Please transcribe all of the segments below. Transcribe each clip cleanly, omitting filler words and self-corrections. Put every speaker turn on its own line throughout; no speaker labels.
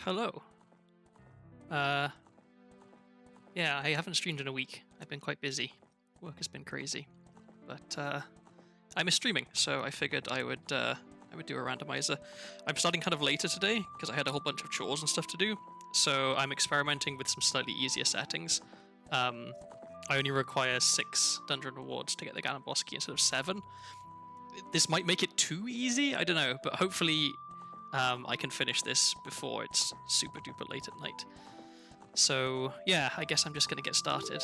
Hello. Yeah, I haven't streamed in a week. I've been quite busy. Work has been crazy. But I miss streaming, so I figured I would do a randomizer. I'm starting kind of later today because I had a whole bunch of chores and stuff to do. So I'm experimenting with some slightly easier settings. I only require 6 dungeon rewards to get the Ganon boss key instead of 7. This might make it too easy, I don't know, but hopefully I can finish this before it's super duper late at night. So yeah, I guess I'm just going to get started.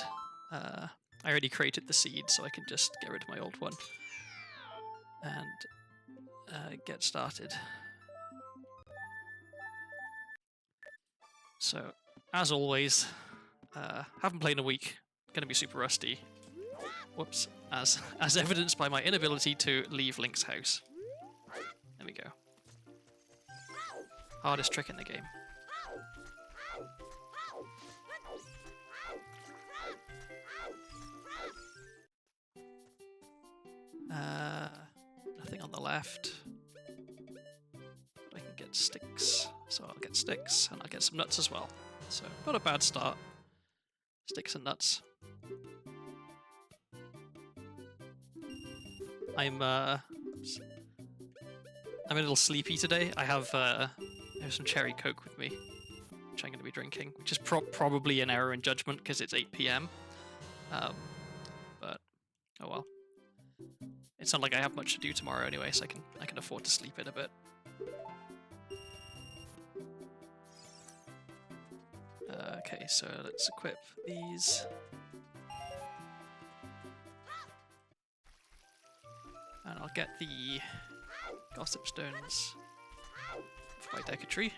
I already created the seed, so I can just get rid of my old one and get started. So, as always, haven't played in a week, gonna be super rusty. Whoops, as evidenced by my inability to leave Link's house. There we go. Hardest trick in the game. Nothing on the left. I can get sticks, so I'll get sticks, and I'll get some nuts as well. So, not a bad start. Sticks and nuts. I'm a little sleepy today. I have some cherry coke with me, which I'm going to be drinking, which is probably an error in judgment because it's 8 PM. But oh well. It's not like I have much to do tomorrow anyway, so I can afford to sleep in a bit. Okay, so let's equip these. And I'll get the gossip stones for my decatry.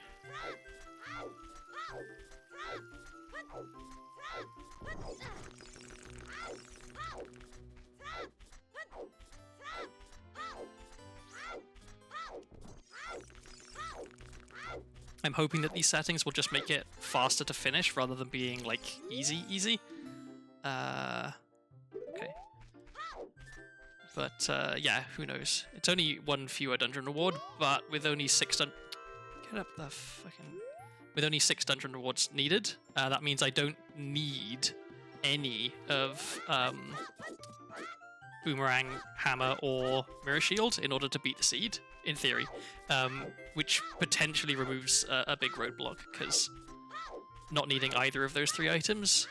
I'm hoping that these settings will just make it faster to finish rather than being like easy. Okay. But yeah, who knows? It's only 1 fewer dungeon reward, but with only 6 with only 6 dungeon rewards needed, that means I don't need any of Boomerang, Hammer, or Mirror Shield in order to beat the seed, in theory, which potentially removes a big roadblock, because not needing either of those 3 items,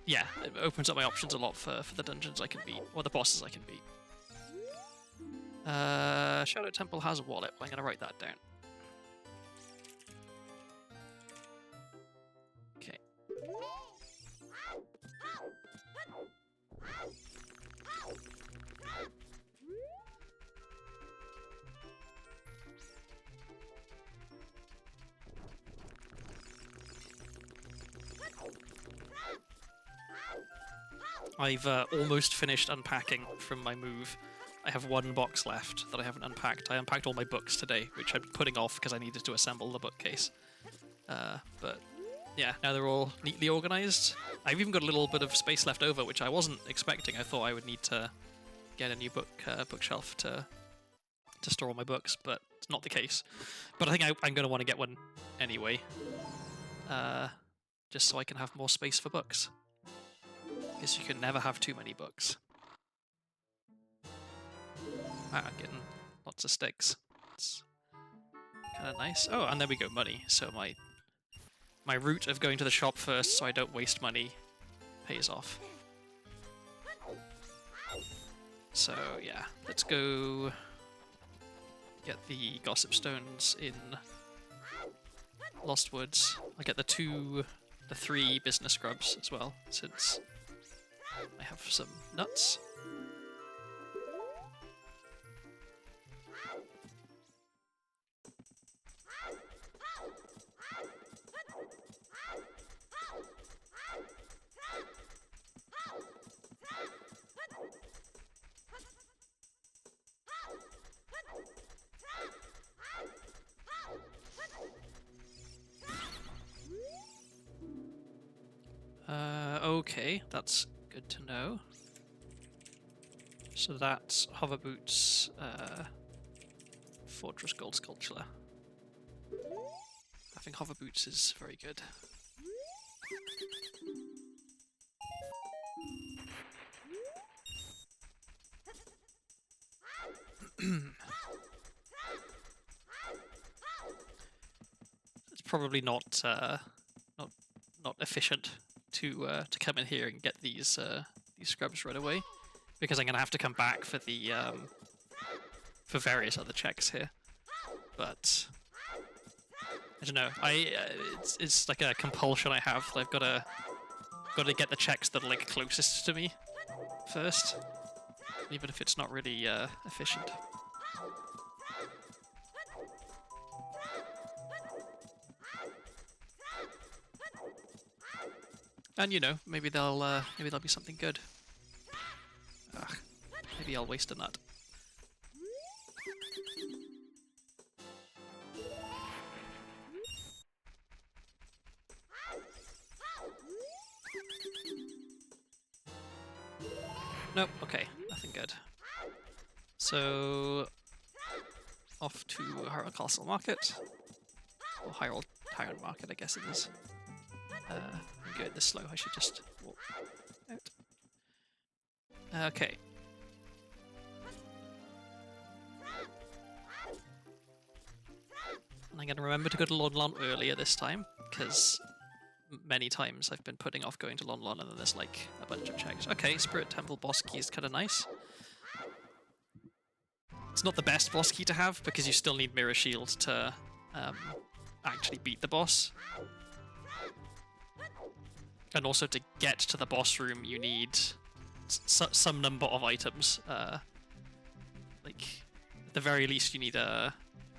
yeah, it opens up my options a lot for the dungeons I can beat, or the bosses I can beat. Shadow Temple has a wallet, but I'm going to write that down. Okay. I've almost finished unpacking from my move. I have 1 box left that I haven't unpacked. I unpacked all my books today, which I'm putting off because I needed to assemble the bookcase. But yeah, now they're all neatly organized. I've even got a little bit of space left over, which I wasn't expecting. I thought I would need to get a new bookshelf to store all my books, but it's not the case. But I think I'm going to want to get one anyway, just so I can have more space for books. Because you can never have too many books. Wow, I'm getting lots of sticks. It's kind of nice. Oh, and there we go, money. So my route of going to the shop first so I don't waste money pays off. So yeah, let's go get the gossip stones in Lost Woods. I'll get the 3 business scrubs as well, since I have some nuts. Okay, that's good to know. So that's Hover Boots, Fortress Gold Sculpture. Having hover boots is very good. It's probably not efficient to come in here and get these scrubs right away, because I'm gonna have to come back for the for various other checks here. But I don't know. It's like a compulsion I have. I've got to get the checks that are like closest to me first, even if it's not really efficient. And you know, maybe there'll be something good. Ugh, maybe I'll waste a nut. Nope, okay, nothing good. So, off to Hyrule Castle Market. Or Hyrule Town Market, I guess it is. I'm going this slow, I should just walk out. Okay. And I'm going to remember to go to Lon Lon earlier this time, because many times I've been putting off going to Lon Lon and then there's like a bunch of checks. Okay, Spirit Temple boss key is kind of nice. It's not the best boss key to have because you still need Mirror Shield to actually beat the boss. And also to get to the boss room you need some number of items. Like, at the very least you need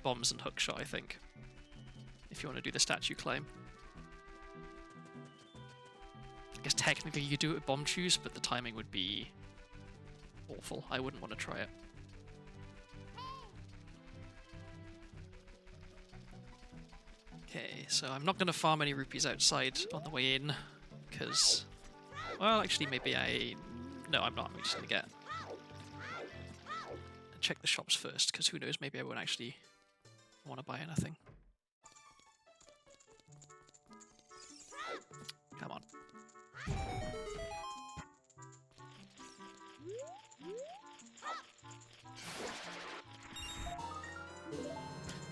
bombs and hookshot, I think, if you want to do the statue climb. I guess technically you do it with bomb shoes, but the timing would be awful. I wouldn't want to try it. Okay, so I'm not going to farm any rupees outside on the way in, because... Well, actually, maybe I... No, I'm not. I'm just going to check the shops first, because who knows, maybe I won't actually want to buy anything. Come on.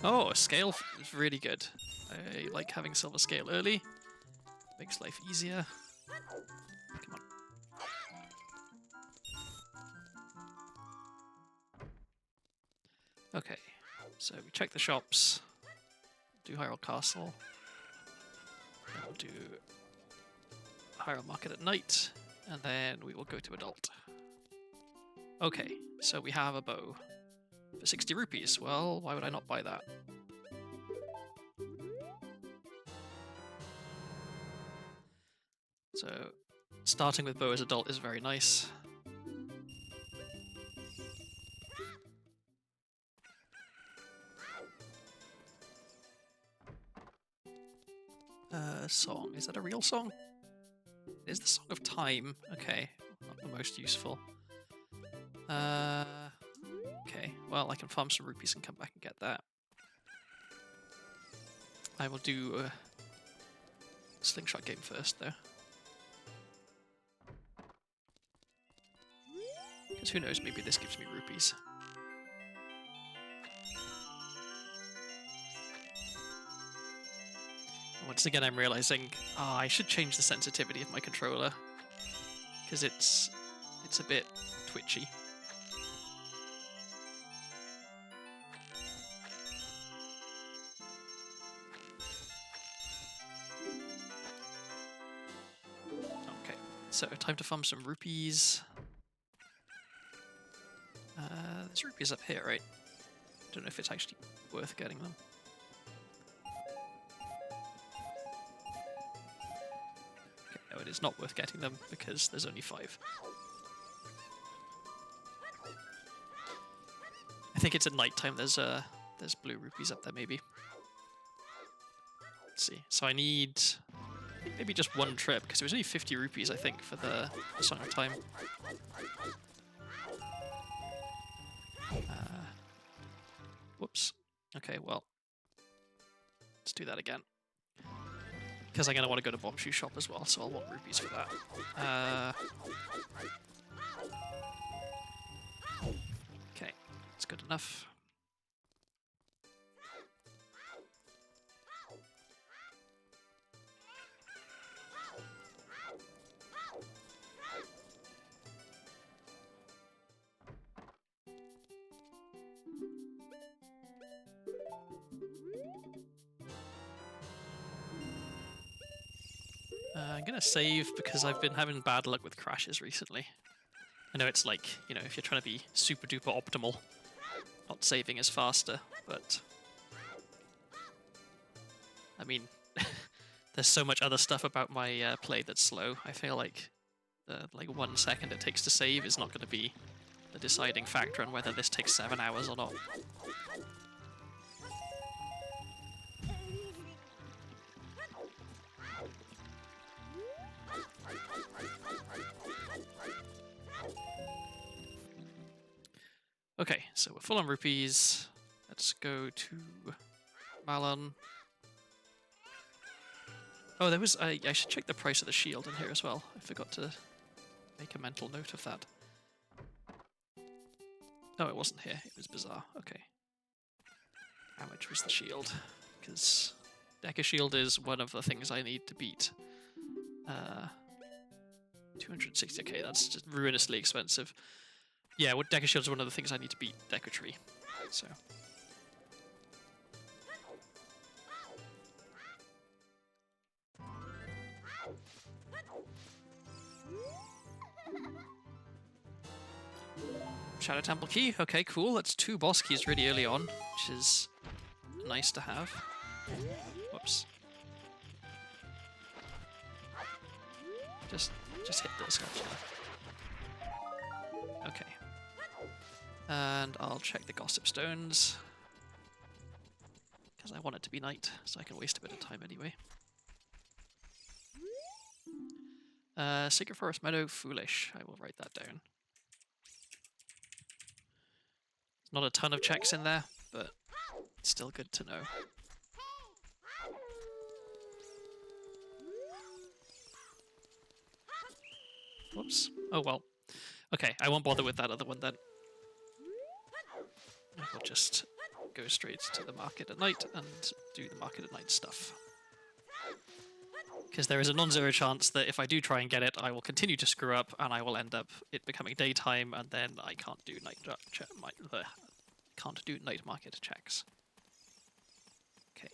Oh, scale is really good. I like having silver scale early. Makes life easier. Come on. Okay, so we check the shops. Do Hyrule Castle. Then we'll do Hyrule Market at night, and then we will go to Adult. Okay, so we have a bow. For 60 rupees. Well, why would I not buy that? So, starting with bow as adult is very nice. Song. Is that a real song? It is the Song of Time. Okay, not the most useful. Okay, well, I can farm some rupees and come back and get that. I will do a slingshot game first, though. Because who knows, maybe this gives me rupees. Once again, I'm realizing, I should change the sensitivity of my controller, because it's a bit twitchy. Okay, so time to farm some rupees. There's rupees up here, right? Don't know if it's actually worth getting them. No, it is not worth getting them because there's only 5. I think it's at night time. There's blue rupees up there, maybe. Let's see. So I need maybe just one trip because it was only 50 rupees, I think, for the Song of Time. Whoops. Okay, well, let's do that again. Because I'm going to want to go to Bombshoe Shop as well, so I'll want rupees for that. Okay, that's good enough. I'm gonna save because I've been having bad luck with crashes recently. I know it's like, you know, if you're trying to be super duper optimal, not saving is faster, but I mean, there's so much other stuff about my play that's slow. I feel like the 1 second it takes to save is not going to be the deciding factor on whether this takes 7 hours or not. Okay, so we're full on rupees. Let's go to Malon. Oh, there was... I should check the price of the shield in here as well. I forgot to make a mental note of that. Oh, it wasn't here. It was bizarre. Okay. How much was the shield? Because Deca Shield is one of the things I need to beat. 260. Okay, that's just ruinously expensive. Yeah, Deca Shield is one of the things I need to beat Deca Tree. So... Shadow Temple Key. Okay, cool. That's 2 boss keys really early on, which is nice to have. Whoops. Just hit the sculpture. Okay. And I'll check the Gossip Stones. Because I want it to be night, so I can waste a bit of time anyway. Sacred Forest Meadow, Foolish. I will write that down. Not a ton of checks in there, but it's still good to know. Whoops. Oh well. Okay, I won't bother with that other one then. We'll just go straight to the market at night and do the market at night stuff. Because there is a non-zero chance that if I do try and get it, I will continue to screw up and I will end up it becoming daytime and then I can't do night market checks. Okay.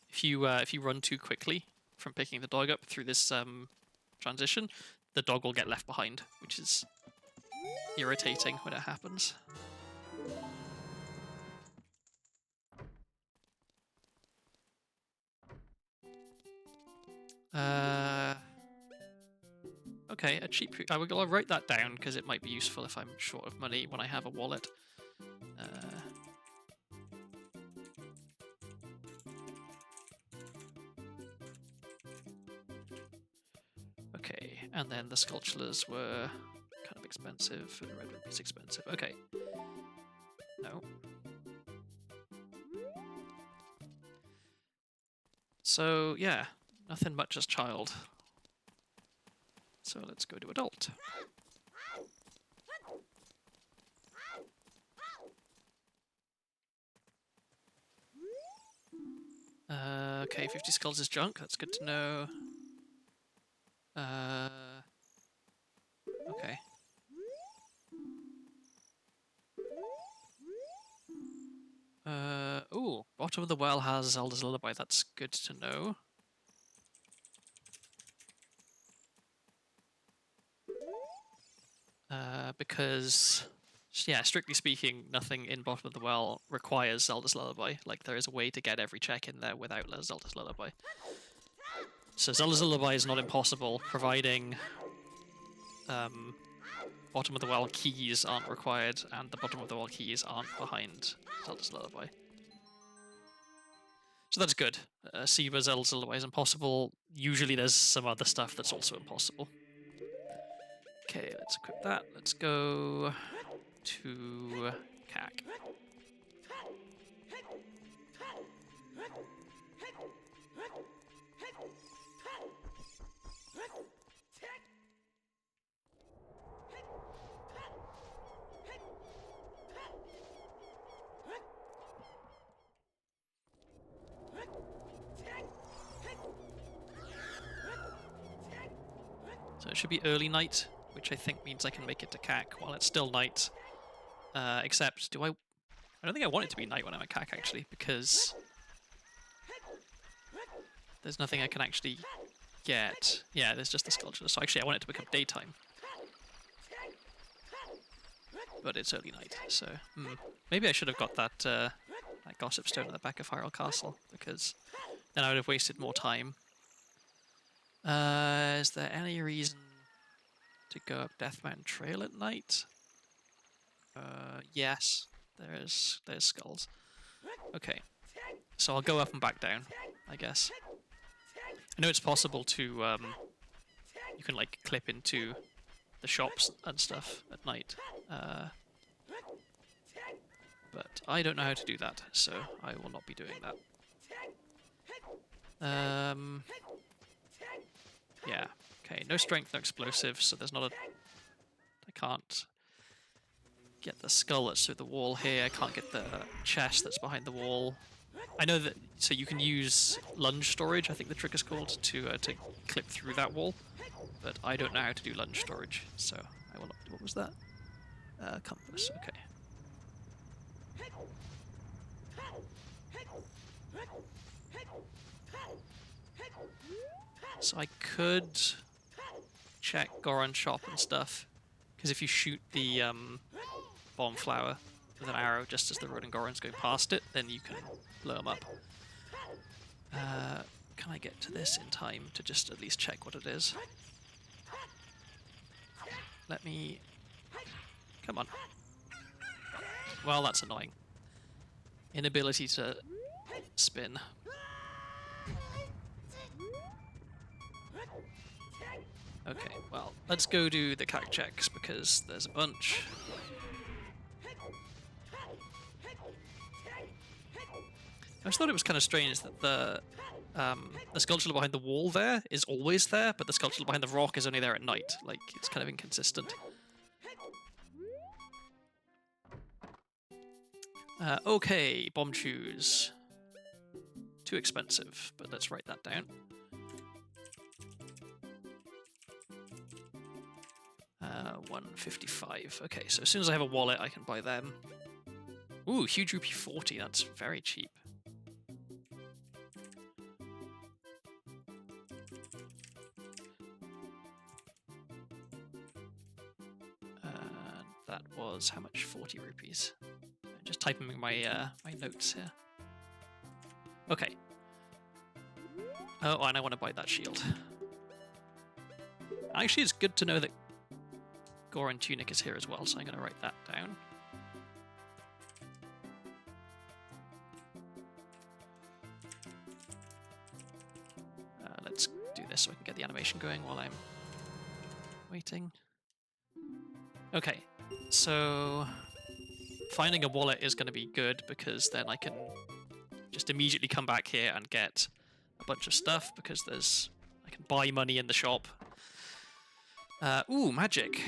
If you run too quickly from picking the dog up through this transition, the dog will get left behind, which is irritating when it happens. Okay, a cheap... I'll write that down because it might be useful if I'm short of money when I have a wallet. Okay, and then the sculptures were kind of expensive, and the red ruby's expensive. Okay. No. So, yeah, nothing much as child. So let's go to adult. Okay, 50 skulls is junk, that's good to know. Okay. Ooh, bottom of the well has Zelda's Lullaby, that's good to know. Because, yeah, strictly speaking, nothing in Bottom of the Well requires Zelda's Lullaby. Like, there is a way to get every check in there without Zelda's Lullaby. So Zelda's Lullaby is not impossible, providing Bottom of the Well keys aren't required, and the Bottom of the Well keys aren't behind Zelda's Lullaby. So that's good. See where Zelda's Lullaby is impossible. Usually there's some other stuff that's also impossible. Okay, let's equip that. Let's go to CAC. So it should be early night, which I think means I can make it to CAC while it's still night. Except, I don't think I want it to be night when I'm at CAC, actually, because there's nothing I can actually get. Yeah, there's just the sculpture. So actually I want it to become daytime. But it's early night, so maybe I should have got that that gossip stone at the back of Hyrule Castle, because then I would have wasted more time. Is there any reason to go up Death Mountain Trail at night? Yes, there's skulls. Okay, so I'll go up and back down, I guess. I know it's possible to you can like clip into the shops and stuff at night, but I don't know how to do that, so I will not be doing that. Yeah, okay, no strength, no explosives, so there's not a... I can't get the skull that's through the wall here, I can't get the chest that's behind the wall. I know that, so you can use lunge storage, I think the trick is called, to clip through that wall, but I don't know how to do lunge storage, so I will not... What was that? Compass, okay. So I could check Goron shop and stuff, because if you shoot the bomb flower with an arrow just as the Rodent Goron's going past it, then you can blow them up. Can I get to this in time to just at least check what it is? Let me... Come on. Well, that's annoying. Inability to spin. Okay, well, let's go do the CAC checks, because there's a bunch. I just thought it was kind of strange that the sculpture behind the wall there is always there, but the sculpture behind the rock is only there at night. Like, it's kind of inconsistent. Okay, bomb shoes. Too expensive, but let's write that down. 155. Okay, so as soon as I have a wallet, I can buy them. Ooh, huge rupee 40. That's very cheap. That was how much? 40 rupees. I'm just typing my my notes here. Okay. Oh, and I want to buy that shield. Actually, it's good to know that Goron Tunic is here as well, so I'm going to write that down. Let's do this so I can get the animation going while I'm waiting. Okay, so finding a wallet is going to be good, because then I can just immediately come back here and get a bunch of stuff, because I can buy money in the shop. Ooh, magic.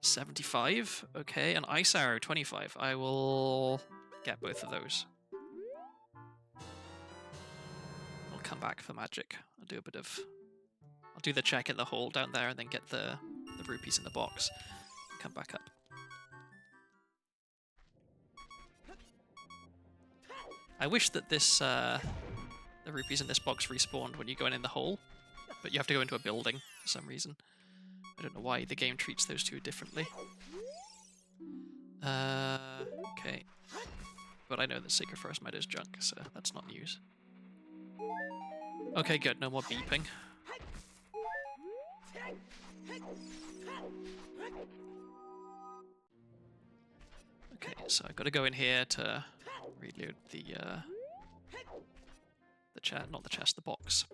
75, okay, an ice arrow, 25. I will get both of those. I'll come back for magic. I'll do the check in the hole down there and then get the rupees in the box and come back up. I wish that the rupees in this box respawned when you go in the hole, but you have to go into a building for some reason. I don't know why the game treats those two differently. Okay. But I know that Sacred Forest Meadow is junk, so that's not news. Okay, good. No more beeping. Okay, so I've got to go in here to reload the chest, not the chest, the box.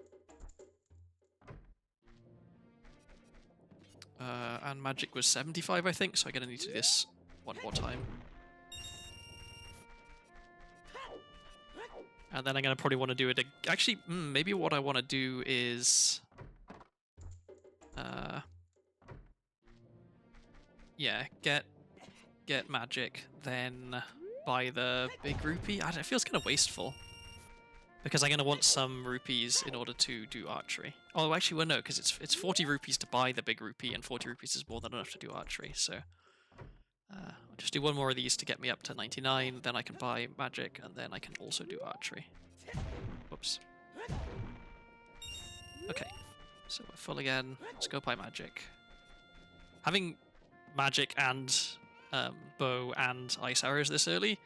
And magic was 75, I think, so I'm going to need to do this one more time. And then I'm going to probably want to do it... Actually, maybe what I want to do is... yeah, get magic, then buy the big rupee. It feels kind of wasteful. Because I'm going to want some rupees in order to do archery. Oh, actually, well, no, because it's 40 rupees to buy the big rupee, and 40 rupees is more than enough to do archery, so... I'll just do one more of these to get me up to 99, then I can buy magic, and then I can also do archery. Whoops. Okay, so we're full again. Let's go buy magic. Having magic and bow and ice arrows this early,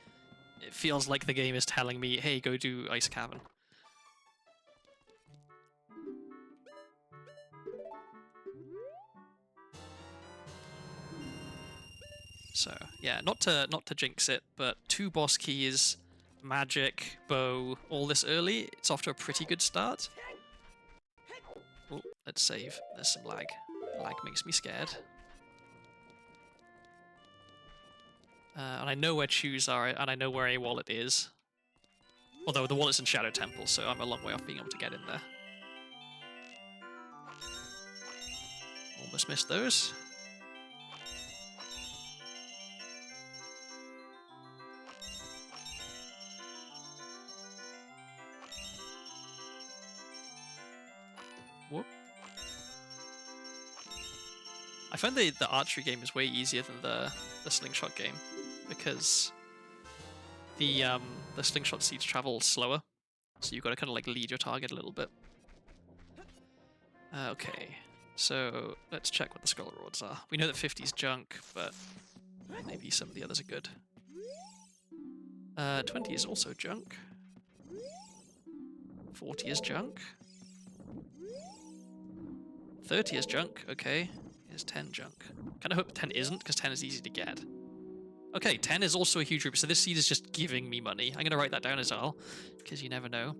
it feels like the game is telling me, hey, go do Ice Cavern. So, yeah, not to jinx it, but 2 boss keys, magic, bow, all this early, it's off to a pretty good start. Oh, let's save. There's some lag. Lag makes me scared. And I know where shoes are, and I know where a wallet is. Although the wallet's in Shadow Temple, so I'm a long way off being able to get in there. Almost missed those. Whoop. I find the archery game is way easier than the slingshot game, because the slingshot seeds travel slower, so you've got to kind of like lead your target a little bit. Okay, so let's check what the skull rewards are. We know that 50 is junk, but maybe some of the others are good. 20 is also junk. 40 is junk. 30 is junk, okay. Is 10 junk? Kind of hope 10 isn't, because 10 is easy to get. Okay, 10 is also a huge rupee, so this seed is just giving me money. I'm going to write that down as well, because you never know.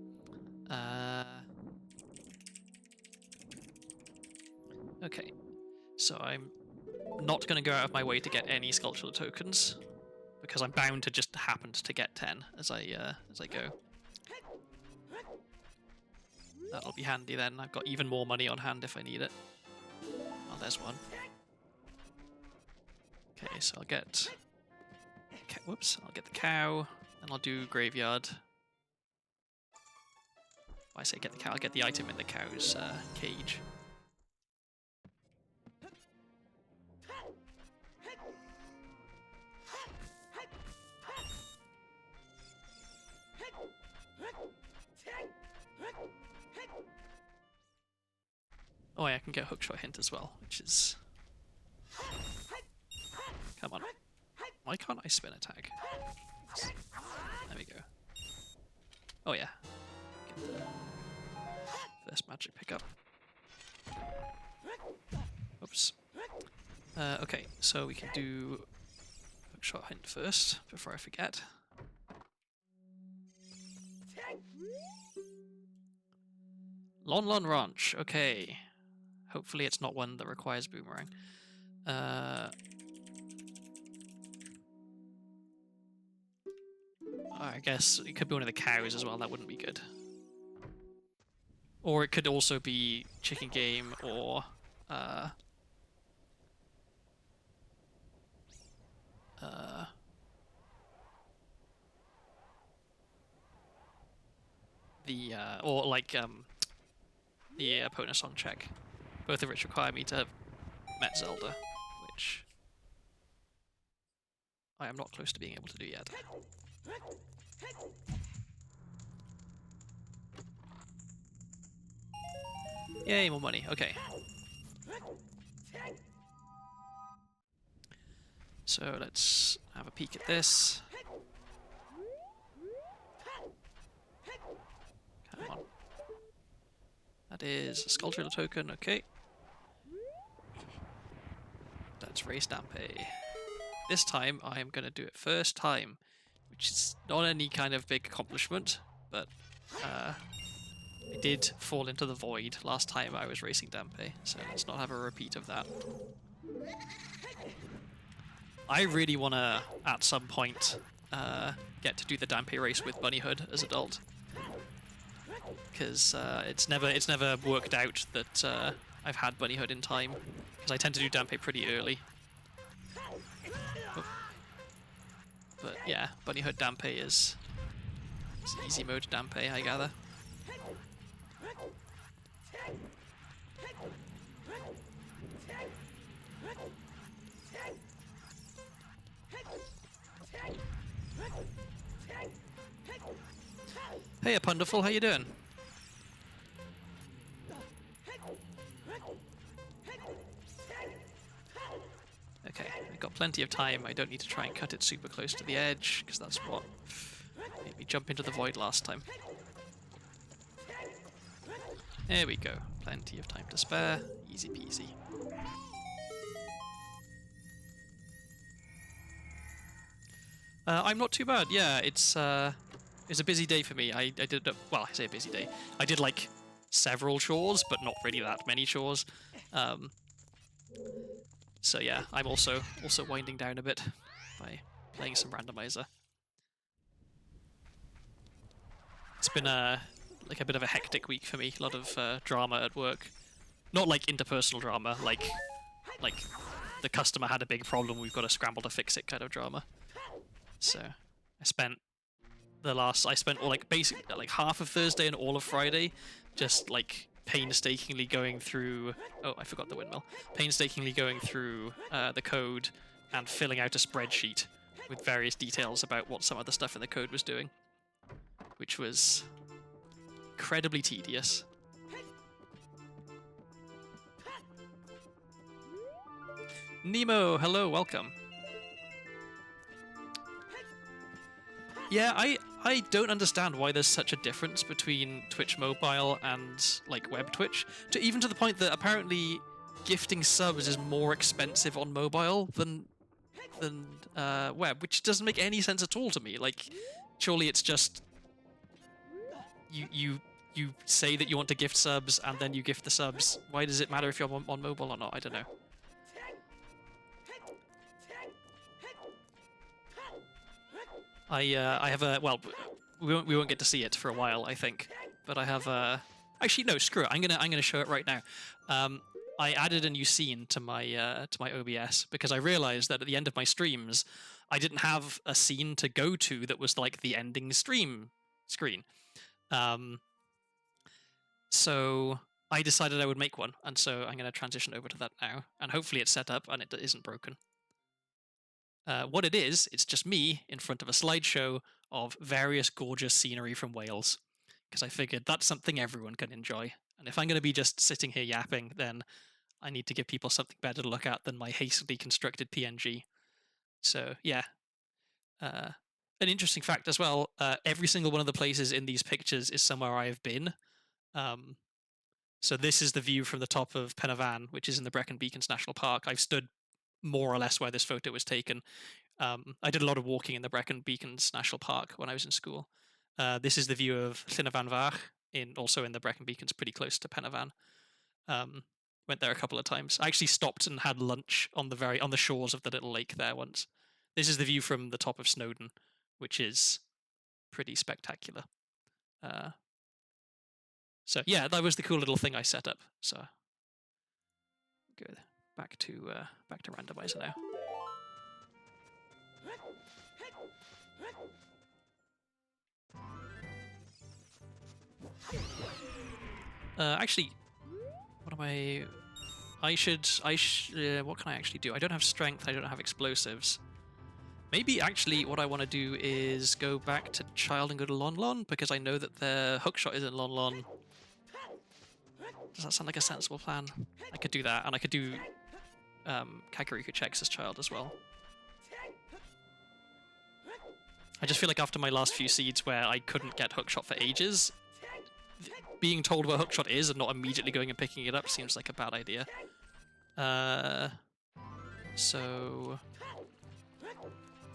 Okay, so I'm not going to go out of my way to get any sculptural tokens, because I'm bound to just happen to get 10 as I go. That'll be handy then. I've got even more money on hand if I need it. Oh, there's one. Okay, so I'll get... whoops, I'll get the cow, and I'll do graveyard. When I say get the cow, I'll get the item in the cow's cage. Oh yeah, I can get hookshot hint as well, which is... Come on. Why can't I spin a tag? There we go. Oh yeah. Get the first magic pickup. Oops. Okay, so we can do hookshot hint first, before I forget. Lon Lon Ranch, okay. Hopefully it's not one that requires boomerang. I guess it could be one of the cows as well, that wouldn't be good. Or it could also be chicken game or... or like, the opponent song check. Both of which require me to have met Zelda, which I am not close to being able to do yet. Yay, more money. Okay. So let's have a peek at this. Come on. That is a sculptural token, okay. Let's raise Dampe. This time I am going to do it first time, which is not any kind of big accomplishment, but I did fall into the void last time I was racing Dampe, so let's not have a repeat of that. I really want to, at some point, get to do the Dampe race with Bunny Hood as adult. because it's never worked out that I've had bunnyhood in time, because I tend to do Dampe pretty early. Oh. But yeah, bunnyhood Dampe is easy mode Dampe, I gather. Hey, Punderful, how you doing? Okay, I've got plenty of time. I don't need to try and cut it super close to the edge, because that's what made me jump into the void last time. There we go. Plenty of time to spare. Easy peasy. I'm not too bad. Yeah, it's a busy day for me. I did well. I say a busy day. I did like several chores, but not really that many chores. So yeah, I'm also winding down a bit by playing some Randomizer. It's been like a bit of a hectic week for me. A lot of drama at work. Not like interpersonal drama, like the customer had a big problem, we've got to scramble to fix it kind of drama. So I spent all like basically like half of Thursday and all of Friday just like painstakingly going through, oh, I forgot the windmill. Painstakingly going through the code and filling out a spreadsheet with various details about what some of the stuff in the code was doing, which was incredibly tedious. Nemo, hello, welcome. Yeah, I don't understand why there's such a difference between Twitch Mobile and like web Twitch, even to the point that apparently gifting subs is more expensive on mobile than web, which doesn't make any sense at all to me. Like, surely it's just you say that you want to gift subs and then you gift the subs. Why does it matter if you're on mobile or not? I don't know. I have a, well, we won't get to see it for a while, I think, but I have actually no, screw it. I'm gonna show it right now. I added a new scene to my OBS because I realized that at the end of my streams, I didn't have a scene to go to that was like the ending stream screen. So I decided I would make one, and so I'm going to transition over to that now, and hopefully it's set up and it isn't broken. What it is, it's just me in front of a slideshow of various gorgeous scenery from Wales, because I figured that's something everyone can enjoy. And if I'm going to be just sitting here yapping, then I need to give people something better to look at than my hastily constructed PNG. So yeah. An interesting fact as well, every single one of the places in these pictures is somewhere I have been. So this is the view from the top of Pen y Fan, which is in the Brecon Beacons National Park. I've stood more or less where this photo was taken. I did a lot of walking in the Brecon Beacons National Park when I was in school. This is the view of Llyn y Fan Fach, also in the Brecon Beacons, pretty close to Pen y Fan. Went there a couple of times. I actually stopped and had lunch on the shores of the little lake there once. This is the view from the top of Snowdon, which is pretty spectacular. So yeah, that was the cool little thing I set up. So go back to Randomizer now. Actually, what am I? What can I actually do? I don't have strength. I don't have explosives. Maybe actually what I want to do is go back to Child and go to Lon Lon, because I know that their hookshot is in Lon Lon. Does that sound like a sensible plan? I could do that, and I could do Kakariko checks as Child as well. I just feel like after my last few seeds where I couldn't get hookshot for ages, being told where hookshot is and not immediately going and picking it up seems like a bad idea. So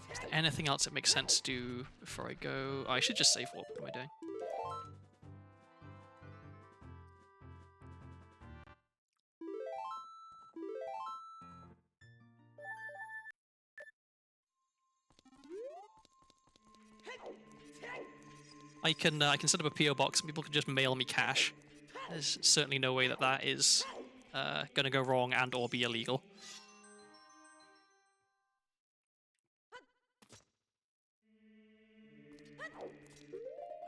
is there anything else that makes sense to do before I go? Oh, I should just save warp. What am I doing? I can set up a PO box and people can just mail me cash. There's certainly no way that that is going to go wrong and or be illegal.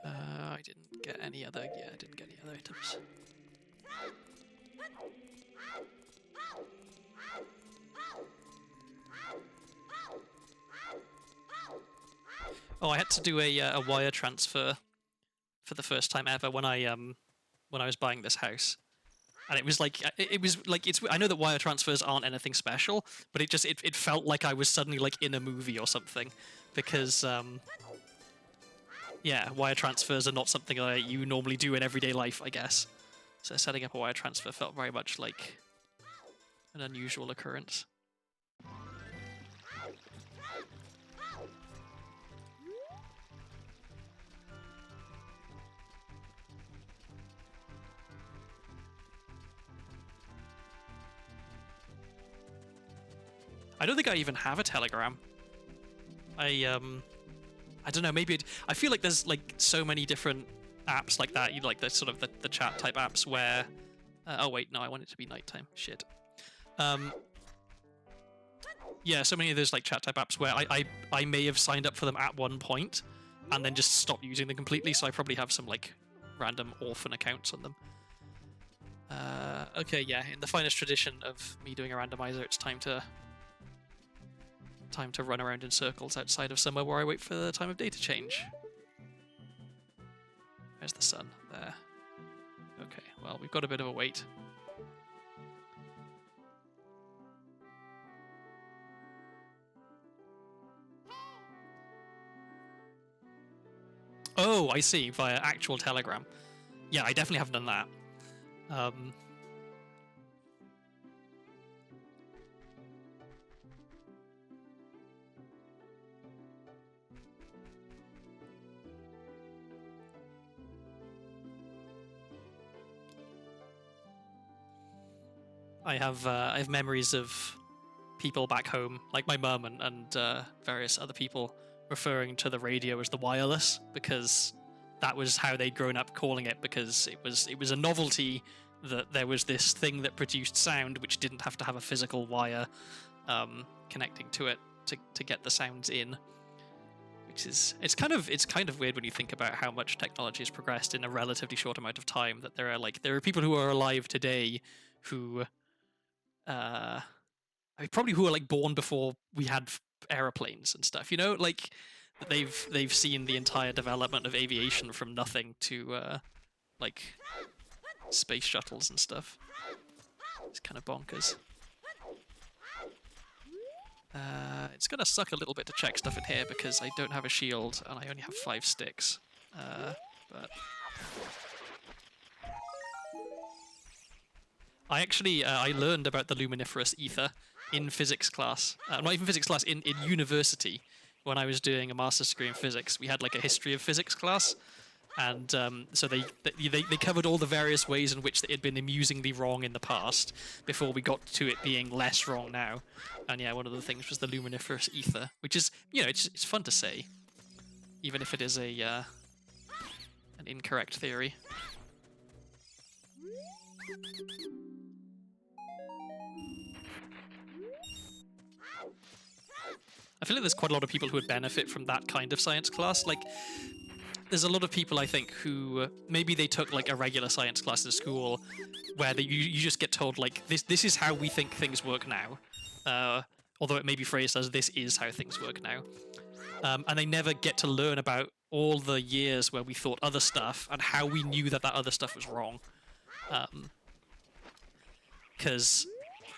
I didn't get any other. Yeah, I didn't get any other items. Oh, I had to do a wire transfer for the first time ever when I was buying this house, and it was like it's. I know that wire transfers aren't anything special, but it felt like I was suddenly like in a movie or something, because yeah, wire transfers are not something that you normally do in everyday life, I guess. So setting up a wire transfer felt very much like an unusual occurrence. I don't think I even have a Telegram. I don't know. Maybe I feel like there's like so many different apps like that. You like the sort of the chat type apps where. Oh wait, no, I want it to be nighttime. Shit. Yeah, so many of those like chat type apps where I may have signed up for them at one point, and then just stopped using them completely. So I probably have some like random orphan accounts on them. Okay, yeah. In the finest tradition of me doing a randomizer, it's time to run around in circles outside of somewhere where I wait for the time of day to change. Where's the sun? There. Okay, well, we've got a bit of a wait. Oh, I see, via actual Telegram. Yeah, I definitely haven't done that. I have memories of people back home, like my mum and various other people, referring to the radio as the wireless, because that was how they'd grown up calling it, because it was a novelty that there was this thing that produced sound which didn't have to have a physical wire connecting to it to get the sounds in. Which is it's kind of weird when you think about how much technology has progressed in a relatively short amount of time, that there are people who are alive today who I mean, probably who are like born before we had aeroplanes and stuff, you know, like they've seen the entire development of aviation from nothing to like space shuttles and stuff. It's kind of bonkers. It's gonna suck a little bit to check stuff in here because I don't have a shield and I only have 5 sticks. But I actually I learned about the luminiferous ether in physics class. Not even physics class, in university when I was doing a master's degree in physics. We had like a history of physics class, and so they covered all the various ways in which it had been amusingly wrong in the past before we got to it being less wrong now. And yeah, one of the things was the luminiferous ether, which is, you know, it's fun to say, even if it is a an incorrect theory. I feel like there's quite a lot of people who would benefit from that kind of science class. Like, there's a lot of people, I think, who maybe they took like a regular science class in school where you just get told like this is how we think things work now, although it may be phrased as this is how things work now, and they never get to learn about all the years where we thought other stuff and how we knew that other stuff was wrong. Because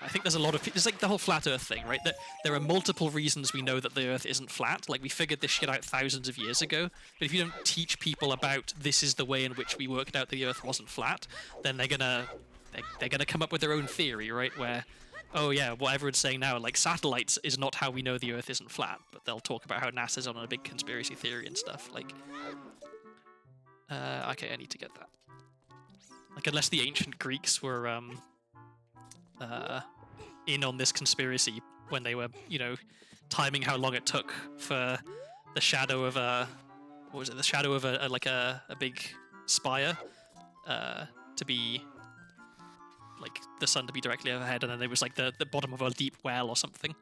I think there's a lot of it's like the whole flat Earth thing, right? That there are multiple reasons we know that the Earth isn't flat. Like, we figured this shit out thousands of years ago. But if you don't teach people about this is the way in which we worked out the Earth wasn't flat, then they're gonna come up with their own theory, right? Where, oh yeah, what everyone's saying now, like satellites is not how we know the Earth isn't flat. But they'll talk about how NASA's on a big conspiracy theory and stuff. Like, okay, I need to get that. Like, unless the ancient Greeks were in on this conspiracy when they were, you know, timing how long it took for the shadow of a what was it? The shadow of a big spire, to be like the sun to be directly overhead, and then there was like the bottom of a deep well or something.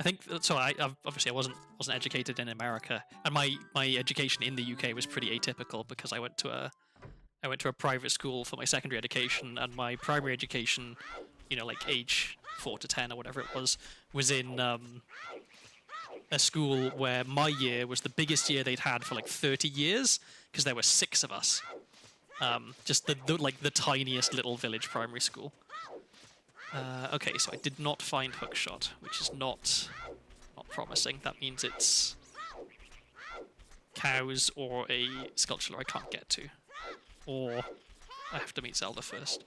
I think so. Obviously I wasn't educated in America, and my education in the UK was pretty atypical because I went to a private school for my secondary education, and my primary education, you know, like age 4 to 10 or whatever it was in a school where my year was the biggest year they'd had for like 30 years because there were 6 of us. Just the tiniest little village primary school. Okay, so I did not find hookshot, which is not promising. That means it's cows or a sculpture I can't get to. Or I have to meet Zelda first.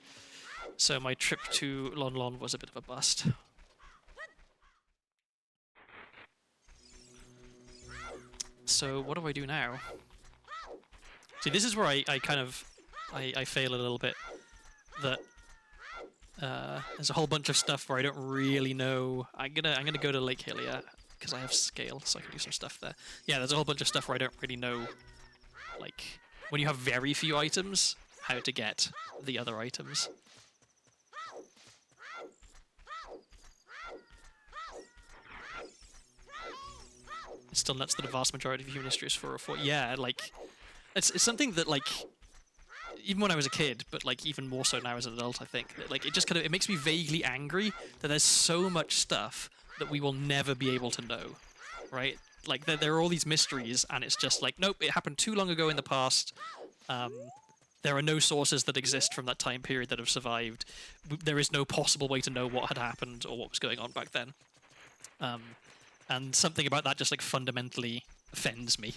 So my trip to Lon Lon was a bit of a bust. So what do I do now? See, this is where I kind of fail a little bit. That there's a whole bunch of stuff where I don't really know. I'm gonna go to Lake Hylia because I have scale, so I can do some stuff there. Yeah, there's a whole bunch of stuff where I don't really know, like when you have very few items, how to get the other items. It's still nuts that a vast majority of human history is 404. Yeah, like it's something that like. Even when I was a kid, but like even more so now as an adult, I think that, like it just kind of it makes me vaguely angry that there's so much stuff that we will never be able to know, right? Like there are all these mysteries, and it's just like, nope, it happened too long ago in the past. There are no sources that exist from that time period that have survived. There is no possible way to know what had happened or what was going on back then. And something about that just like fundamentally offends me.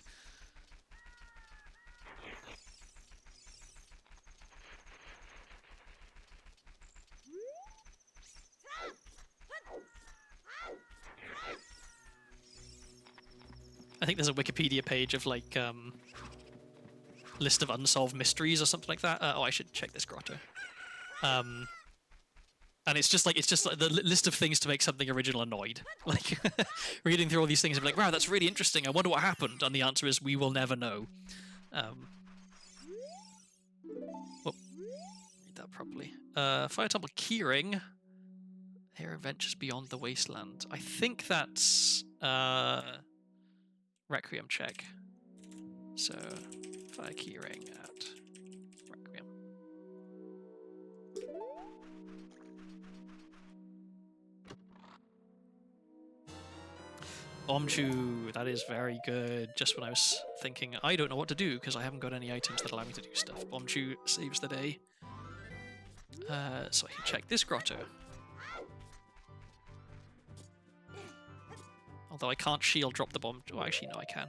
I think there's a Wikipedia page of like list of unsolved mysteries or something like that. Oh, I should check this grotto. And it's just like the list of things to make something original annoyed. Like reading through all these things and be like, wow, that's really interesting. I wonder what happened. And the answer is we will never know. Well, read that properly. Fire Temple Keyring. Here, Adventures Beyond the Wasteland. I think that's Requiem check. So, fire keyring at Requiem. Bombchu, that is very good. Just when I was thinking, I don't know what to do because I haven't got any items that allow me to do stuff. Bombchu saves the day. So I can check this grotto. Although I can't shield drop the bomb. Oh, actually, no, I can.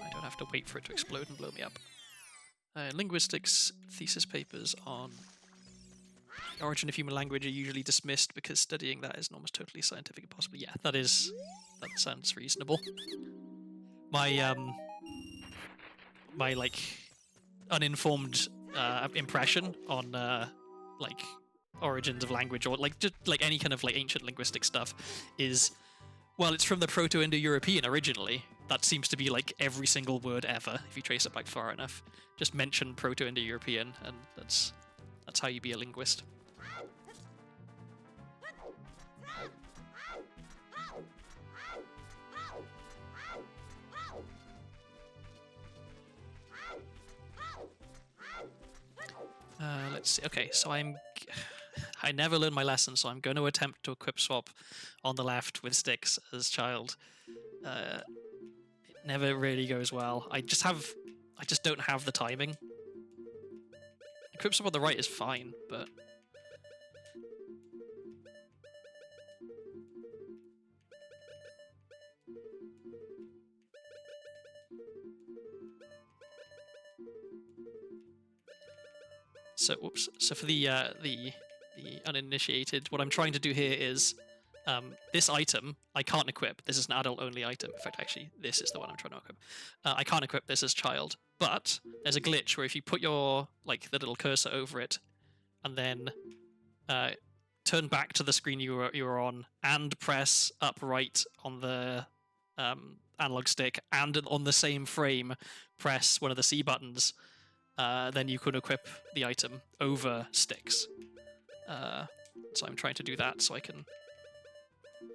I don't have to wait for it to explode and blow me up. Linguistics thesis papers on the origin of human language are usually dismissed because studying that is almost totally scientific and possible. Yeah, that sounds reasonable. My my like uninformed impression on like origins of language or like just like any kind of like ancient linguistic stuff is, well, it's from the Proto-Indo-European originally. That seems to be like every single word ever if you trace it back far enough. Just mention Proto-Indo-European and that's how you be a linguist. Let's see. Okay, so I never learned my lesson, so I'm going to attempt to equip swap on the left with sticks as child. It never really goes well. I just don't have the timing. Equip swap on the right is fine, but so for the uninitiated, what I'm trying to do here is this item I can't equip. This is an adult-only item. In fact, actually, this is the one I'm trying to equip. I can't equip this as child, but there's a glitch where if you put your the little cursor over it, and then turn back to the screen you were on, and press up right on the analog stick, and on the same frame press one of the C buttons, then you can equip the item over sticks. So I'm trying to do that so I can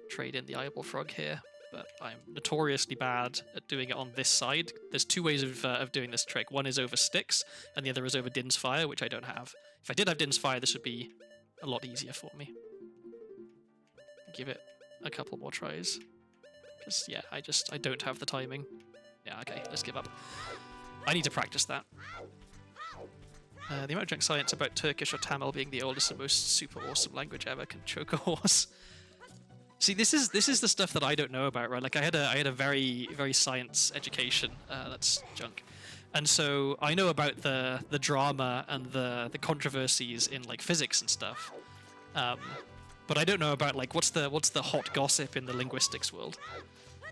trade in the eyeball frog here, but I'm notoriously bad at doing it on this side. There's two ways of doing this trick. One is over sticks, and the other is over Din's Fire, which I don't have. If I did have Din's Fire, this would be a lot easier for me. Give it a couple more tries. Because, yeah, I don't have the timing. Yeah, okay, let's give up. I need to practice that. The amount of junk science about Turkish or Tamil being the oldest and most super awesome language ever can choke a horse. See, this is the stuff that I don't know about, right? Like I had a very science education. That's junk, and so I know about the drama and the controversies in like physics and stuff. But I don't know about like what's the hot gossip in the linguistics world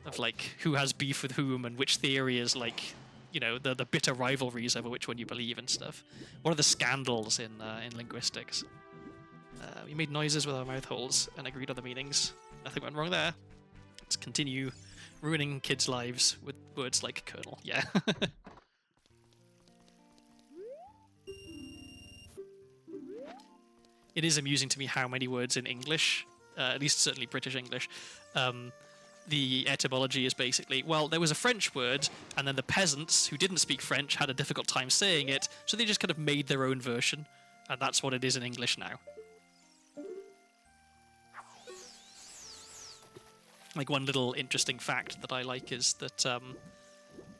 of like who has beef with whom and which theory is like, you know, the bitter rivalries over which one you believe and stuff. What are the scandals in linguistics? We made noises with our mouth holes and agreed on the meanings. Nothing went wrong there. Let's continue ruining kids' lives with words like kernel. Yeah. It is amusing to me how many words in English, at least certainly British English, the etymology is basically, well, there was a French word, and then the peasants who didn't speak French had a difficult time saying it, so they just kind of made their own version, and that's what it is in English now. Like one little interesting fact that I like is that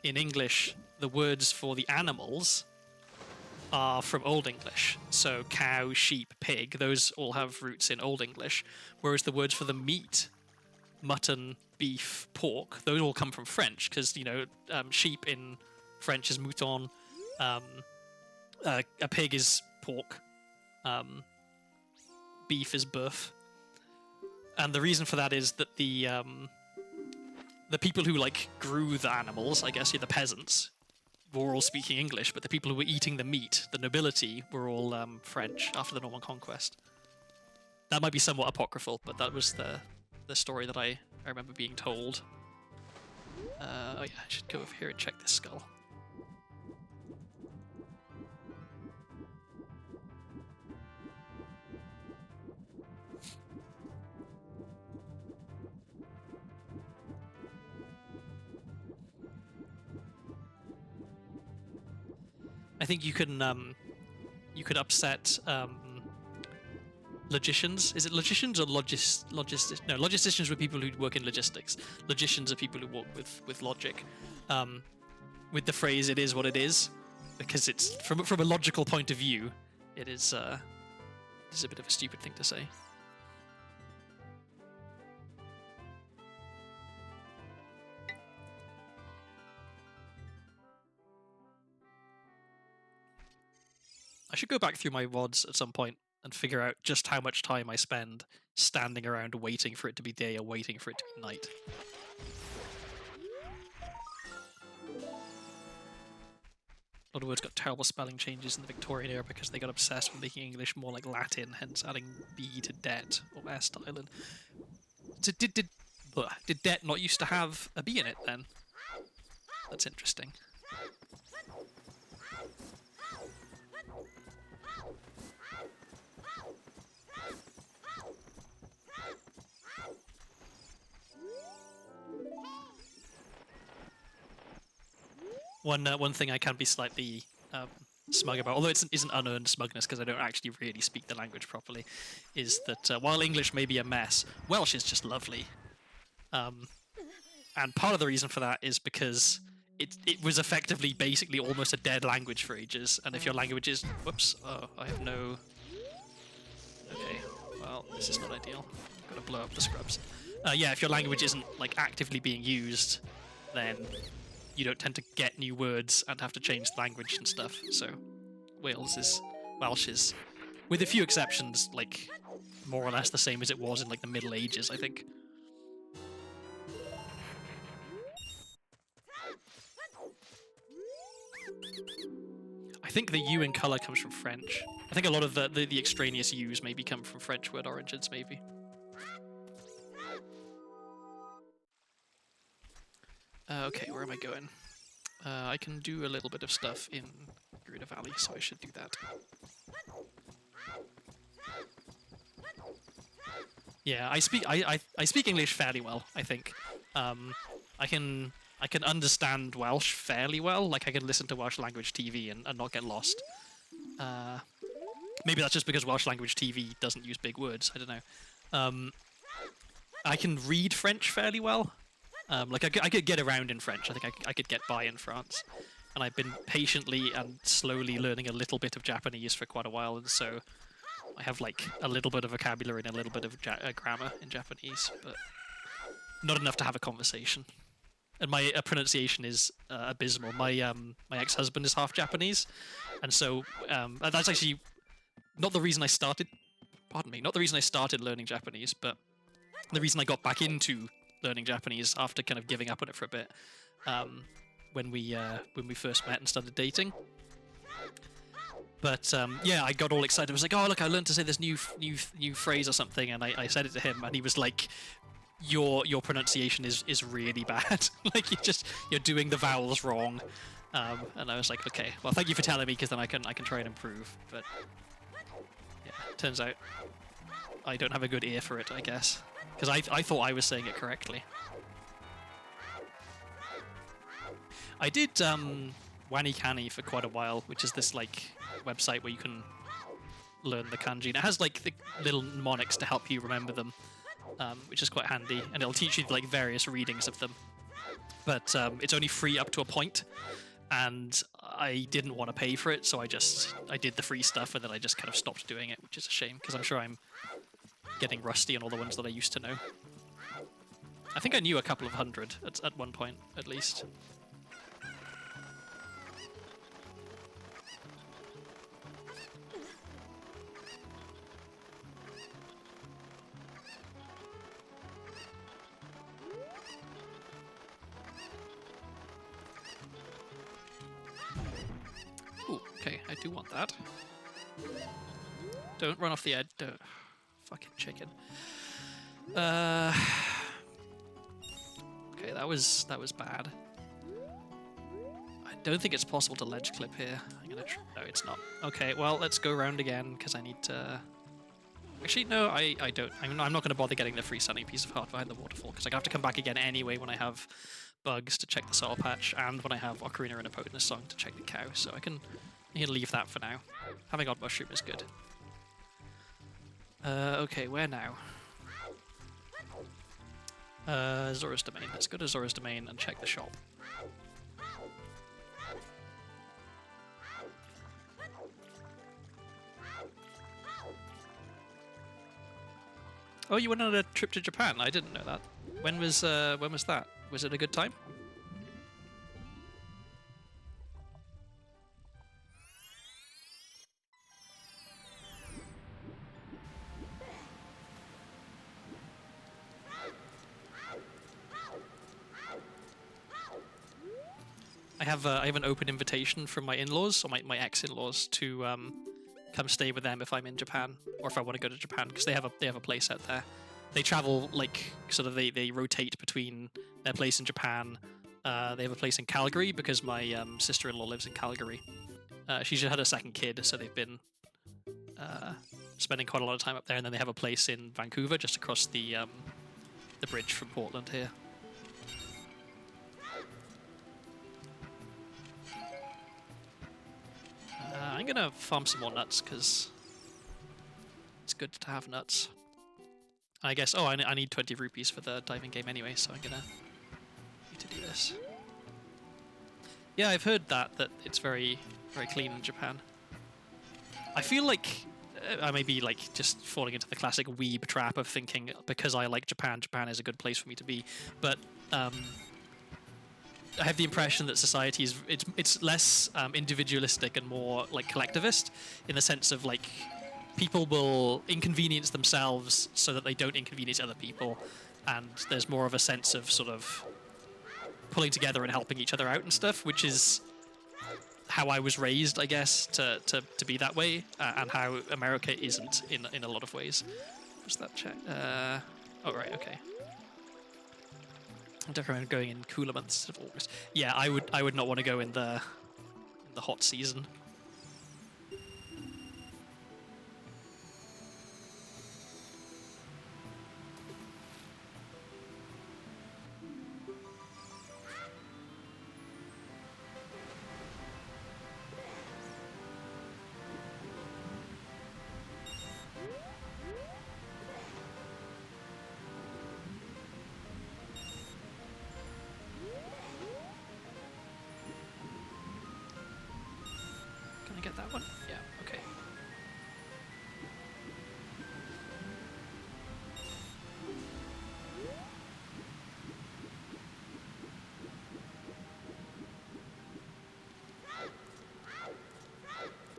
in English, the words for the animals are from Old English. So cow, sheep, pig, those all have roots in Old English. Whereas the words for the meat, mutton, beef, pork, those all come from French because, you know, sheep in French is mouton, a pig is pork, beef is bœuf. And the reason for that is that the people who like grew the animals, I guess, the peasants, were all speaking English, but the people who were eating the meat, the nobility, were all French after the Norman Conquest. That might be somewhat apocryphal, but that was the story that I remember being told. Oh yeah, I should go over here and check this skull. I think you could upset logicians. Is it logicians or logisticians? No, logisticians were people who work in logistics. Logicians are people who work with logic. With the phrase "it is what it is," because it's from a logical point of view, it is a bit of a stupid thing to say. I should go back through my VODs at some point and figure out just how much time I spend standing around waiting for it to be day or waiting for it to be night. A lot of words got terrible spelling changes in the Victorian era because they got obsessed with making English more like Latin, hence adding B to det or S to island. So did det not used to have a B in it then? That's interesting. One thing I can be slightly smug about, although it isn't unearned smugness because I don't actually really speak the language properly, is that while English may be a mess, Welsh is just lovely. And part of the reason for that is because it was effectively basically almost a dead language for ages, and if your language is... Whoops, oh, I have no... Okay, well, this is not ideal. Gotta blow up the scrubs. Yeah, if your language isn't like actively being used, then you don't tend to get new words and have to change the language and stuff. So Welsh is, with a few exceptions, like more or less the same as it was in like the Middle Ages, I think. I think the U in colour comes from French. I think a lot of the extraneous U's maybe come from French word origins, maybe. Okay, where am I going? I can do a little bit of stuff in Ocarina Valley, so I should do that. Yeah, I speak English fairly well, I think. I can understand Welsh fairly well. Like I can listen to Welsh language TV and not get lost. Maybe that's just because Welsh language TV doesn't use big words. I don't know. I can read French fairly well. Like I could get around in French. I think I could get by in France. And I've been patiently and slowly learning a little bit of Japanese for quite a while, and so I have like a little bit of vocabulary and a little bit of grammar in Japanese, but not enough to have a conversation. And my pronunciation is abysmal. My ex-husband is half Japanese, and so that's actually not the reason I started. Pardon me, not the reason I started learning Japanese, but the reason I got back into learning Japanese after kind of giving up on it for a bit. When we first met and started dating. But yeah, I got all excited. I was like, "Oh, look! I learned to say this new phrase or something," and I said it to him, and he was like, "Your pronunciation is really bad. Like you're doing the vowels wrong." And I was like, "Okay, well, thank you for telling me, because then I can try and improve." But yeah, turns out I don't have a good ear for it, I guess, because I thought I was saying it correctly. I did WaniKani for quite a while, which is this like website where you can learn the kanji, and it has like the little mnemonics to help you remember them, which is quite handy, and it'll teach you like various readings of them. But it's only free up to a point, and I didn't want to pay for it, so I did the free stuff, and then I just kind of stopped doing it, which is a shame, because I'm sure I'm getting rusty on all the ones that I used to know. I think I knew a couple of hundred at one point, at least. Ooh, okay, I do want that. Don't run off the edge. Don't. Fucking chicken. Okay, that was bad. I don't think it's possible to ledge clip here. I'm gonna no, it's not. Okay, well, let's go around again, because I need to... Actually, no, I don't. I'm not going to bother getting the free sunny piece of heart behind the waterfall, because I have to come back again anyway when I have bugs to check the soil patch, and when I have Ocarina and Epona song to check the cow, so I can leave that for now. Having odd mushroom is good. Okay, where now? Zora's Domain. Let's go to Zora's Domain and check the shop. Oh, you went on a trip to Japan? I didn't know that. When was that? Was it a good time? I have an open invitation from my in-laws, or my ex-in-laws, to come stay with them if I'm in Japan, or if I want to go to Japan, because they have a place out there. They travel, like, sort of they rotate between their place in Japan. They have a place in Calgary, because my sister-in-law lives in Calgary. She just had a second kid, so they've been spending quite a lot of time up there, and then they have a place in Vancouver, just across the bridge from Portland here. I'm gonna farm some more nuts, because it's good to have nuts. I guess, oh, I need 20 rupees for the diving game anyway, so I'm gonna need to do this. Yeah, I've heard that it's very, very clean in Japan. I feel like I may be like just falling into the classic weeb trap of thinking because I like Japan, Japan is a good place for me to be, but I have the impression that society is it's less individualistic and more like collectivist, in the sense of like people will inconvenience themselves so that they don't inconvenience other people, and there's more of a sense of sort of pulling together and helping each other out and stuff, which is how I was raised, I guess, to be that way, and how America isn't in a lot of ways. What's that check? Oh, right, okay. I don't recommend going in cooler months of August. Yeah, I would not want to go in the hot season. Can I get that one? Yeah, okay.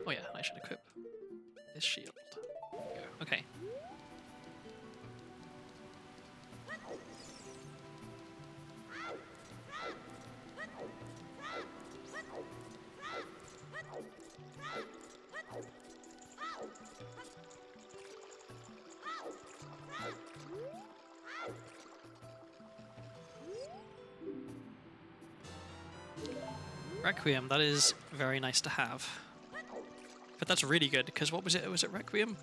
Oh yeah, I should equip this shield. There we go. Okay. Requiem, that is very nice to have. But that's really good, because what was it? Was it Requiem?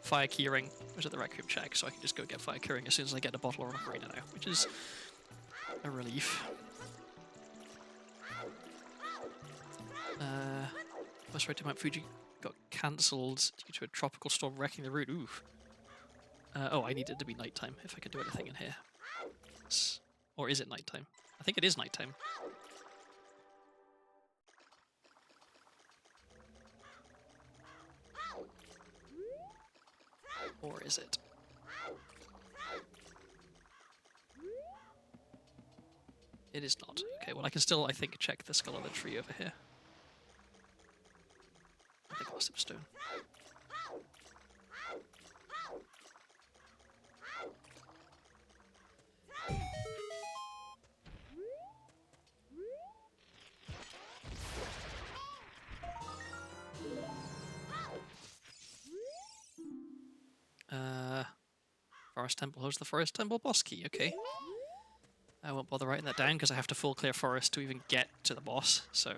Fire Keyring was at the Requiem check, so I can just go get Fire Keyring as soon as I get a bottle or an Ocarina now, which is a relief. Bus ride to Mount Fuji got cancelled due to a tropical storm wrecking the route. Ooh. Oh, I need it to be nighttime if I can do anything in here. Or is it nighttime? I think it is nighttime. Or is it? It is not. Okay, well I can still, I think, check the skull of the tree over here. The gossip stone. Forest Temple holds the Forest Temple boss key, okay. I won't bother writing that down because I have to full clear forest to even get to the boss, so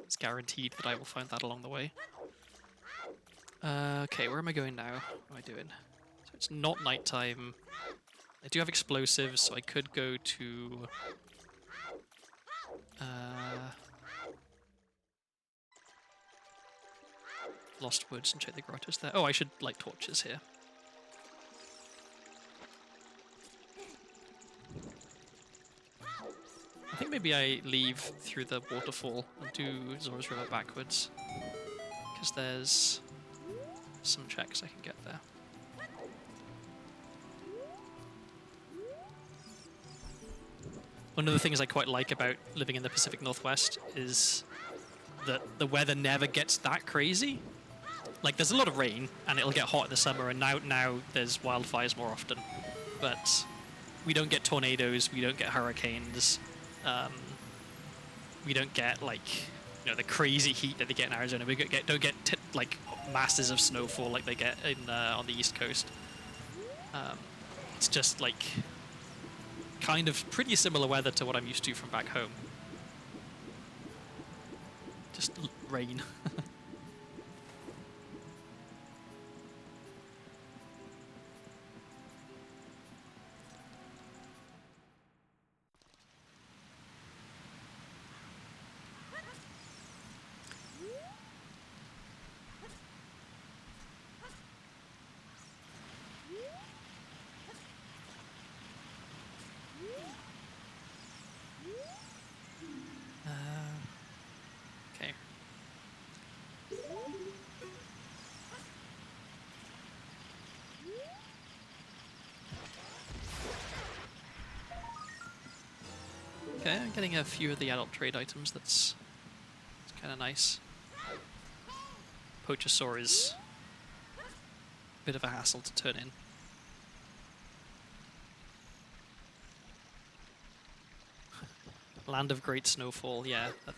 it's guaranteed that I will find that along the way. Okay, where am I going now? What am I doing? So it's not nighttime. I do have explosives, so I could go to... Lost Woods and check the grottos there. Oh, I should light torches here. I think maybe I leave through the waterfall and do Zora's River backwards, because there's some checks I can get there. One of the things I quite like about living in the Pacific Northwest is that the weather never gets that crazy. Like, there's a lot of rain, and it'll get hot in the summer, and now there's wildfires more often. But we don't get tornadoes, we don't get hurricanes, we don't get, like, you know, the crazy heat that they get in Arizona. We don't get like, masses of snowfall like they get in on the East Coast. It's just, like, kind of pretty similar weather to what I'm used to from back home. Just rain. Okay. Okay, I'm getting a few of the adult trade items. That's kind of nice. Pochosaur is a bit of a hassle to turn in. Land of Great Snowfall, yeah, that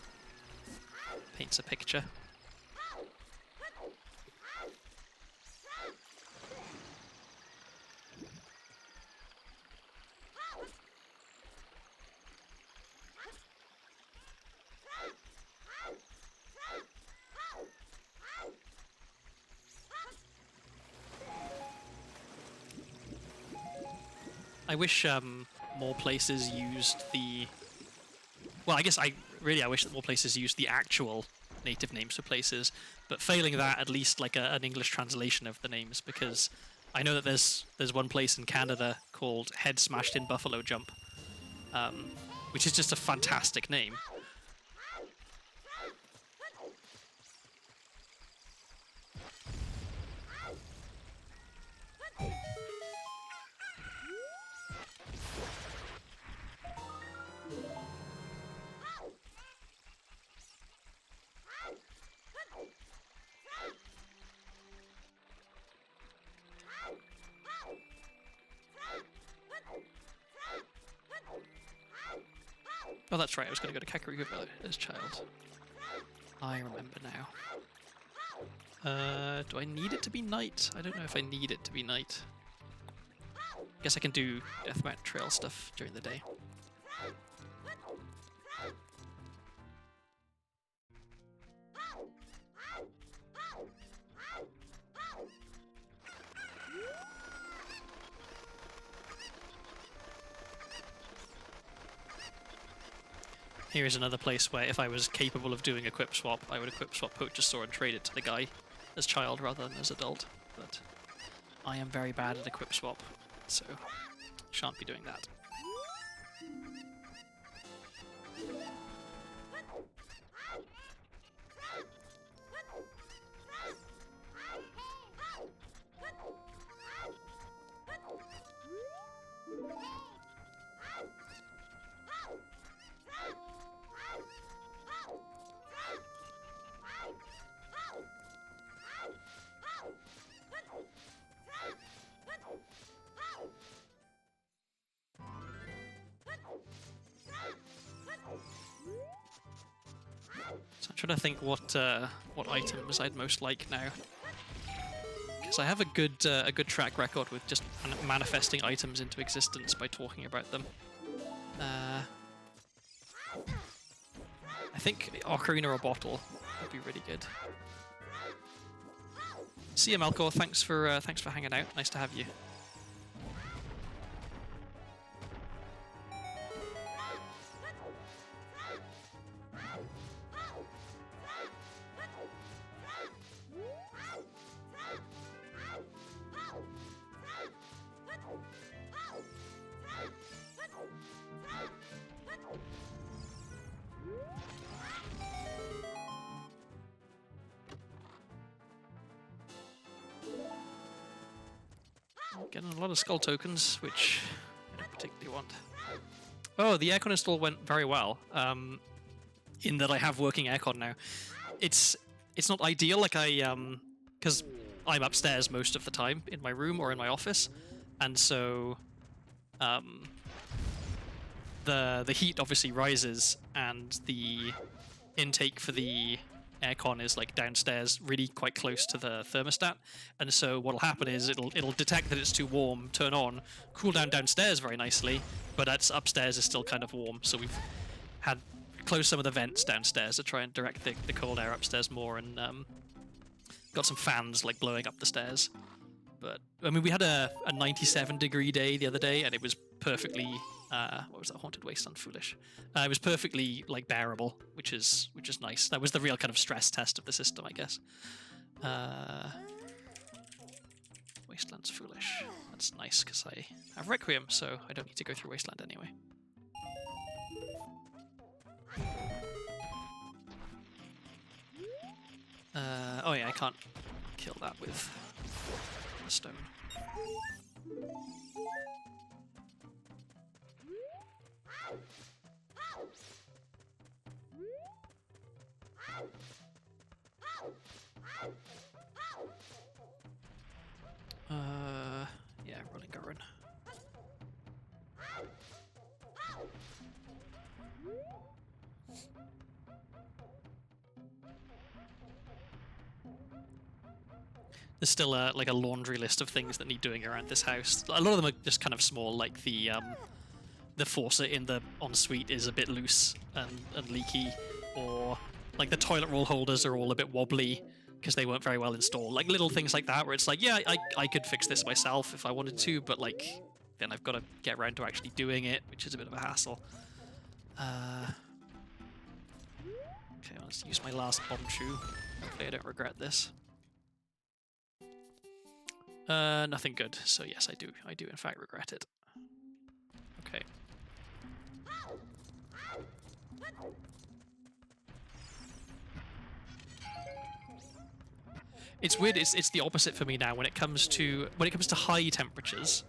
paints a picture. I wish more places used the... Well, I guess I wish that more places used the actual native names for places, but failing that, at least like an English translation of the names, because I know that there's one place in Canada called Head Smashed in Buffalo Jump, which is just a fantastic name. Oh, that's right, I was going to go to Kakariko as a child. I remember now. Do I need it to be night? I don't know if I need it to be night. Guess I can do Deathmatch Trail stuff during the day. Here's another place where if I was capable of doing equip swap, I would equip swap Pochosaur and trade it to the guy as child rather than as adult. But I am very bad at equip swap, so shan't be doing that. So I'm trying to think what items I'd most like now, because I have a good track record with just manifesting items into existence by talking about them. I think Ocarina or Bottle would be really good. See you, Melkor. Thanks for hanging out. Nice to have you. Getting a lot of skull tokens, which I don't particularly want. Oh, the aircon install went very well. In that I have working aircon now. It's not ideal, like because I'm upstairs most of the time in my room or in my office, and so the heat obviously rises, and the intake for the aircon is like downstairs, really quite close to the thermostat, and so what'll happen is it'll detect that it's too warm, turn on, cool down downstairs very nicely, but that's upstairs is still kind of warm, so we've had closed some of the vents downstairs to try and direct the cold air upstairs more, and got some fans like blowing up the stairs. But I mean, we had a 97-degree day the other day, and it was perfectly what was that, Haunted Wasteland? Foolish. It was perfectly like bearable, which is nice. That was the real kind of stress test of the system, I guess. Wasteland's Foolish. That's nice because I have Requiem, so I don't need to go through Wasteland anyway. Oh yeah, I can't kill that with a stone. There's still like a laundry list of things that need doing around this house. A lot of them are just kind of small, like the faucet in the ensuite is a bit loose and leaky, or like the toilet roll holders are all a bit wobbly because they weren't very well installed. Like little things like that where it's like, yeah, I could fix this myself if I wanted to, but like then I've got to get around to actually doing it, which is a bit of a hassle. Okay, let's use my last bomb shoe. Hopefully I don't regret this. Nothing good. So yes, I do. I do in fact regret it. Okay. It's weird. It's the opposite for me now. When it comes to high temperatures,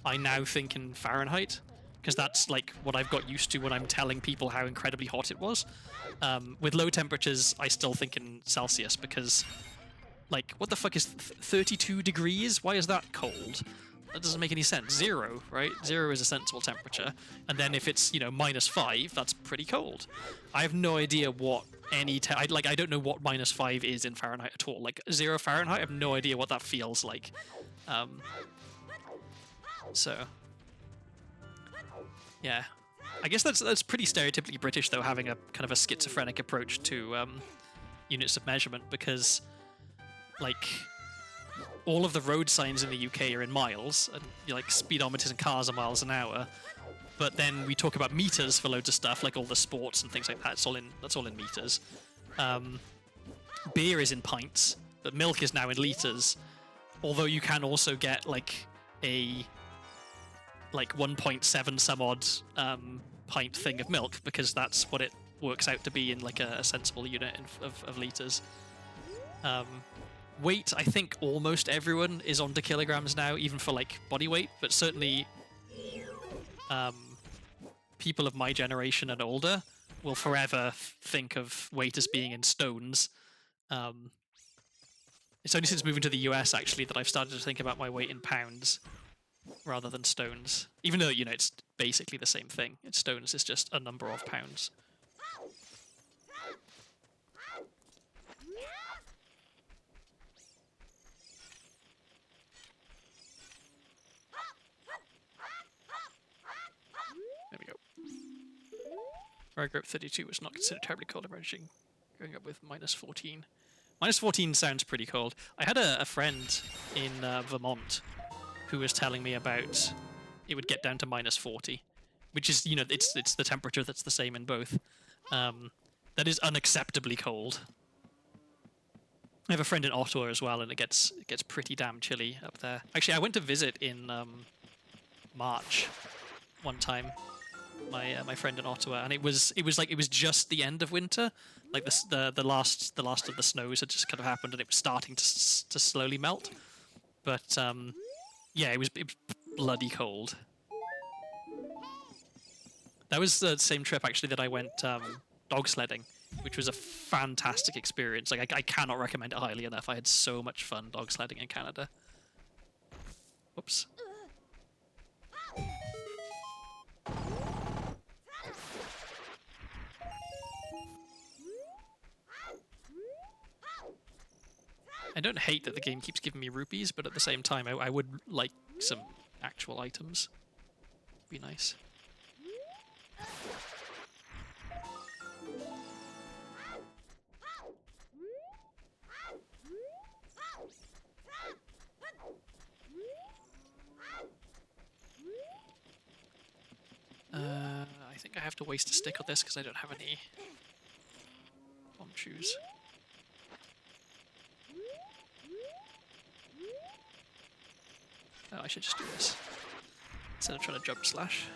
I now think in Fahrenheit, because that's like what I've got used to when I'm telling people how incredibly hot it was. With low temperatures, I still think in Celsius because, like, what the fuck is 32 degrees? Why is that cold? That doesn't make any sense. 0, right? 0 is a sensible temperature. And then if it's, you know, -5, that's pretty cold. I have no idea what any... I don't know what -5 is in Fahrenheit at all. Like, 0 Fahrenheit, I have no idea what that feels like. So... yeah. I guess that's pretty stereotypically British, though, having a kind of a schizophrenic approach to units of measurement, because, like... all of the road signs in the UK are in miles, and like speedometers and cars are miles an hour. But then we talk about meters for loads of stuff, like all the sports and things like that. That's all in meters. Beer is in pints, but milk is now in liters. Although you can also get like a 1.7 some odd pint thing of milk, because that's what it works out to be in like a sensible unit of liters. Weight, I think almost everyone is onto kilograms now, even for like body weight, but certainly people of my generation and older will forever think of weight as being in stones. It's only since moving to the US actually that I've started to think about my weight in pounds rather than stones, even though, you know, it's basically the same thing. It's stones, it's just a number of pounds. There we go. Fire grip 32 was not considered terribly cold, emerging, going up with -14. -14 sounds pretty cold. I had a friend in Vermont who was telling me about it would get down to -40, which is, you know, it's the temperature that's the same in both. That is unacceptably cold. I have a friend in Ottawa as well, and it gets pretty damn chilly up there. Actually, I went to visit in March one time. My friend in Ottawa, and it was just the end of winter, like the last of the snows had just kind of happened, and it was starting to slowly melt. But yeah, it was bloody cold. That was the same trip actually that I went dog sledding, which was a fantastic experience. Like I cannot recommend it highly enough. I had so much fun dog sledding in Canada. Whoops. I don't hate that the game keeps giving me rupees, but at the same time, I would like some actual items. Be nice. I think I have to waste a stick on this because I don't have any bomb shoes. Oh, I should just do this instead of trying to jump slash.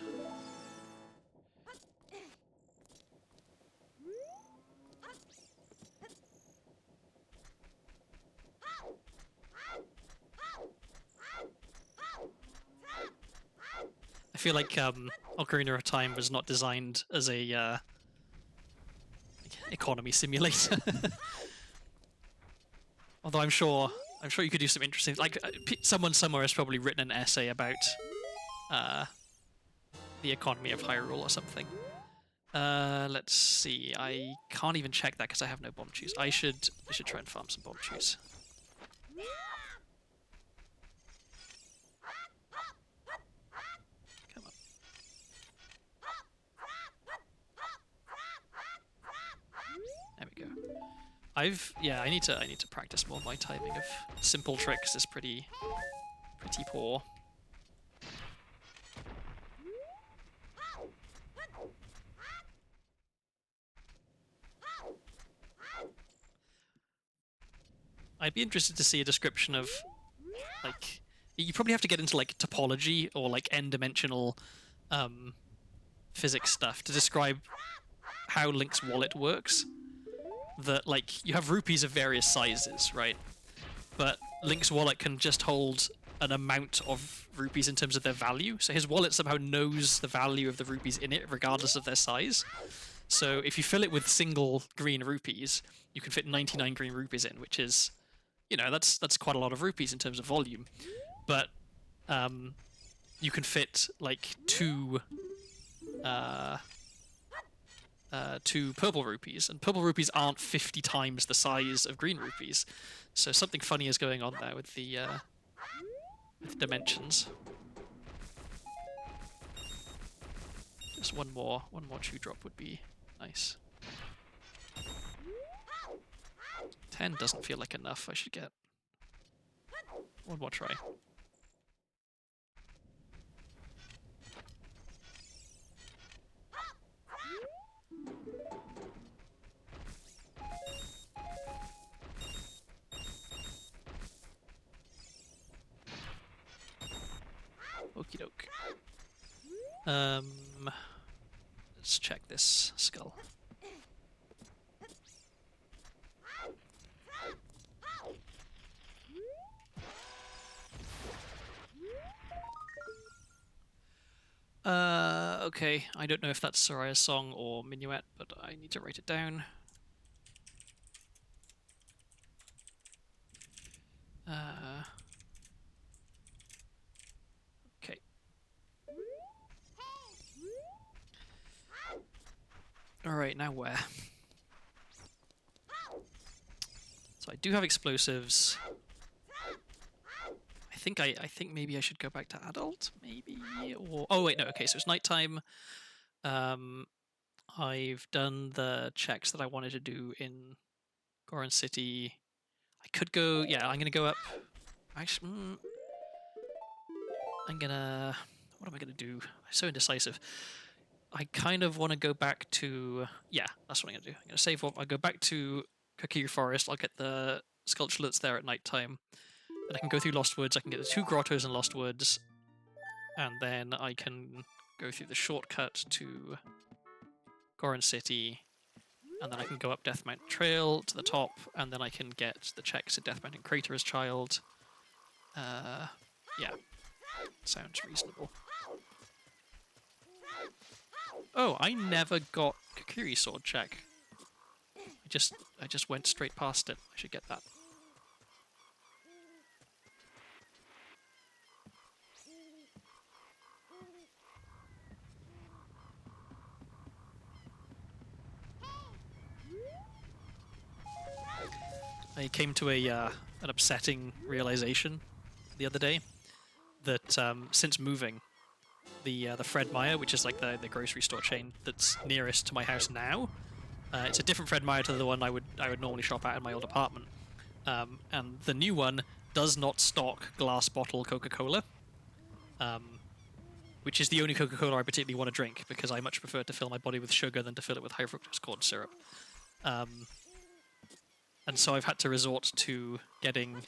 I feel like Ocarina of Time was not designed as a economy simulator. Although I'm sure you could do some interesting... Like, someone somewhere has probably written an essay about the economy of Hyrule or something. Let's see. I can't even check that because I have no bomb shoes. I should try and farm some bomb shoes. Yeah, I need to practice more. My timing of simple tricks is pretty poor. I'd be interested to see a description of, like, you probably have to get into like topology or like n-dimensional physics stuff to describe how Link's wallet works. That, like, you have rupees of various sizes, right? But Link's wallet can just hold an amount of rupees in terms of their value. So his wallet somehow knows the value of the rupees in it, regardless of their size. So if you fill it with single green rupees, you can fit 99 green rupees in, which is, you know, that's quite a lot of rupees in terms of volume. But you can fit like two purple rupees, and purple rupees aren't 50 times the size of green rupees. So something funny is going on there with the dimensions. Just one more chew drop would be nice. 10 doesn't feel like enough. I should get one more try. Okie doke. Let's check this skull. Okay, I don't know if that's Soraya's song or Minuet, but I need to write it down. Okay. Alright, now where? So I do have explosives. I think maybe I should go back to adult, maybe, or oh wait, no, okay, so it's nighttime. I've done the checks that I wanted to do in Goron City. I could go, yeah, I'm gonna go up. Actually, what am I gonna do? I'm so indecisive. I kind of want to go back to, yeah, that's what I'm gonna do. I'm gonna save up. I go back to Kokiri Forest. I'll get the sculpture that's there at nighttime. Then I can go through Lost Woods, I can get the 2 grottos in Lost Woods, and then I can go through the shortcut to Goron City, and then I can go up Death Mountain Trail to the top, and then I can get the checks at Death Mountain Crater as child. Yeah, sounds reasonable. Oh, I never got Kokiri Sword check. I just went straight past it. I should get that. I came to an upsetting realization the other day that since moving, the Fred Meyer, which is like the grocery store chain that's nearest to my house now, it's a different Fred Meyer to the one I would normally shop at in my old apartment, and the new one does not stock glass bottle Coca-Cola, which is the only Coca-Cola I particularly want to drink because I much prefer to fill my body with sugar than to fill it with high fructose corn syrup. And so I've had to resort to getting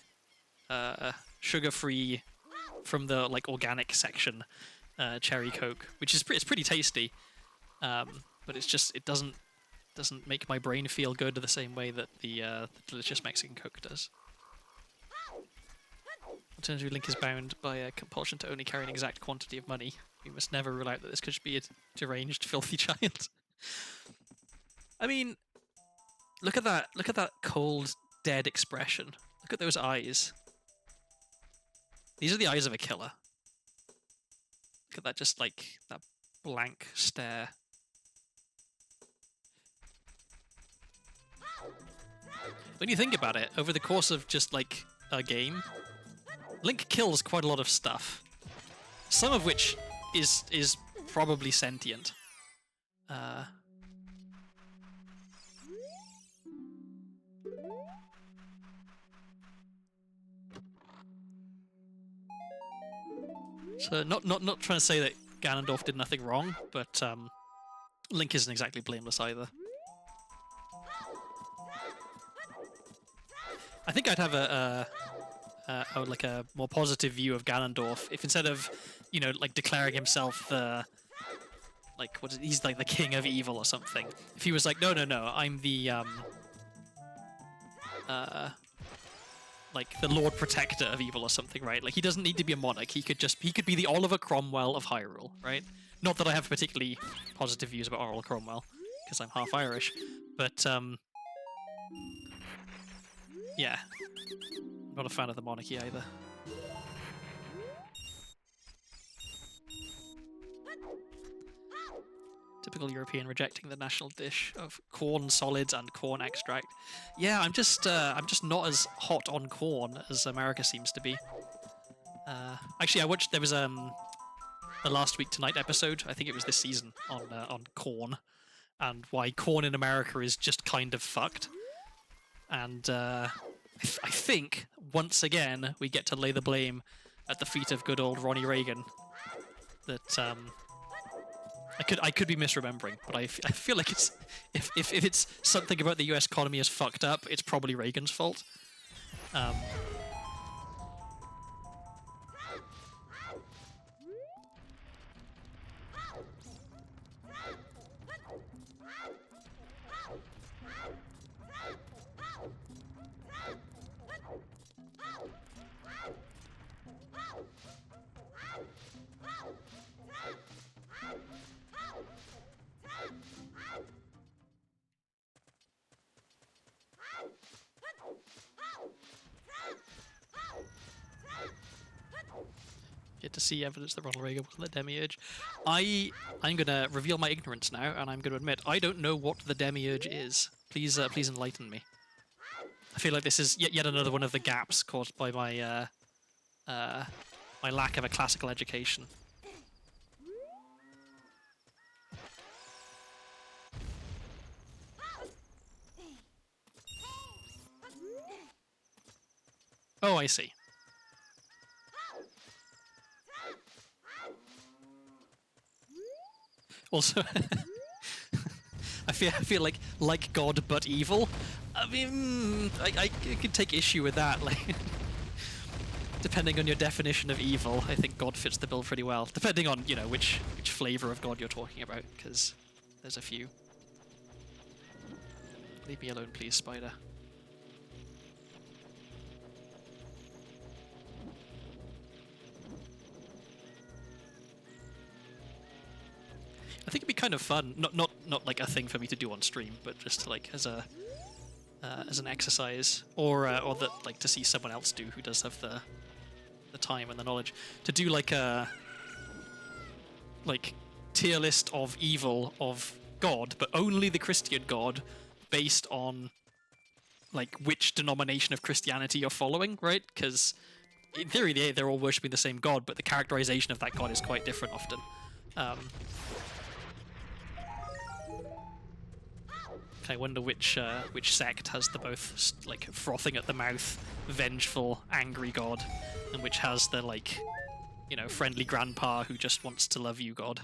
sugar-free from the like organic section cherry Coke, which is it's pretty tasty, but it doesn't make my brain feel good the same way that the delicious Mexican Coke does. Alternatively, Link is bound by a compulsion to only carry an exact quantity of money. We must never rule out that this could be a deranged, filthy child. I mean, look at that cold, dead expression. Look at those eyes. These are the eyes of a killer. Look at that, just like that blank stare. When you think about it, over the course of just like a game, Link kills quite a lot of stuff. Some of which is probably sentient. So not trying to say that Ganondorf did nothing wrong, but Link isn't exactly blameless either. I think I'd have like a more positive view of Ganondorf if instead of, you know, like declaring himself the he's like the king of evil or something. If he was like, no, I'm the like the Lord Protector of evil or something, right? Like he doesn't need to be a monarch. He could be the Oliver Cromwell of Hyrule, right? Not that I have particularly positive views about Oliver Cromwell because I'm half Irish, but yeah, I'm not a fan of the monarchy either. Typical European rejecting the national dish of corn solids and corn extract. Yeah, I'm just not as hot on corn as America seems to be. Actually, I watched there was the Last Week Tonight episode. I think it was this season on corn and why corn in America is just kind of fucked. And I think once again we get to lay the blame at the feet of good old Ronnie Reagan. That I could be misremembering, but I feel like it's if it's something about the U.S. economy is fucked up, it's probably Reagan's fault. Get to see evidence that Ronald Reagan wasn't the Demiurge. I'm gonna reveal my ignorance now, and I'm gonna admit I don't know what the Demiurge is. Please enlighten me. I feel like this is yet another one of the gaps caused by my my lack of a classical education. Oh, I see. Also, I feel like God but evil. I mean, I could take issue with that. Like, depending on your definition of evil, I think God fits the bill pretty well. Depending on, you know, which flavor of God you're talking about, because there's a few. Leave me alone, please, spider. I think it'd be kind of fun, not like a thing for me to do on stream, but just like as an exercise, or that like to see someone else do who does have the time and the knowledge to do like a tier list of evil of God, but only the Christian God, based on like which denomination of Christianity you're following, right? Because in theory they're all worshipping the same God, but the characterization of that God is quite different often. I wonder which sect has the both like frothing at the mouth, vengeful, angry God, and which has the like, you know, friendly grandpa who just wants to love you God.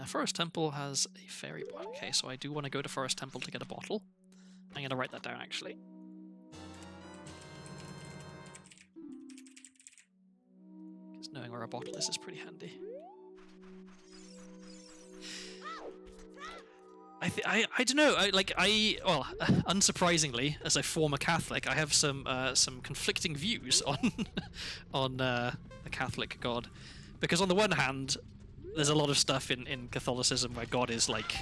Forest Temple has a fairy bottle. Okay, so I do want to go to Forest Temple to get a bottle. I'm going to write that down actually. Because knowing where a bottle is pretty handy. I don't know. Well, unsurprisingly, as a former Catholic, I have some conflicting views on the Catholic God, because on the one hand, there's a lot of stuff in Catholicism where God is like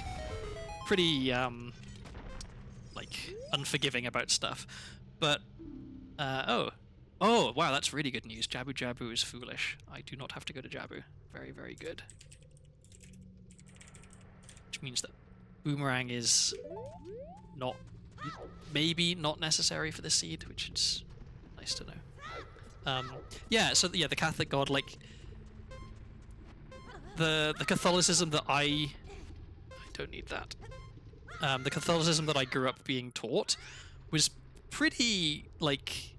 pretty like unforgiving about stuff, but oh wow, that's really good news. Jabu Jabu is foolish. I do not have to go to Jabu. Very, very good. Which means that Boomerang is maybe not necessary for the seed, which is nice to know. Yeah, so yeah, the Catholic God, like the Catholicism that I don't need that. The Catholicism that I grew up being taught was pretty like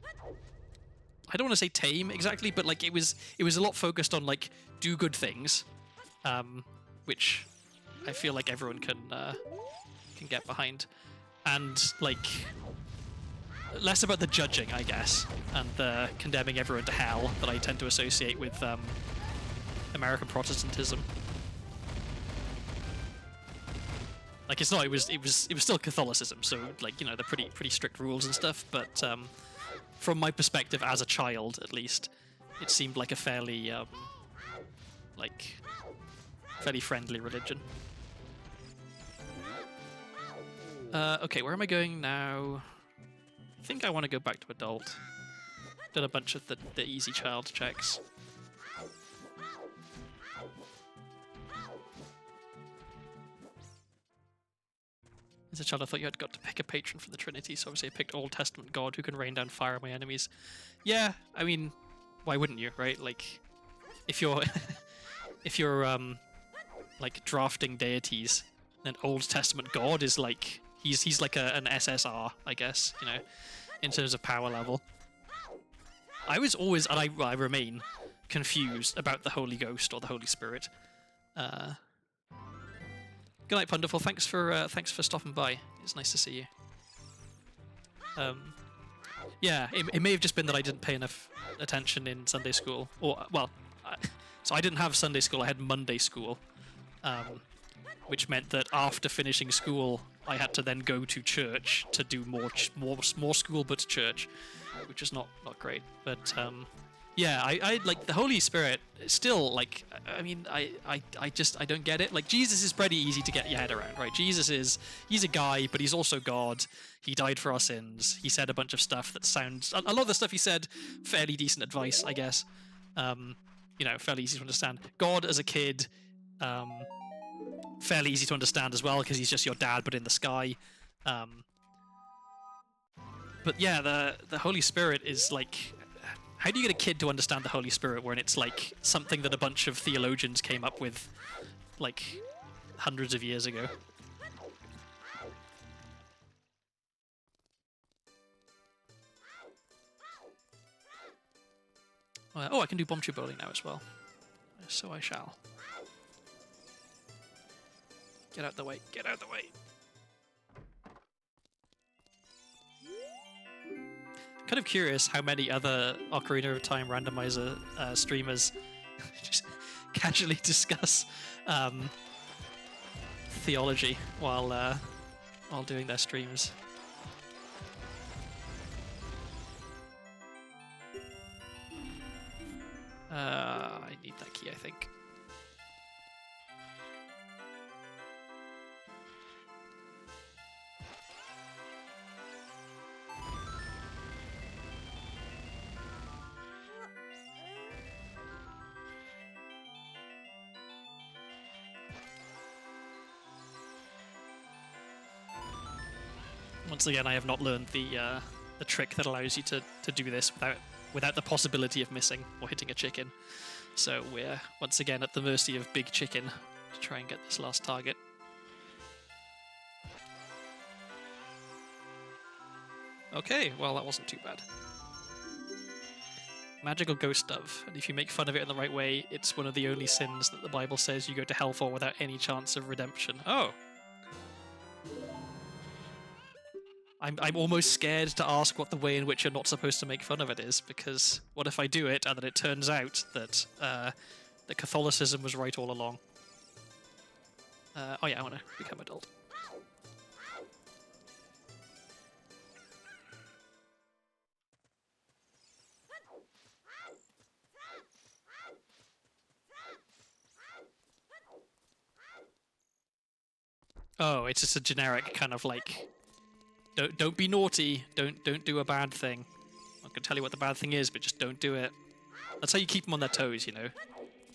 I don't want to say tame exactly, but like it was a lot focused on like do good things, which I feel like everyone can get behind, and like less about the judging, I guess, and the condemning everyone to hell that I tend to associate with American Protestantism. Like it's not. It was still Catholicism, so like you know they're pretty strict rules and stuff. But from my perspective as a child, at least, it seemed like a fairly friendly religion. Okay, where am I going now? I think I want to go back to adult. Done a bunch of the easy child checks. As a child, I thought you had got to pick a patron for the Trinity, so obviously I picked Old Testament God who can rain down fire on my enemies. Yeah, I mean, why wouldn't you, right? Like, if you're if you're like drafting deities, then Old Testament God is like he's like an SSR, I guess, you know, in terms of power level. I was always, and I remain confused about the Holy Ghost or the Holy Spirit. Good night, Punderful. Thanks for stopping by. It's nice to see you. Yeah, it may have just been that I didn't pay enough attention in Sunday school, or well, so I didn't have Sunday school. I had Monday school, which meant that after finishing school, I had to then go to church to do more school, but church, which is not great. But yeah, I like the Holy Spirit. Still, like, I mean, I don't get it. Like, Jesus is pretty easy to get your head around, right? He's a guy, but he's also God. He died for our sins. He said a bunch of stuff that sounds, a lot of the stuff he said, fairly decent advice, I guess. You know, fairly easy to understand. God as a kid, fairly easy to understand as well, because he's just your dad, but in the sky. But yeah, the Holy Spirit is like, how do you get a kid to understand the Holy Spirit when it's like something that a bunch of theologians came up with like hundreds of years ago? Oh, I can do bomb tube bowling now as well. So I shall. Get out the way. Get out the way. Kind of curious how many other Ocarina of Time randomizer streamers just casually discuss theology while doing their streams. I need that key, I think. Once again, I have not learned the trick that allows you to do this without the possibility of missing or hitting a chicken. So we're once again at the mercy of Big Chicken to try and get this last target. Okay, well that wasn't too bad. Magical ghost dove, and if you make fun of it in the right way, it's one of the only sins that the Bible says you go to hell for without any chance of redemption. Oh! I'm almost scared to ask what the way in which you're not supposed to make fun of it is, because what if I do it and then it turns out that that Catholicism was right all along? Oh yeah, I want to become adult. Oh, it's just a generic kind of like, don't be naughty, don't do a bad thing. I'm not gonna tell you what the bad thing is, but just don't do it. That's how you keep them on their toes, you know.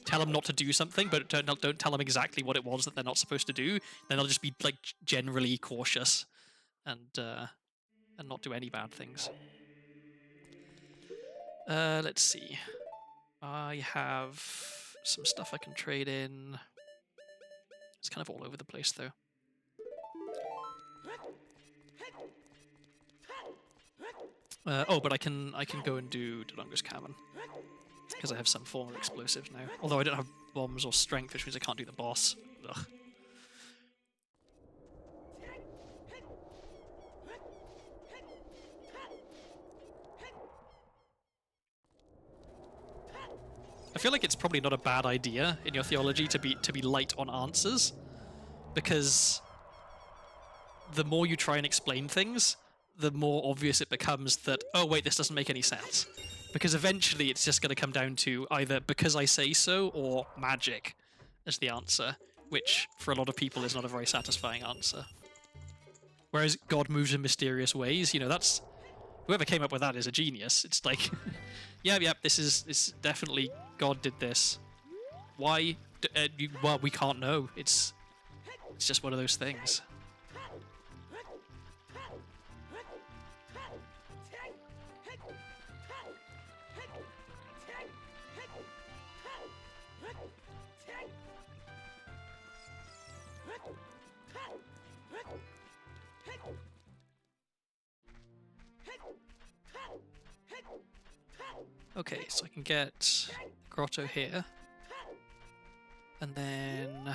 Tell them not to do something, but don't tell them exactly what it was that they're not supposed to do. Then they'll just be like generally cautious and not do any bad things. Let's see. I have some stuff I can trade in. It's kind of all over the place though. Oh, but I can go and do Delonga's Cavern because I have some form of explosives now. Although I don't have bombs or strength, which means I can't do the boss. Ugh. I feel like it's probably not a bad idea in your theology to be light on answers, because the more you try and explain things, the more obvious it becomes that, oh wait, this doesn't make any sense. Because eventually it's just going to come down to either because I say so or magic as the answer, which for a lot of people is not a very satisfying answer. Whereas God moves in mysterious ways, you know, that's... Whoever came up with that is a genius. It's like, yeah, this is definitely God did this. Why? Well, we can't know. It's just one of those things. Okay, so I can get Grotto here. And then...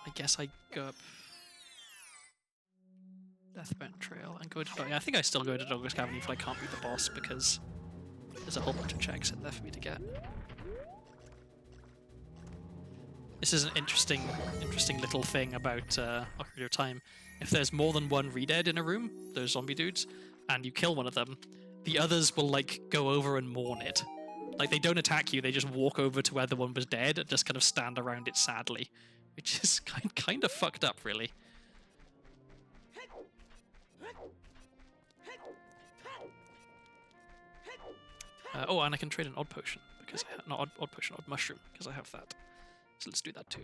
I guess I go up... Deathbound Trail and go to... I think I still go to Dogger's Cavern if I can't beat the boss, because there's a whole bunch of checks in there for me to get. This is an interesting little thing about Ocarina of Time. If there's more than one Redead in a room, those zombie dudes, and you kill one of them, the others will, like, go over and mourn it. Like, they don't attack you, they just walk over to where the one was dead and just kind of stand around it sadly. Which is kind of fucked up, really. Oh, and I can trade an odd potion, because I have... Not odd potion, odd mushroom, because I have that. So let's do that too.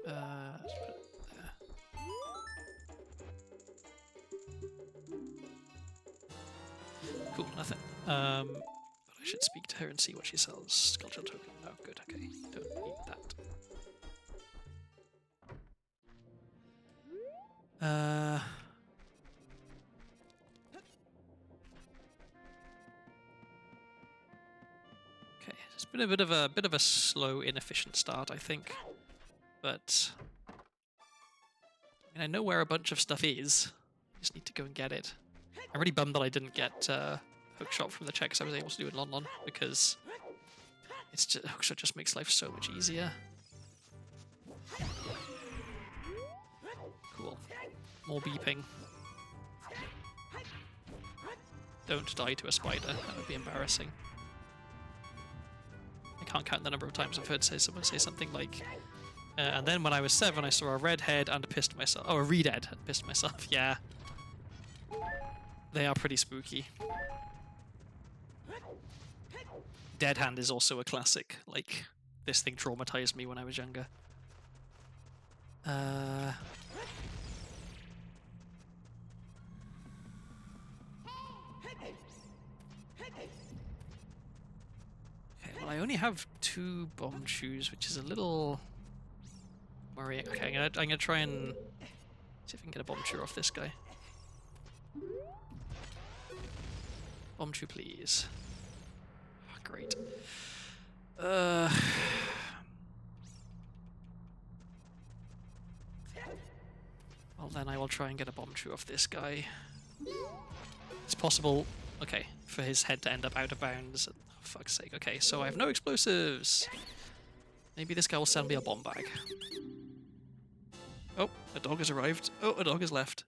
Let's put it there. Cool, nothing. But I should speak to her and see what she sells. Sculpture token. Oh, good, okay. Don't need that. Okay, it's been a bit of a slow, inefficient start, I think. But I mean, I know where a bunch of stuff is. I just need to go and get it. I'm really bummed that I didn't get Hookshot from the checks I was able to do in Lon, because it's just, Hookshot just makes life so much easier. Cool. More beeping. Don't die to a spider. That would be embarrassing. I can't count the number of times I've heard someone say something like, and then when I was 7, I saw a redhead and pissed myself. Oh, a redead and pissed myself. Yeah. They are pretty spooky. Dead Hand is also a classic. Like, this thing traumatized me when I was younger. Okay, well, I only have 2 bomb shoes, which is a little worrying. Okay, I'm gonna try and see if I can get a bomb shoe off this guy. Bomb shoe, please. Oh, great. Well, then I will try and get a bomb shoe off this guy. It's possible, okay, for his head to end up out of bounds. Oh, fuck's sake. Okay, so I have no explosives. Maybe this guy will send me a bomb bag. Oh, a dog has arrived. Oh, a dog has left.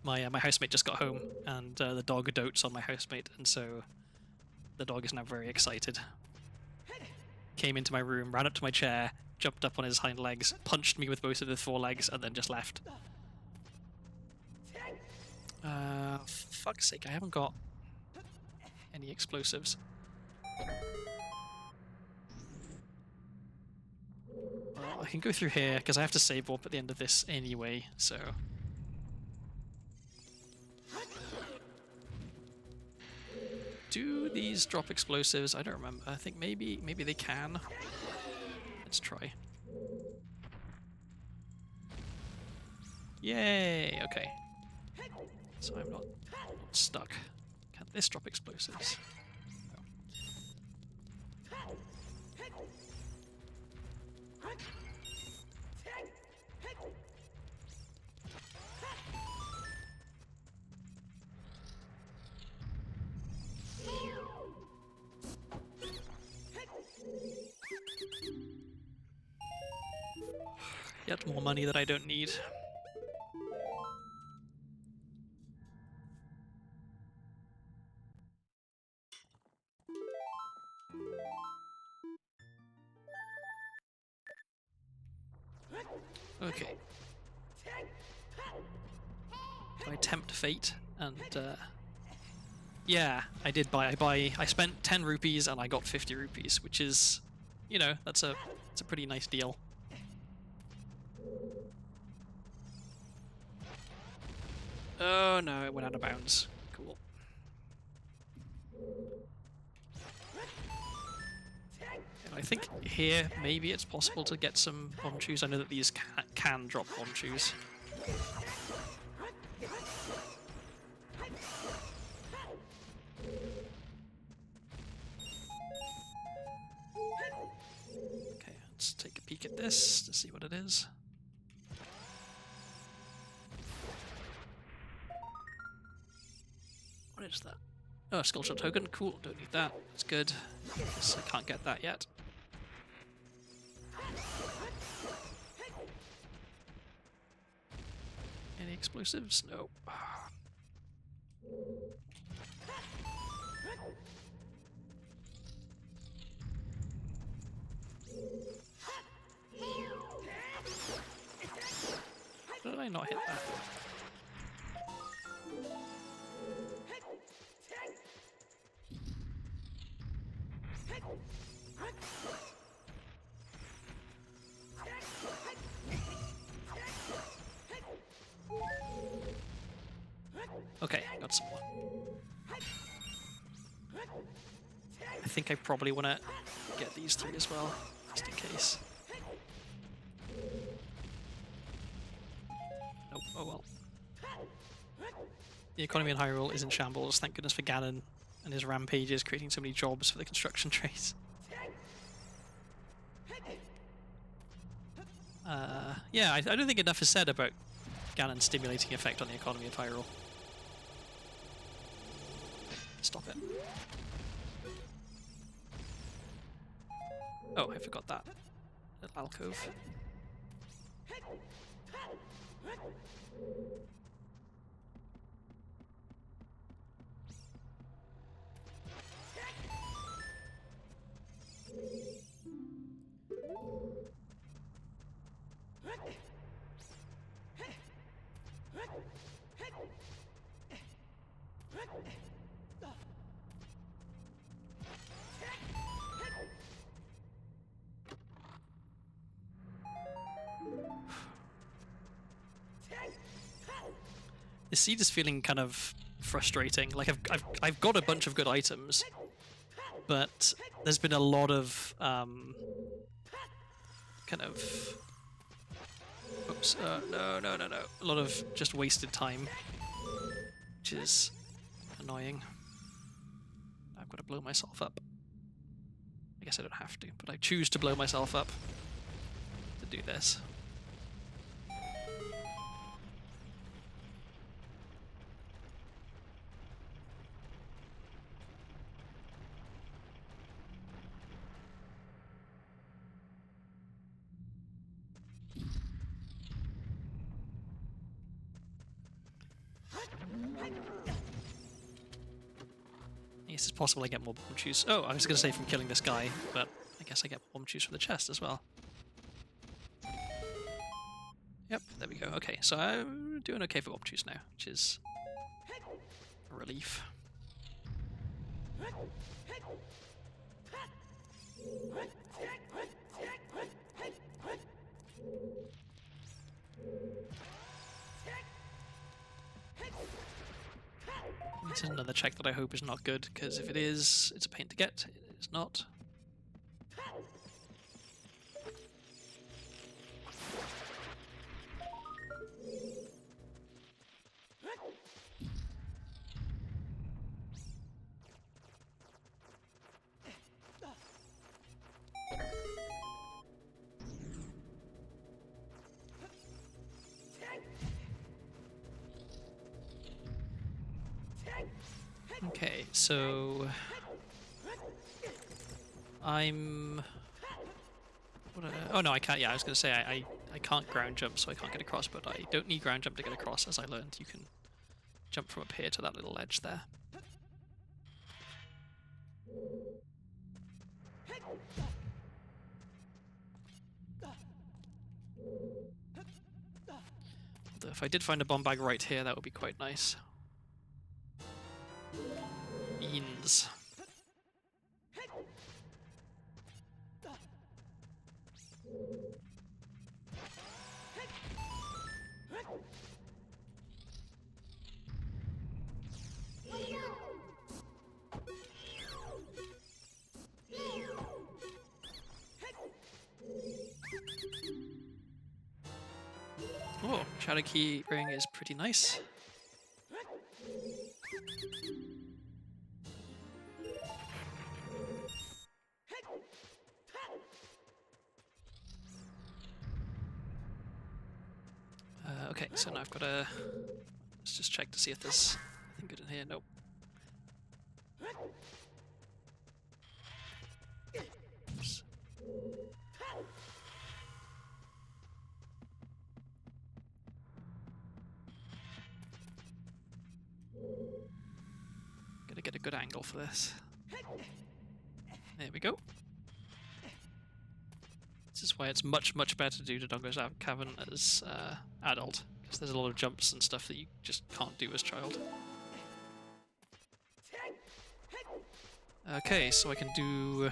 My housemate just got home, and the dog dotes on my housemate, and so the dog is now very excited. Came into my room, ran up to my chair, jumped up on his hind legs, punched me with both of his forelegs, and then just left. For fuck's sake, I haven't got any explosives. Well, I can go through here, because I have to save up at the end of this anyway, so... Do these drop explosives? I don't remember. I think maybe they can. Let's try. Yay! Okay. So I'm not stuck. Can this drop explosives? Yet more money that I don't need. Okay. So I tempt fate, and yeah, I did buy. I spent 10 rupees and I got 50 rupees, which is, you know, it's a pretty nice deal. Oh no, it went out of bounds. Cool. And I think here maybe it's possible to get some bomb shoes. I know that these can drop bomb shoes. Okay, let's take a peek at this to see what it is. What is that? Oh, a skull shot token. Cool, don't need that. It's good. Guess I can't get that yet. Any explosives? No. Did I not hit that? Okay, got some more. I think I probably want to get these three as well, just in case. Nope, oh well. The economy in Hyrule is in shambles, thank goodness for Ganon and his rampages creating so many jobs for the construction trades. Yeah, I don't think enough is said about Ganon's stimulating effect on the economy of Hyrule. Stop it. Oh, I forgot that. Little alcove. This seed is feeling kind of frustrating. Like I've got a bunch of good items, but there's been a lot of kind of oops, no, a lot of just wasted time, which is annoying. I've got to blow myself up. I guess I don't have to, but I choose to blow myself up to do this. I guess it's possible I get more bomb juice. Oh, I was going to say from killing this guy, but I guess I get bomb juice from the chest as well. Yep, there we go. Okay, so I'm doing okay for bomb juice now, which is a relief. This is another check that I hope is not good, because if it is, it's a pain to get. It's not. Okay, so I'm... oh no, I can't. Yeah, I was going to say I can't ground jump, so I can't get across, but I don't need ground jump to get across, as I learned. You can jump from up here to that little ledge there. Although if I did find a bomb bag right here, that would be quite nice. Beans. Oh, Cherokee ring is pretty nice. Okay, so now I've got to... Let's just check to see if there's anything good in here. Nope. Oops. Gotta get a good angle for this. There we go. This is why it's much, much better to do Dodongo's Cavern as adult, because there's a lot of jumps and stuff that you just can't do as child. Okay, so I can do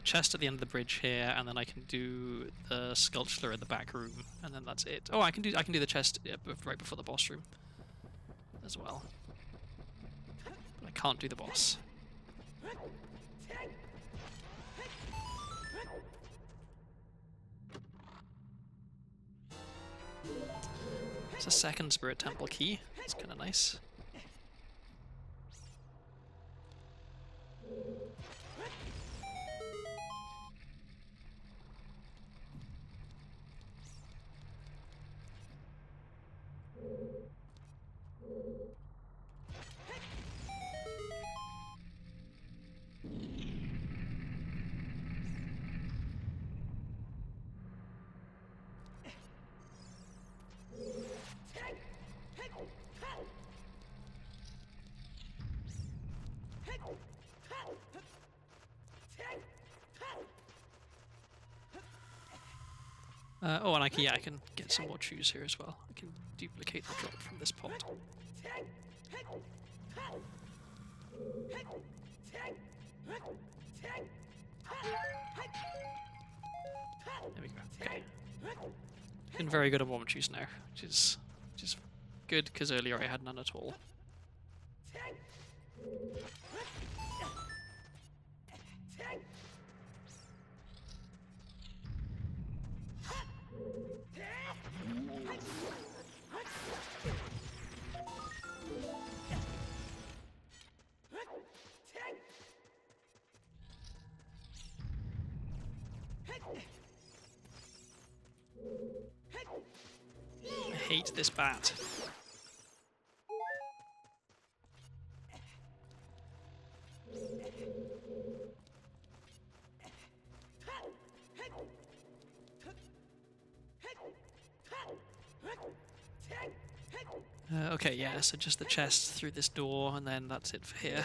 chest at the end of the bridge here, and then I can do the sculpture in the back room, and then that's it. Oh, I can do the chest right before the boss room as well. But I can't do the boss. It's a second Spirit Temple key. It's kind of nice. Oh, and I can get some more chews here as well. I can duplicate the drop from this pot. There we go. Okay. Been very good at warm chews now, which is good because earlier I had none at all. I hate this bat. Okay, yeah, so just the chest through this door, and then that's it for here.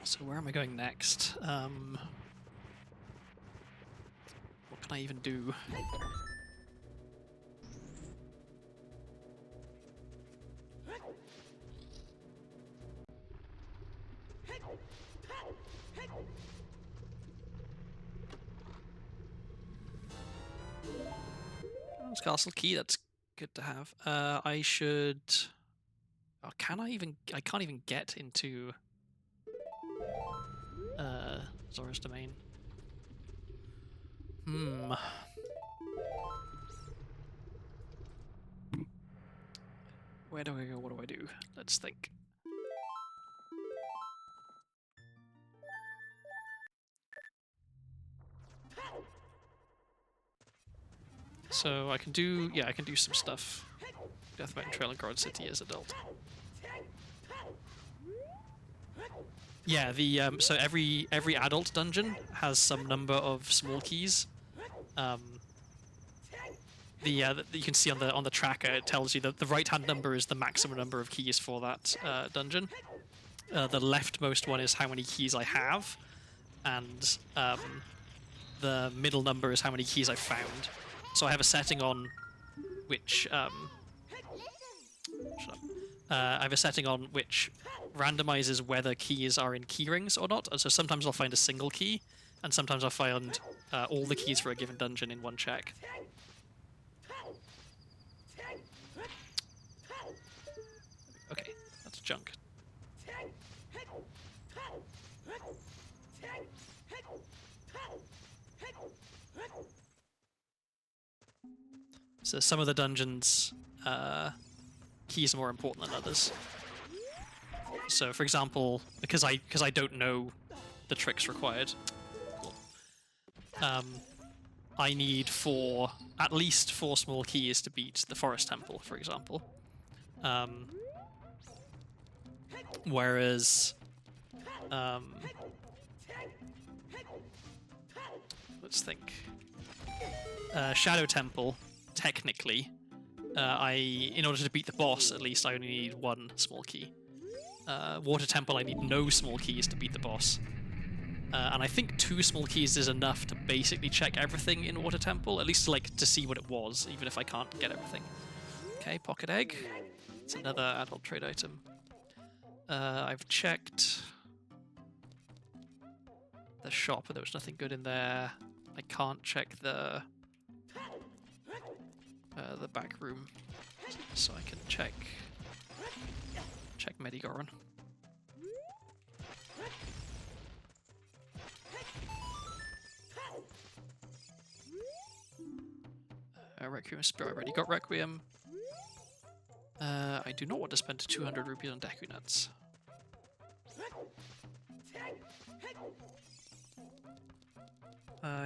So where am I going next? What can I even do? Bronze Castle key, that's good to have. I should... Oh, can I even... I can't even get into... Zora's Domain. Where do I go? What do I do? Let's think. So I can do... Yeah, I can do some stuff. Death Mountain Trail and Guard City as adult. Yeah, the so every adult dungeon has some number of small keys. That you can see on the tracker, it tells you that the right-hand number is the maximum number of keys for that dungeon. The leftmost one is how many keys I have, and the middle number is how many keys I've found. So I have a setting on which I have a setting on which randomizes whether keys are in key rings or not. And so sometimes I'll find a single key, and sometimes I'll find all the keys for a given dungeon in one check. Okay, that's junk. So some of the dungeons, keys are more important than others. So, for example, because I don't know the tricks required, I need at least 4 small keys to beat the Forest Temple, for example. Whereas, let's think. Shadow Temple, technically, in order to beat the boss, at least I only need 1 small key. Water Temple, I need no small keys to beat the boss. And I think 2 small keys is enough to basically check everything in Water Temple, at least to see what it was, even if I can't get everything. Okay, Pocket Egg. It's another adult trade item. I've checked the shop, but there was nothing good in there. I can't check the back room, so I can check Medigoron. Requiem Spirit, I already got Requiem. I do not want to spend 200 rupees on Deku Nuts.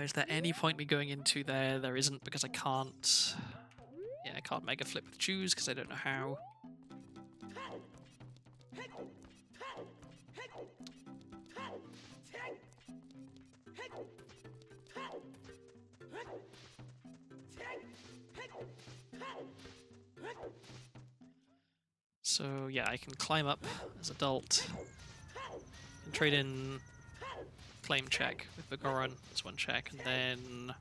Is there any point me going into there? There isn't, because I can't... Yeah, I can't Mega Flip with Choose, because I don't know how. So yeah, I can climb up as adult, and trade in Flame check with Vigoron, that's 1 check, and then...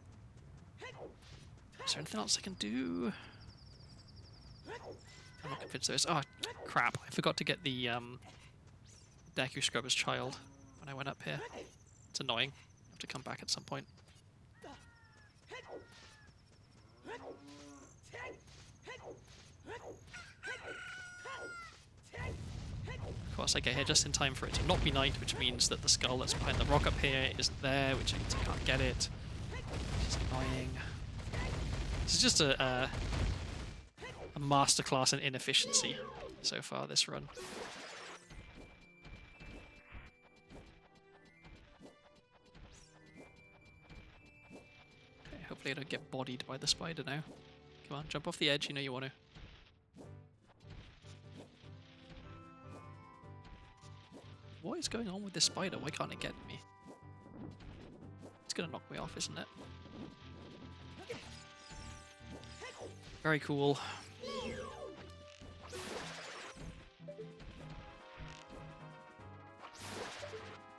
Is there anything else I can do? I'm not convinced there is. Oh, crap, I forgot to get the Deku Scrubber's Child when I went up here. It's annoying. I have to come back at some point. Of course, I get here just in time for it to not be night, which means that the skull that's behind the rock up here isn't there, which means I can't get it. Which is annoying. This is just a masterclass in inefficiency so far, this run. Okay, hopefully I don't get bodied by the spider now. Come on, jump off the edge, you know you want to. What is going on with this spider? Why can't it get me? It's gonna knock me off, isn't it? Very cool.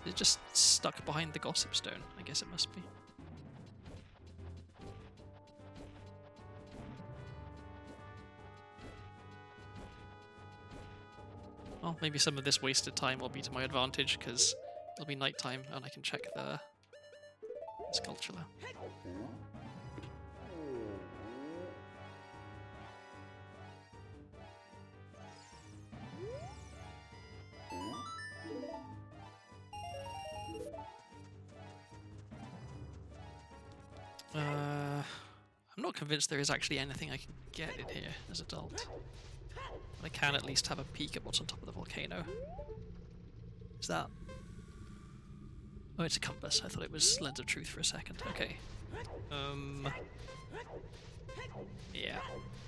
It's just stuck behind the Gossip Stone. I guess it must be. Well, maybe some of this wasted time will be to my advantage, because it'll be nighttime and I can check the sculpture there. I'm not convinced there is actually anything I can get in here as adult. But I can at least have a peek at what's on top of the volcano. Is that... Oh, it's a compass. I thought it was Lens of Truth for a second. Okay. Yeah.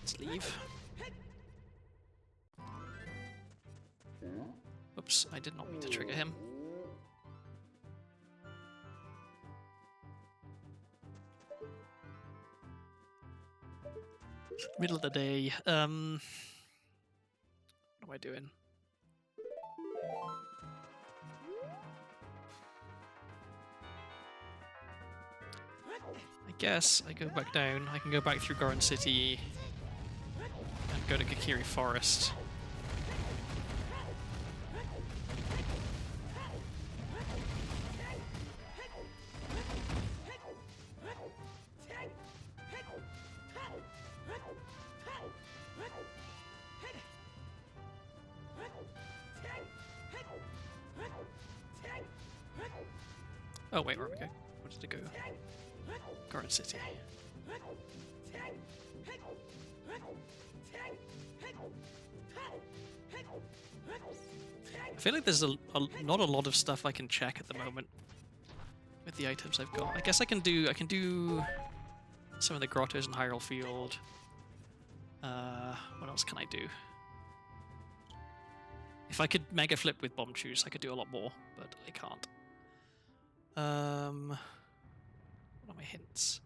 Let's leave. Oops, I did not mean to trigger him. Middle of the day. What am I doing? I guess I go back down. I can go back through Goron City and go to Kakiri Forest. Oh wait, where did we go? Where did it go? Goron City. I feel like there's not a lot of stuff I can check at the moment with the items I've got. I guess I can do some of the grottos in Hyrule Field. What else can I do? If I could mega flip with bomb shoes, I could do a lot more, but I can't. What are my hints?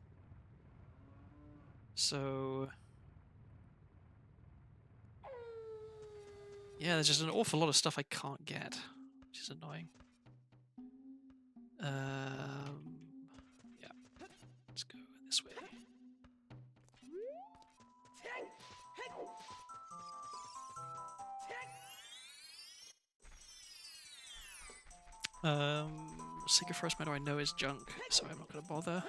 So... yeah, there's just an awful lot of stuff I can't get, which is annoying. Yeah, let's go this way. Secret Forest Meadow I know is junk, so I'm not going to bother.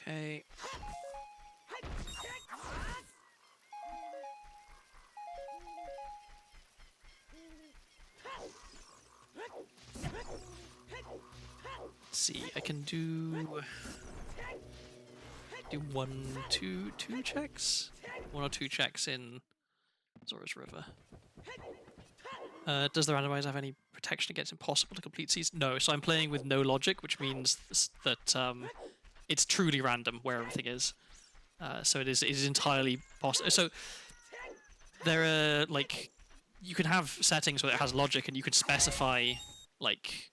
Okay. Let's see, I can do two checks? One or two checks in Zora's River. Does the randomizer have any protection against impossible to complete seeds? No, so I'm playing with no logic, which means that it's truly random where everything is. So it is entirely possible. So there are, like, you can have settings where it has logic and you could specify, like,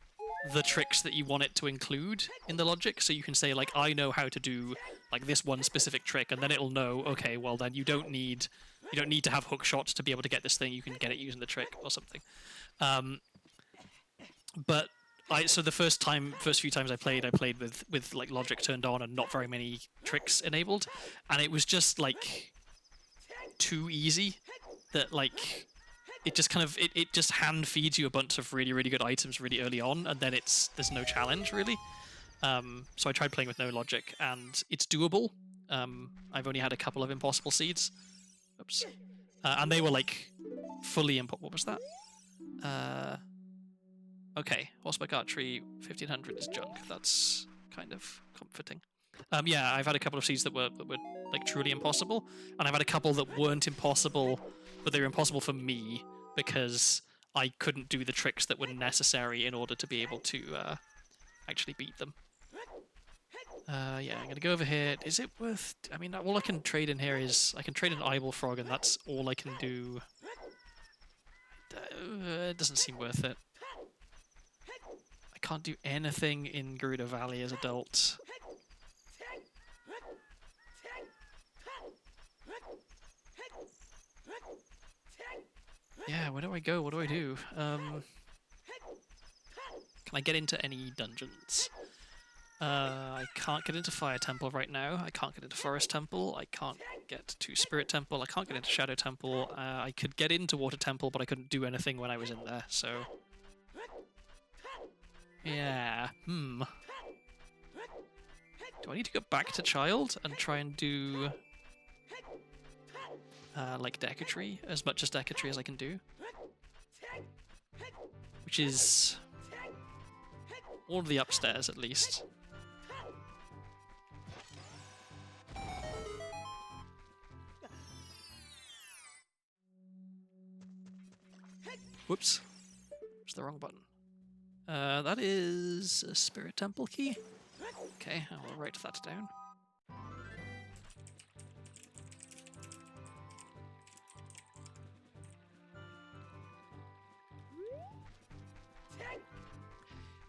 the tricks that you want it to include in the logic. So you can say, like, I know how to do, like, this one specific trick, and then it'll know, okay, well then you don't need to have hook shots to be able to get this thing, you can get it using the trick or something. But so the first few times I played with like logic turned on and not very many tricks enabled, and it was just like too easy that like it just kind of it just hand feeds you a bunch of really, really good items really early on, and then there's no challenge really. So I tried playing with no logic, and it's doable. I've only had a couple of impossible seeds. Oops. And they were like fully what was that? Okay, horseback archery 1500 is junk. That's kind of comforting. Yeah, I've had a couple of seeds that were like truly impossible, and I've had a couple that weren't impossible, but they were impossible for me because I couldn't do the tricks that were necessary in order to be able to actually beat them. Yeah, I'm gonna go over here. Is it worth... I mean, all I can trade in here is... I can trade an eyeball frog, and that's all I can do. It doesn't seem worth it. I can't do anything in Gerudo Valley as adult. Yeah, where do I go? What do I do? Can I get into any dungeons? I can't get into Fire Temple right now. I can't get into Forest Temple. I can't get to Spirit Temple. I can't get into Shadow Temple. I could get into Water Temple, but I couldn't do anything when I was in there, so... Yeah, Do I need to go back to child and try and do like decatry, as much as decatry as I can do? Which is all of the upstairs at least. Whoops. It's the wrong button. That is a spirit temple key. Okay, I will write that down.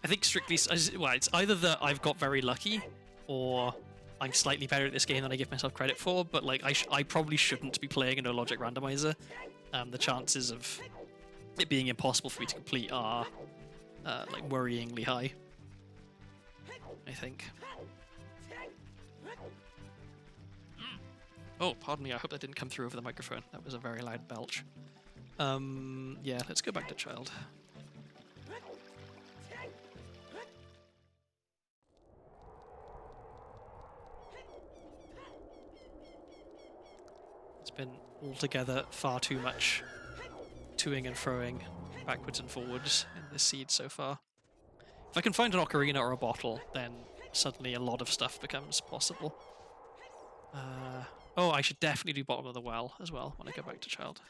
I think strictly, well, it's either that I've got very lucky, or I'm slightly better at this game than I give myself credit for. But like, I probably shouldn't be playing a no logic randomizer. The chances of it being impossible for me to complete are like worryingly high, I think. Oh, pardon me. I hope that didn't come through over the microphone. That was a very loud belch. Yeah, let's go back to child. It's been altogether far too much toing and froing backwards and forwards in this seed so far. If I can find an ocarina or a bottle, then suddenly a lot of stuff becomes possible. Oh, I should definitely do bottom of the well as well when I go back to child.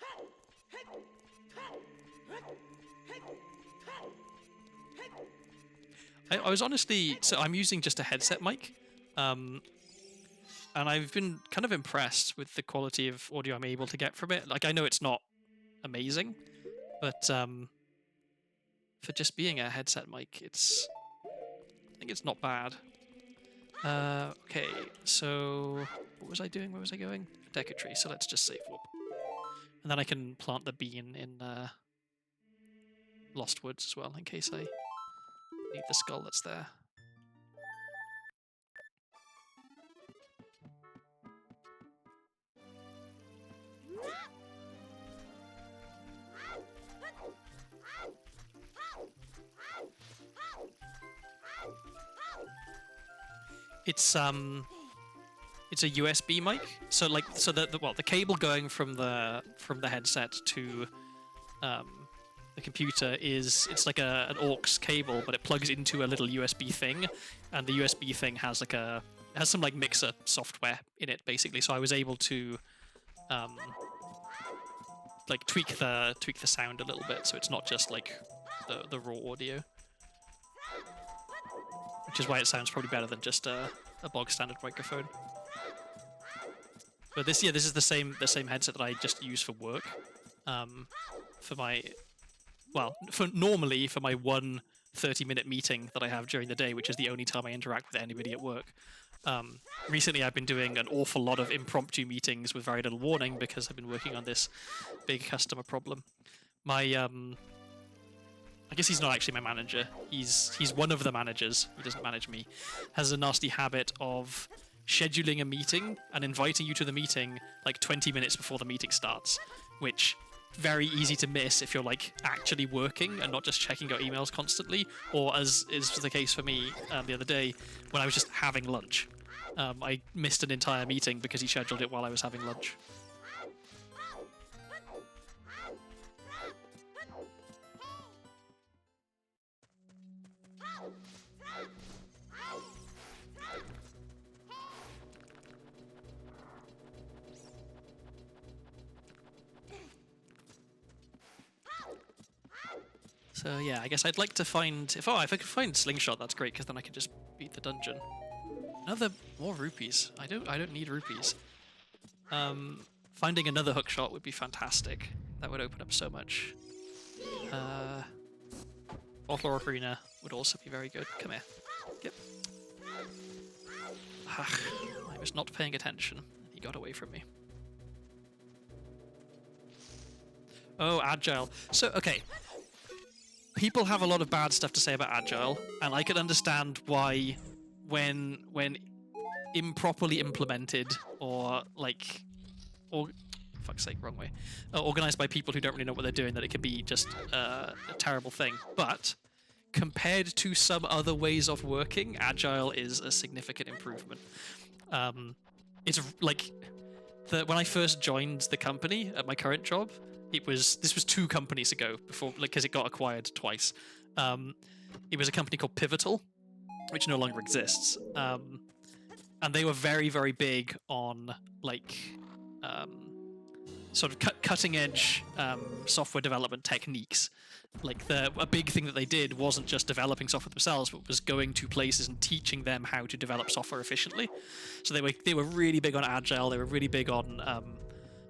I was honestly... So I'm using just a headset mic. And I've been kind of impressed with the quality of audio I'm able to get from it. Like, I know it's not amazing, but for just being a headset mic, I think it's not bad. Okay, so what was I doing? Where was I going? Decatry, so let's just save whoop. And then I can plant the bean in Lost Woods as well, in case I need the skull that's there. It's a USB mic, so the cable going from the headset to the computer it's like an aux cable, but it plugs into a little USB thing, and the USB thing has some like mixer software in it basically. So I was able to like tweak the sound a little bit, so it's not just like the raw audio. Which is why it sounds probably better than just a bog standard microphone. But this is the same headset that I just use for work. For my one 30-minute meeting that I have during the day, which is the only time I interact with anybody at work. Recently I've been doing an awful lot of impromptu meetings with very little warning because I've been working on this big customer problem. My I guess he's not actually my manager. He's one of the managers. He doesn't manage me. Has a nasty habit of scheduling a meeting and inviting you to the meeting like 20 minutes before the meeting starts, which very easy to miss if you're like actually working and not just checking your emails constantly, or as is the case for me the other day when I was just having lunch. I missed an entire meeting because he scheduled it while I was having lunch. So yeah, I guess I'd like to find... If I could find Slingshot, that's great, because then I could just beat the dungeon. More rupees. I don't need rupees. Finding another hookshot would be fantastic. That would open up so much. Bottle Ocarina would also be very good. Come here. Yep. I was not paying attention. He got away from me. Oh, Agile. So, okay. People have a lot of bad stuff to say about Agile, and I can understand why when improperly implemented or fuck's sake, wrong way, organized by people who don't really know what they're doing, that it can be just a terrible thing. But compared to some other ways of working, Agile is a significant improvement. It's like when I first joined the company at my current job, this was 2 companies ago before, because it got acquired twice. It was a company called Pivotal, which no longer exists, and they were very, very big on like sort of cutting edge software development techniques. Like a big thing that they did wasn't just developing software themselves, but was going to places and teaching them how to develop software efficiently. So they were really big on Agile. They were really big on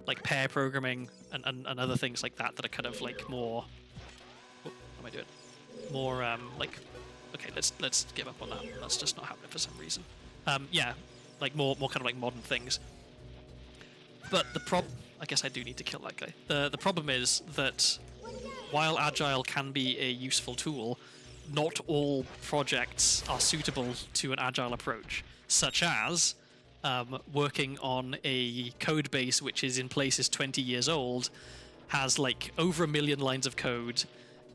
like pair programming and other things like that are kind of like more. What am I doing? More like, okay, let's give up on that. That's just not happening for some reason. Yeah, like more kind of like modern things. But I guess I do need to kill that guy. The problem is that while Agile can be a useful tool, not all projects are suitable to an Agile approach, such as working on a code base which is in places 20 years old, has like over 1 million lines of code,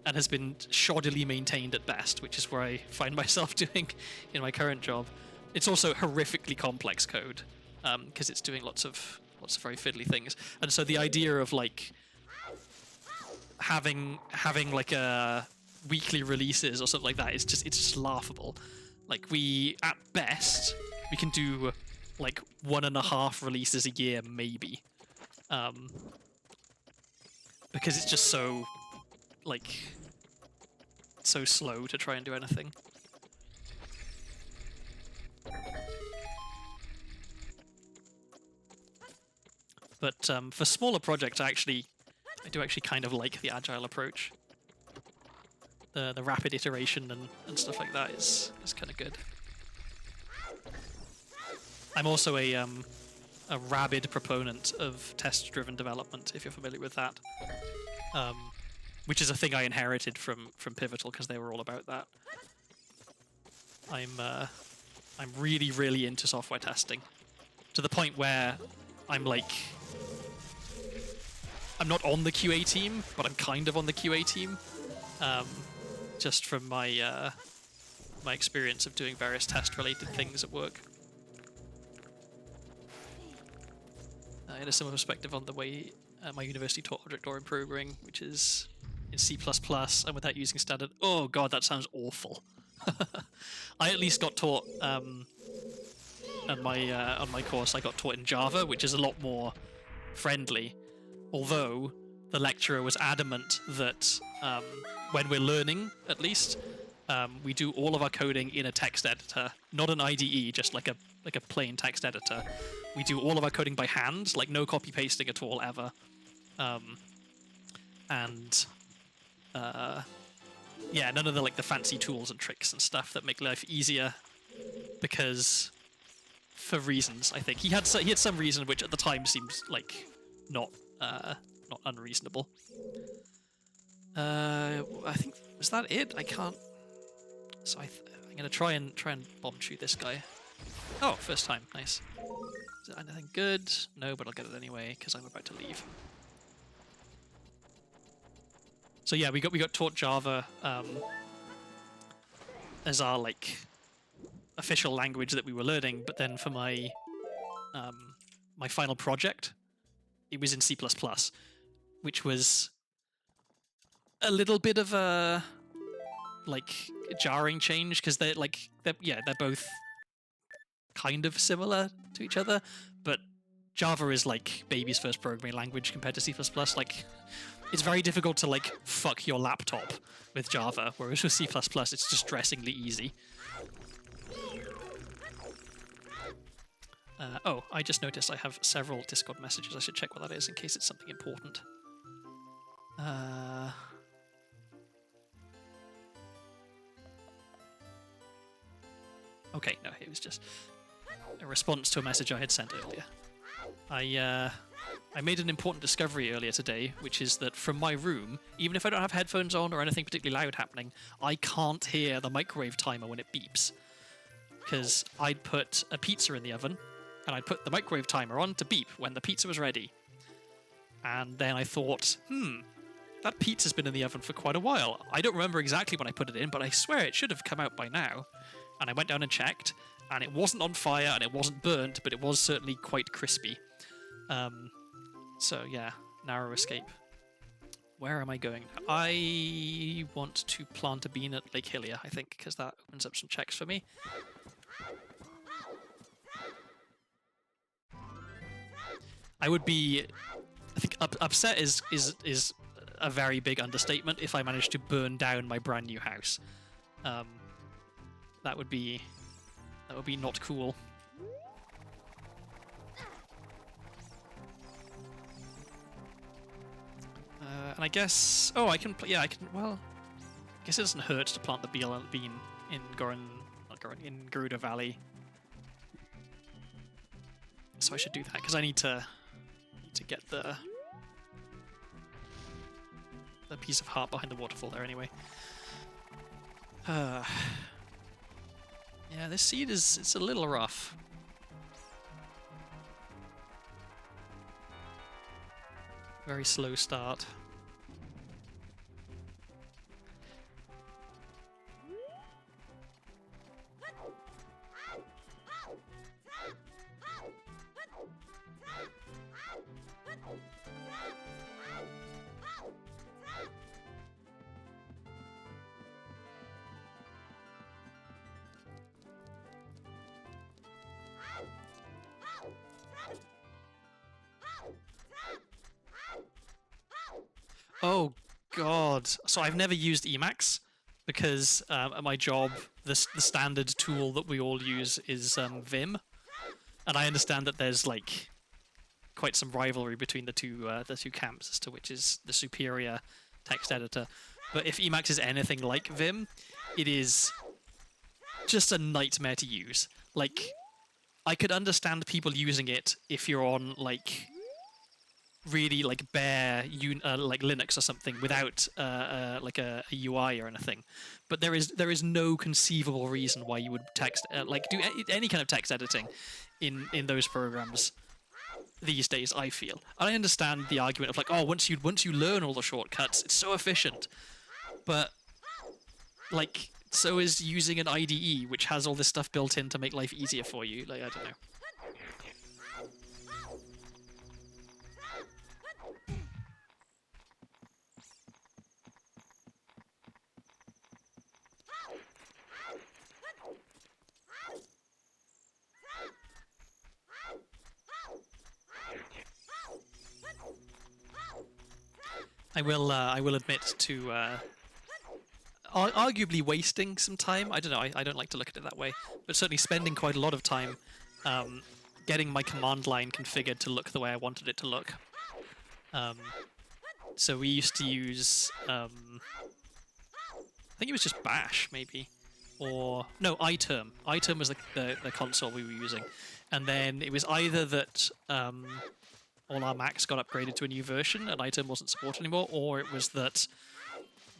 and has been shoddily maintained at best, which is where I find myself doing in my current job. It's also horrifically complex code, because it's doing lots of very fiddly things. And so the idea of like having like a weekly releases or something like that, it's just laughable. Like at best we can do like 1.5 releases a year maybe, because it's just so slow to try and do anything. But for smaller projects, I do actually kind of like the Agile approach. The rapid iteration and stuff like that is kind of good. I'm also a rabid proponent of test-driven development, if you're familiar with that, which is a thing I inherited from Pivotal because they were all about that. I'm really, really into software testing, to the point where I'm not on the QA team, but I'm kind of on the QA team, just from my my experience of doing various test-related things at work. I had a similar perspective on the way my university taught object-oriented programming, which is in C++, and without using standard. Oh god, that sounds awful. I at least got taught on my course. I got taught in Java, which is a lot more friendly. Although the lecturer was adamant that when we're learning, at least, we do all of our coding in a text editor, not an IDE, just like a plain text editor. We do all of our coding by hand, like no copy pasting at all ever, yeah, none of the fancy tools and tricks and stuff that make life easier, because for reasons, I think he had some reason which at the time seemed like not unreasonable. I think, was that it? I can't. So I'm gonna try and bomb shoot this guy. Oh, first time, nice. Is it anything good? No, but I'll get it anyway because I'm about to leave. So yeah, we got taught Java as our official language that we were learning, but then for my my final project, it was in C++, which was a little bit of a jarring change, because they're both kind of similar to each other, but Java is like baby's first programming language compared to C++. It's very difficult to fuck your laptop with Java, whereas with C++ it's distressingly easy. Oh, I just noticed I have several Discord messages. I should check what that is in case it's something important. Okay, no, it was just a response to a message I had sent earlier. I made an important discovery earlier today, which is that from my room, even if I don't have headphones on or anything particularly loud happening, I can't hear the microwave timer when it beeps. Because I'd put a pizza in the oven, and I'd put the microwave timer on to beep when the pizza was ready. And then I thought, that pizza's been in the oven for quite a while. I don't remember exactly when I put it in, but I swear it should have come out by now. And I went down and checked, and it wasn't on fire and it wasn't burnt, but it was certainly quite crispy. So yeah, narrow escape. Where am I going? I want to plant a bean at Lake Hillier, I think, because that opens up some checks for me. I would be, I think, upset is a very big understatement if I managed to burn down my brand new house. That would be not cool. And I guess, oh, I can, yeah, I can. Well, I guess it doesn't hurt to plant the bean in Garuda Valley. So I should do that because I need to get the piece of heart behind the waterfall there anyway. Yeah, this seed it's a little rough. Very slow start. Oh god! So I've never used Emacs because at my job the standard tool that we all use is Vim, and I understand that there's like quite some rivalry between the two camps as to which is the superior text editor. But if Emacs is anything like Vim, it is just a nightmare to use. Like, I could understand people using it if you're on like really like bare like Linux or something without like a UI or anything, but there is no conceivable reason why you would do any kind of text editing in those programs these days. I feel, and I understand the argument of like, oh, once you learn all the shortcuts, it's so efficient, but like so is using an IDE which has all this stuff built in to make life easier for you. Like, I don't know. I will admit to arguably wasting some time. I don't know. I don't like to look at it that way, but certainly spending quite a lot of time getting my command line configured to look the way I wanted it to look. So we used to use, I think it was just Bash maybe, or no, iTerm. iTerm was the console we were using, and then it was either that all our Macs got upgraded to a new version and iTerm wasn't supported anymore, or it was that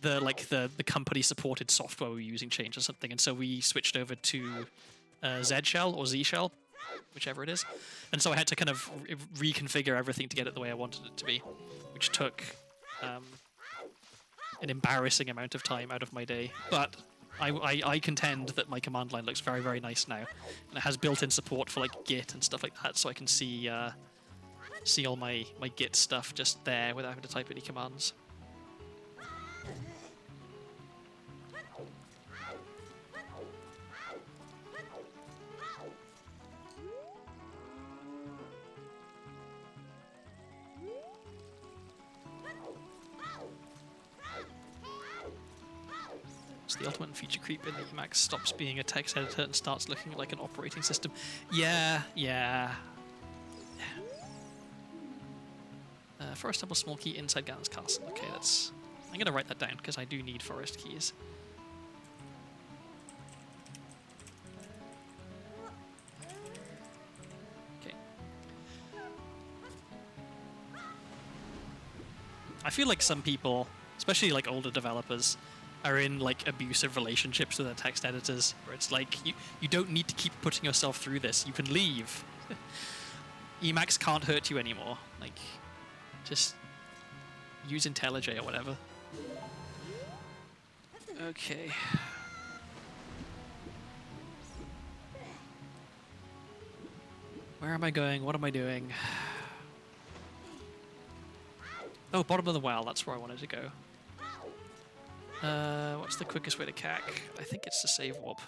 the company supported software we were using changed or something, and so we switched over to Z Shell or Z Shell, whichever it is. And so I had to kind of reconfigure everything to get it the way I wanted it to be, which took an embarrassing amount of time out of my day. But I contend that my command line looks very, very nice now, and it has built-in support for like Git and stuff like that, so I can see all my Git stuff just there without having to type any commands. So the ultimate feature creep in the Emacs stops being a text editor and starts looking like an operating system. Yeah. Forest Temple small key inside Ganon's castle. Okay, I'm going to write that down because I do need forest keys. Okay. I feel like some people, especially like older developers, are in like abusive relationships with their text editors, where it's like you don't need to keep putting yourself through this. You can leave. Emacs can't hurt you anymore. Like, just use IntelliJ or whatever. Okay. Where am I going? What am I doing? Oh, bottom of the well. That's where I wanted to go. What's the quickest way to CAC? I think it's to save warp.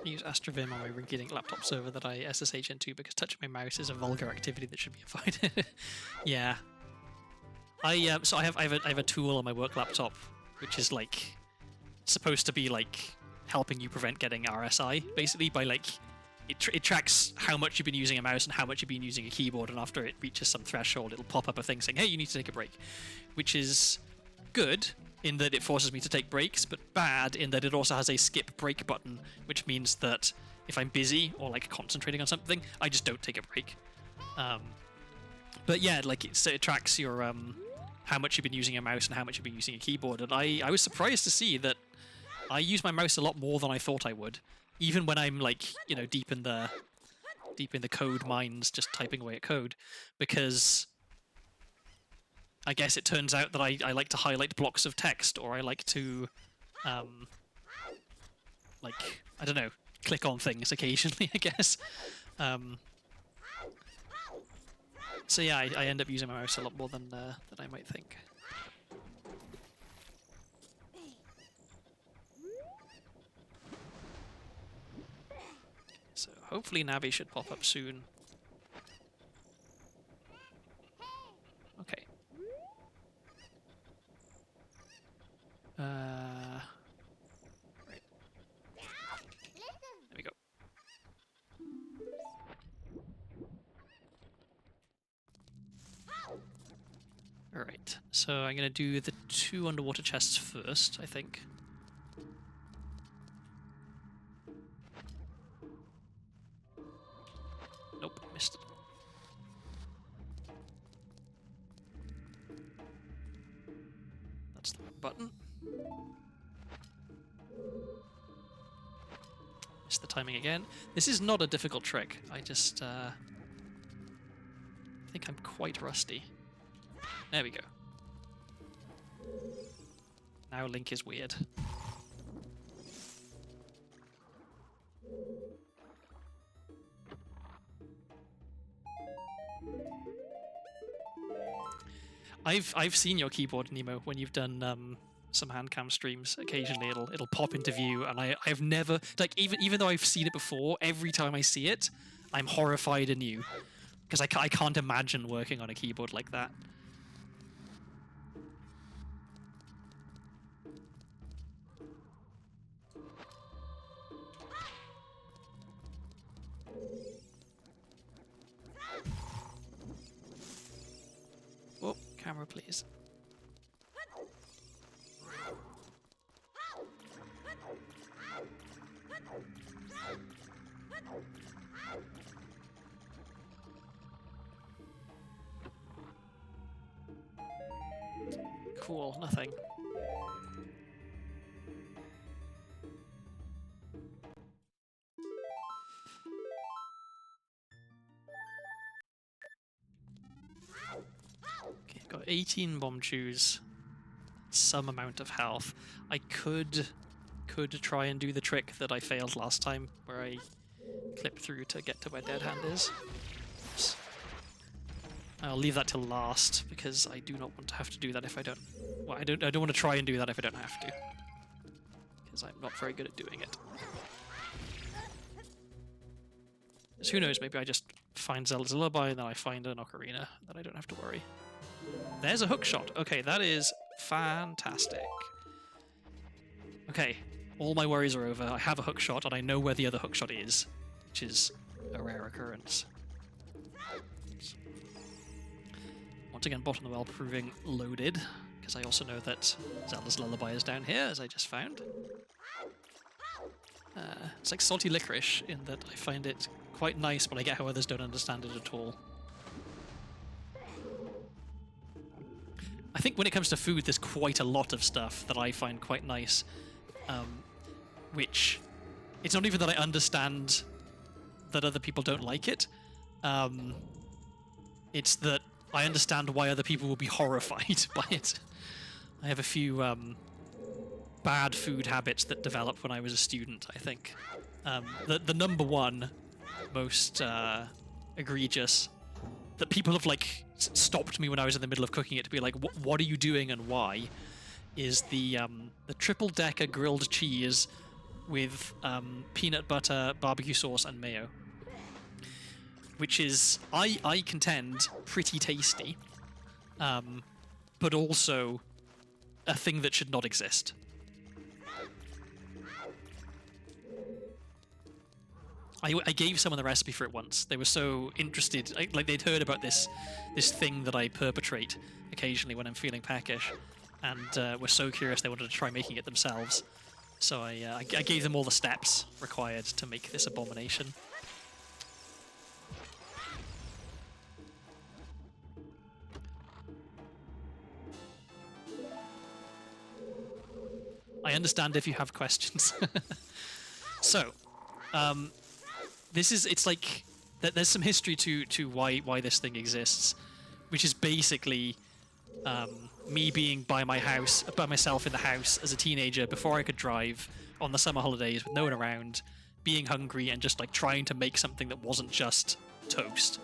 I use Astrovim on my rinky-dink laptop server that I SSH into because touching my mouse is a vulgar activity that should be avoided. Yeah. So I have a tool on my work laptop which is like supposed to be like helping you prevent getting RSI basically by like it tracks how much you've been using a mouse and how much you've been using a keyboard, and after it reaches some threshold it'll pop up a thing saying, hey, you need to take a break, which is good in that it forces me to take breaks, but bad in that it also has a skip break button, which means that if I'm busy or like concentrating on something, I just don't take a break. But yeah, like it tracks your how much you've been using a mouse and how much you've been using a keyboard, and I was surprised to see that I use my mouse a lot more than I thought I would, even when I'm like, you know, deep in the code mines, just typing away at code, because I guess it turns out that I like to highlight blocks of text, or I like to, like, I don't know, click on things occasionally, I guess. So yeah, I end up using my mouse a lot more than I might think. So hopefully Navi should pop up soon. Okay. Right. There we go. Alright, so I'm going to do the 2 underwater chests first, I think. Nope, missed it. That's the button. Missed the timing again. This is not a difficult trick, I just think I'm quite rusty. There we go. Now Link is weird. I've seen your keyboard, Nemo, when you've done some handcam streams. Occasionally it'll pop into view, and I've never, like, even though I've seen it before, every time I see it, I'm horrified anew because I can't imagine working on a keyboard like that. Whoa, camera please. Cool, nothing. Okay, got 18 bomb chews, some amount of health. I could try and do the trick that I failed last time, where I clip through to get to where Dead Hand is. Oops. I'll leave that till last because I do not want to have to do that if I don't. Well, I don't want to try and do that if I don't have to, because I'm not very good at doing it. Because who knows? Maybe I just find Zelda's Lullaby and then I find an Ocarina, then I don't have to worry. There's a hook shot. Okay, that is fantastic. Okay, all my worries are over. I have a hook shot and I know where the other hook shot is, which is a rare occurrence. Once again, bottom of the well proving loaded. because I also know that Zelda's Lullaby is down here, as I just found. It's like salty licorice in that I find it quite nice, but I get how others don't understand it at all. I think when it comes to food, there's quite a lot of stuff that I find quite nice, which it's not even that I understand that other people don't like it. It's that I understand why other people will be horrified by it. I have a few bad food habits that developed when I was a student, I think. The number one most egregious that people have like stopped me when I was in the middle of cooking it to be like, what are you doing and why? Is the triple decker grilled cheese with peanut butter, barbecue sauce, and mayo, which is I contend pretty tasty, but also a thing that should not exist. I gave someone the recipe for it once. They were so interested, like they'd heard about this thing that I perpetrate occasionally when I'm feeling peckish, and were so curious they wanted to try making it themselves. So I gave them all the steps required to make this abomination. I understand if you have questions. So, it's like there's some history to why this thing exists, which is basically me being by myself in the house as a teenager before I could drive on the summer holidays with no one around, being hungry and just like trying to make something that wasn't just toast.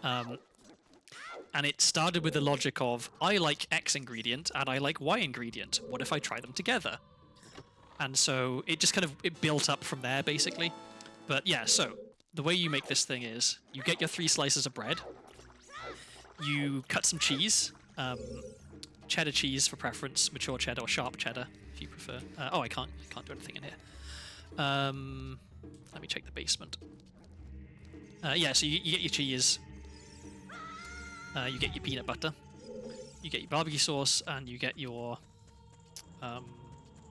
And it started with the logic of, I like X ingredient and I like Y ingredient. What if I try them together? And so it just it built up from there, basically. But yeah, so the way you make this thing is, you get your 3 slices of bread, you cut some cheese, cheddar cheese for preference, mature cheddar or sharp cheddar, if you prefer. Oh, I can't do anything in here. Let me check the basement. Yeah, so you get your cheese, you get your peanut butter, you get your barbecue sauce, and you get your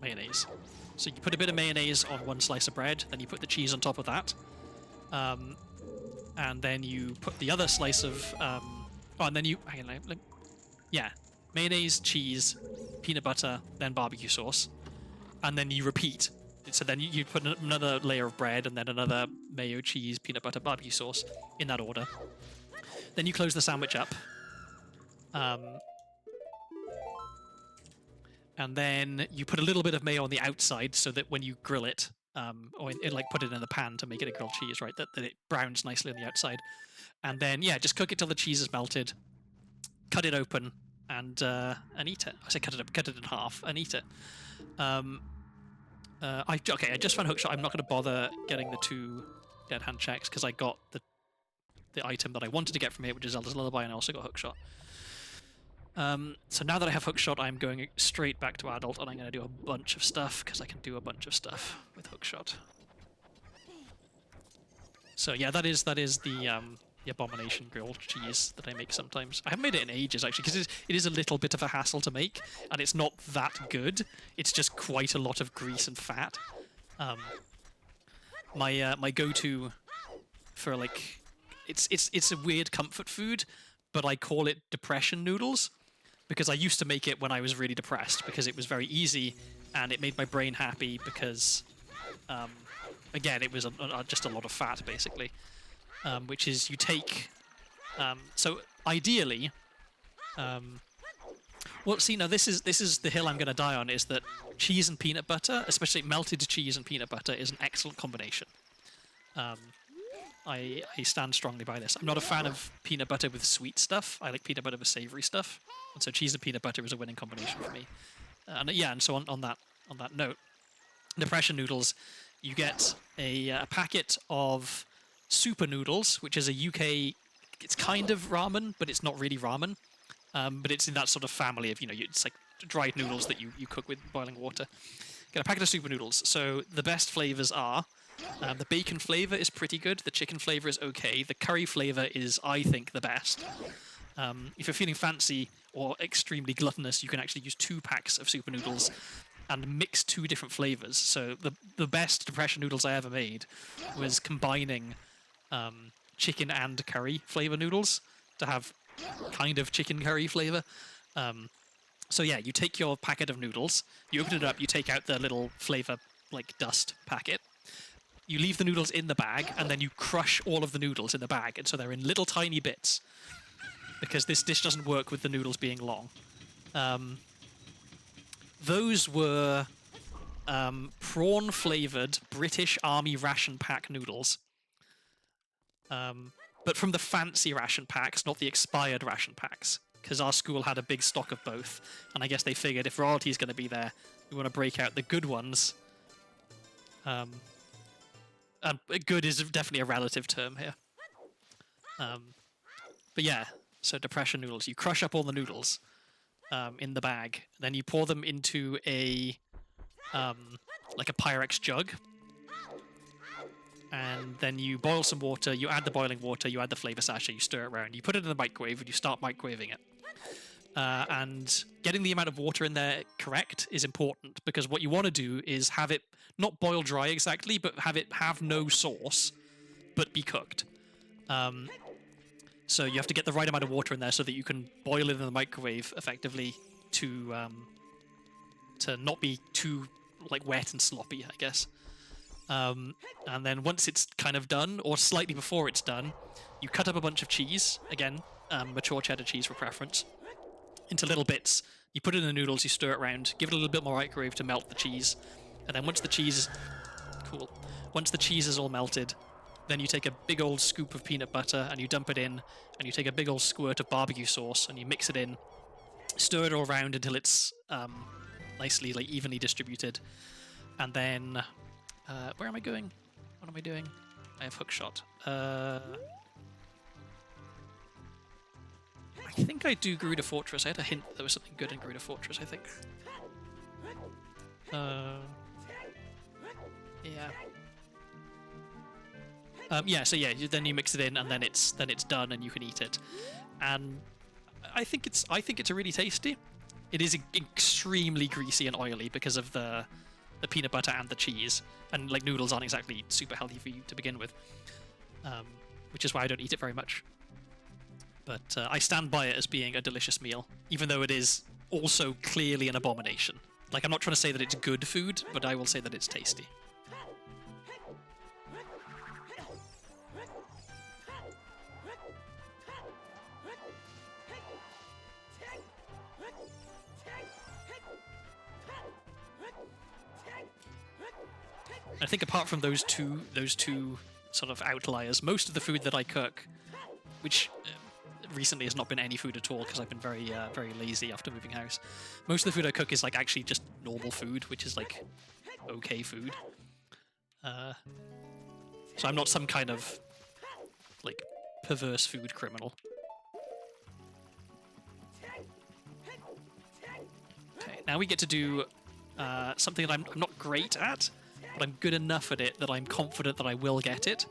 mayonnaise. So you put a bit of mayonnaise on 1 slice of bread, then you put the cheese on top of that, and then you put the other slice of and then you mayonnaise, cheese, peanut butter, then barbecue sauce, and then you repeat. So then you put another layer of bread, and then another mayo, cheese, peanut butter, barbecue sauce, in that order. Then you close the sandwich up. And then you put a little bit of mayo on the outside so that when you grill it, or like put it in the pan to make it a grilled cheese, right, that it browns nicely on the outside. And then, yeah, just cook it till the cheese is melted, cut it open, and eat it. I say cut it in half and eat it. I just found hookshot. I'm not going to bother getting the 2 dead hand checks because I got the item that I wanted to get from here, which is Zelda's Lullaby, and I also got hookshot. So now that I have hookshot, I'm going straight back to adult, and I'm going to do a bunch of stuff, because I can do a bunch of stuff with hookshot. So yeah, that is the abomination grilled cheese that I make sometimes. I haven't made it in ages, actually, because it is a little bit of a hassle to make, and it's not that good. It's just quite a lot of grease and fat. My go-to for, like, it's a weird comfort food, but I call it depression noodles, because I used to make it when I was really depressed, because it was very easy and it made my brain happy, because again, it was just a lot of fat, basically. Which is, you take so ideally, well, see, now this is the hill I'm going to die on, is that cheese and peanut butter, especially melted cheese and peanut butter, is an excellent combination. I stand strongly by this. I'm not a fan of peanut butter with sweet stuff. I like peanut butter with savory stuff, and so cheese and peanut butter is a winning combination for me. And so on that note, depression noodles, you get a packet of super noodles, which is a UK. It's kind of ramen, but it's not really ramen. But it's in that sort of family of, it's like dried noodles that you cook with boiling water. Get a packet of super noodles. So the best flavors are, the bacon flavor is pretty good. The chicken flavor is okay. The curry flavor is, I think, the best. If you're feeling fancy, or extremely gluttonous, you can actually use 2 packs of super noodles and mix 2 different flavors. So the best depression noodles I ever made was combining chicken and curry flavor noodles to have kind of chicken curry flavor. So yeah, you take your packet of noodles, you open it up, you take out the little flavor like dust packet, you leave the noodles in the bag, and then you crush all of the noodles in the bag, and so they're in little tiny bits, because this dish doesn't work with the noodles being long. Those were prawn-flavoured British Army ration pack noodles. But from the fancy ration packs, not the expired ration packs, because our school had a big stock of both, and I guess they figured if royalty's going to be there, we want to break out the good ones. And good is definitely a relative term here. But yeah, so depression noodles. You crush up all the noodles in the bag, then you pour them into a like a Pyrex jug, and then you boil some water, you add the boiling water, you add the flavor sachet, you stir it around, you put it in the microwave, and you start microwaving it. And getting the amount of water in there correct is important, because what you want to do is have it not boil dry exactly, but have it have no sauce, but be cooked. So you have to get the right amount of water in there so that you can boil it in the microwave effectively to not be too like wet and sloppy, I guess. And then once it's kind of done, or slightly before it's done, you cut up a bunch of cheese, again, mature cheddar cheese for preference, into little bits. You put it in the noodles, you stir it around, give it a little bit more microwave to melt the cheese, and then once the cheese is all melted, then you take a big old scoop of peanut butter and you dump it in, and you take a big old squirt of barbecue sauce and you mix it in, stir it all around until it's nicely like evenly distributed, and then where am I going? What am I doing? I have hookshot. I think I do Garuda Fortress. I had a hint that there was something good in Garuda Fortress, I think. Yeah. So yeah, then you mix it in, and then it's done, and you can eat it. And I think it's really tasty. It is extremely greasy and oily because of the peanut butter and the cheese, and like noodles aren't exactly super healthy for you to begin with, which is why I don't eat it very much. But I stand by it as being a delicious meal, even though it is also clearly an abomination. Like, I'm not trying to say that it's good food, but I will say that it's tasty. I think apart from those two sort of outliers, most of the food that I cook, which recently has not been any food at all because I've been very lazy after moving house. Most of the food I cook is like actually just normal food, which is like okay food. So I'm not some kind of like perverse food criminal. Okay, now we get to do something that I'm not great at, but I'm good enough at it that I'm confident that I will get it.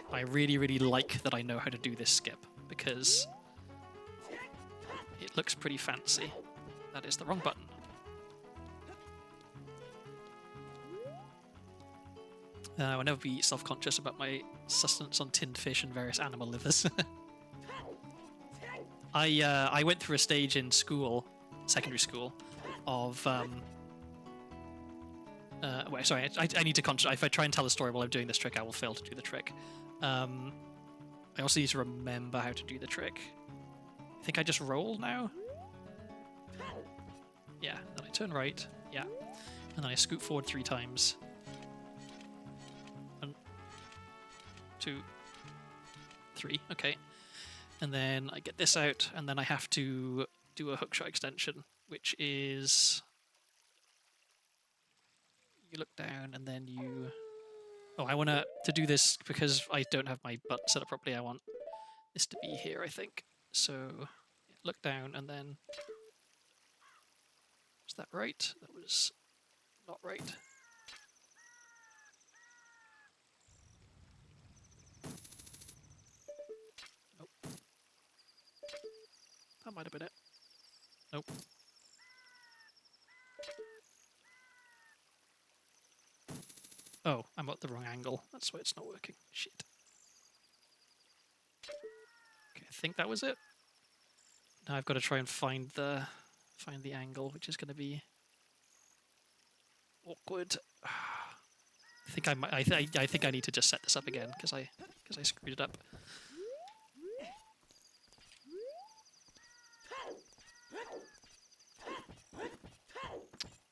I really, really like that I know how to do this skip, because it looks pretty fancy. That is the wrong button. I'll never be self-conscious about my sustenance on tinned fish and various animal livers. I went through a stage in school, secondary school, of... wait, sorry, I need to concentrate. If I try and tell a story while I'm doing this trick, I will fail to do the trick. I also need to remember how to do the trick. I think I just roll now? Yeah, then I turn right, yeah. And then I scoot forward 3 times. 1, 2, 3, okay. And then I get this out, and then I have to do a hookshot extension, which is... You look down, and then you... Oh, I want to do this because I don't have my button set up properly. I want this to be here, I think. So, look down, and then... Was that right? That was not right. Nope. might have been it. Nope. Oh, I'm at the wrong angle. That's why it's not working. Shit. Okay, I think that was it. Now I've got to try and find the angle, which is going to be awkward. I think I might. I think I need to just set this up again because I screwed it up.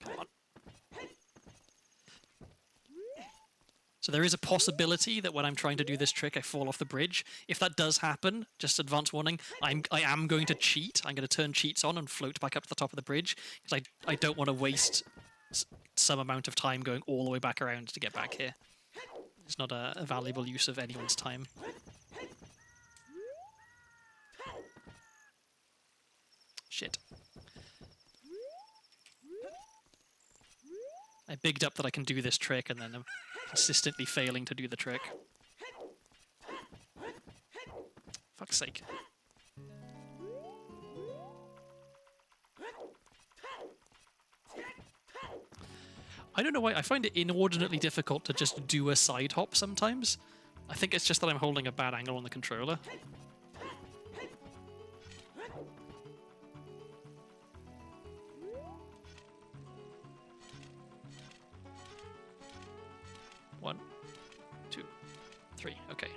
Come on. So there is a possibility that when I'm trying to do this trick, I fall off the bridge. If that does happen, just advance warning, I am going to cheat. I'm going to turn cheats on and float back up to the top of the bridge because I don't want to waste some amount of time going all the way back around to get back here. It's not a valuable use of anyone's time. Shit. I bigged up that I can do this trick and then I'm consistently failing to do the trick. Fuck's sake. I don't know why, I find it inordinately difficult to just do a side hop sometimes. I think it's just that I'm holding a bad angle on the controller. One, two, three, okay.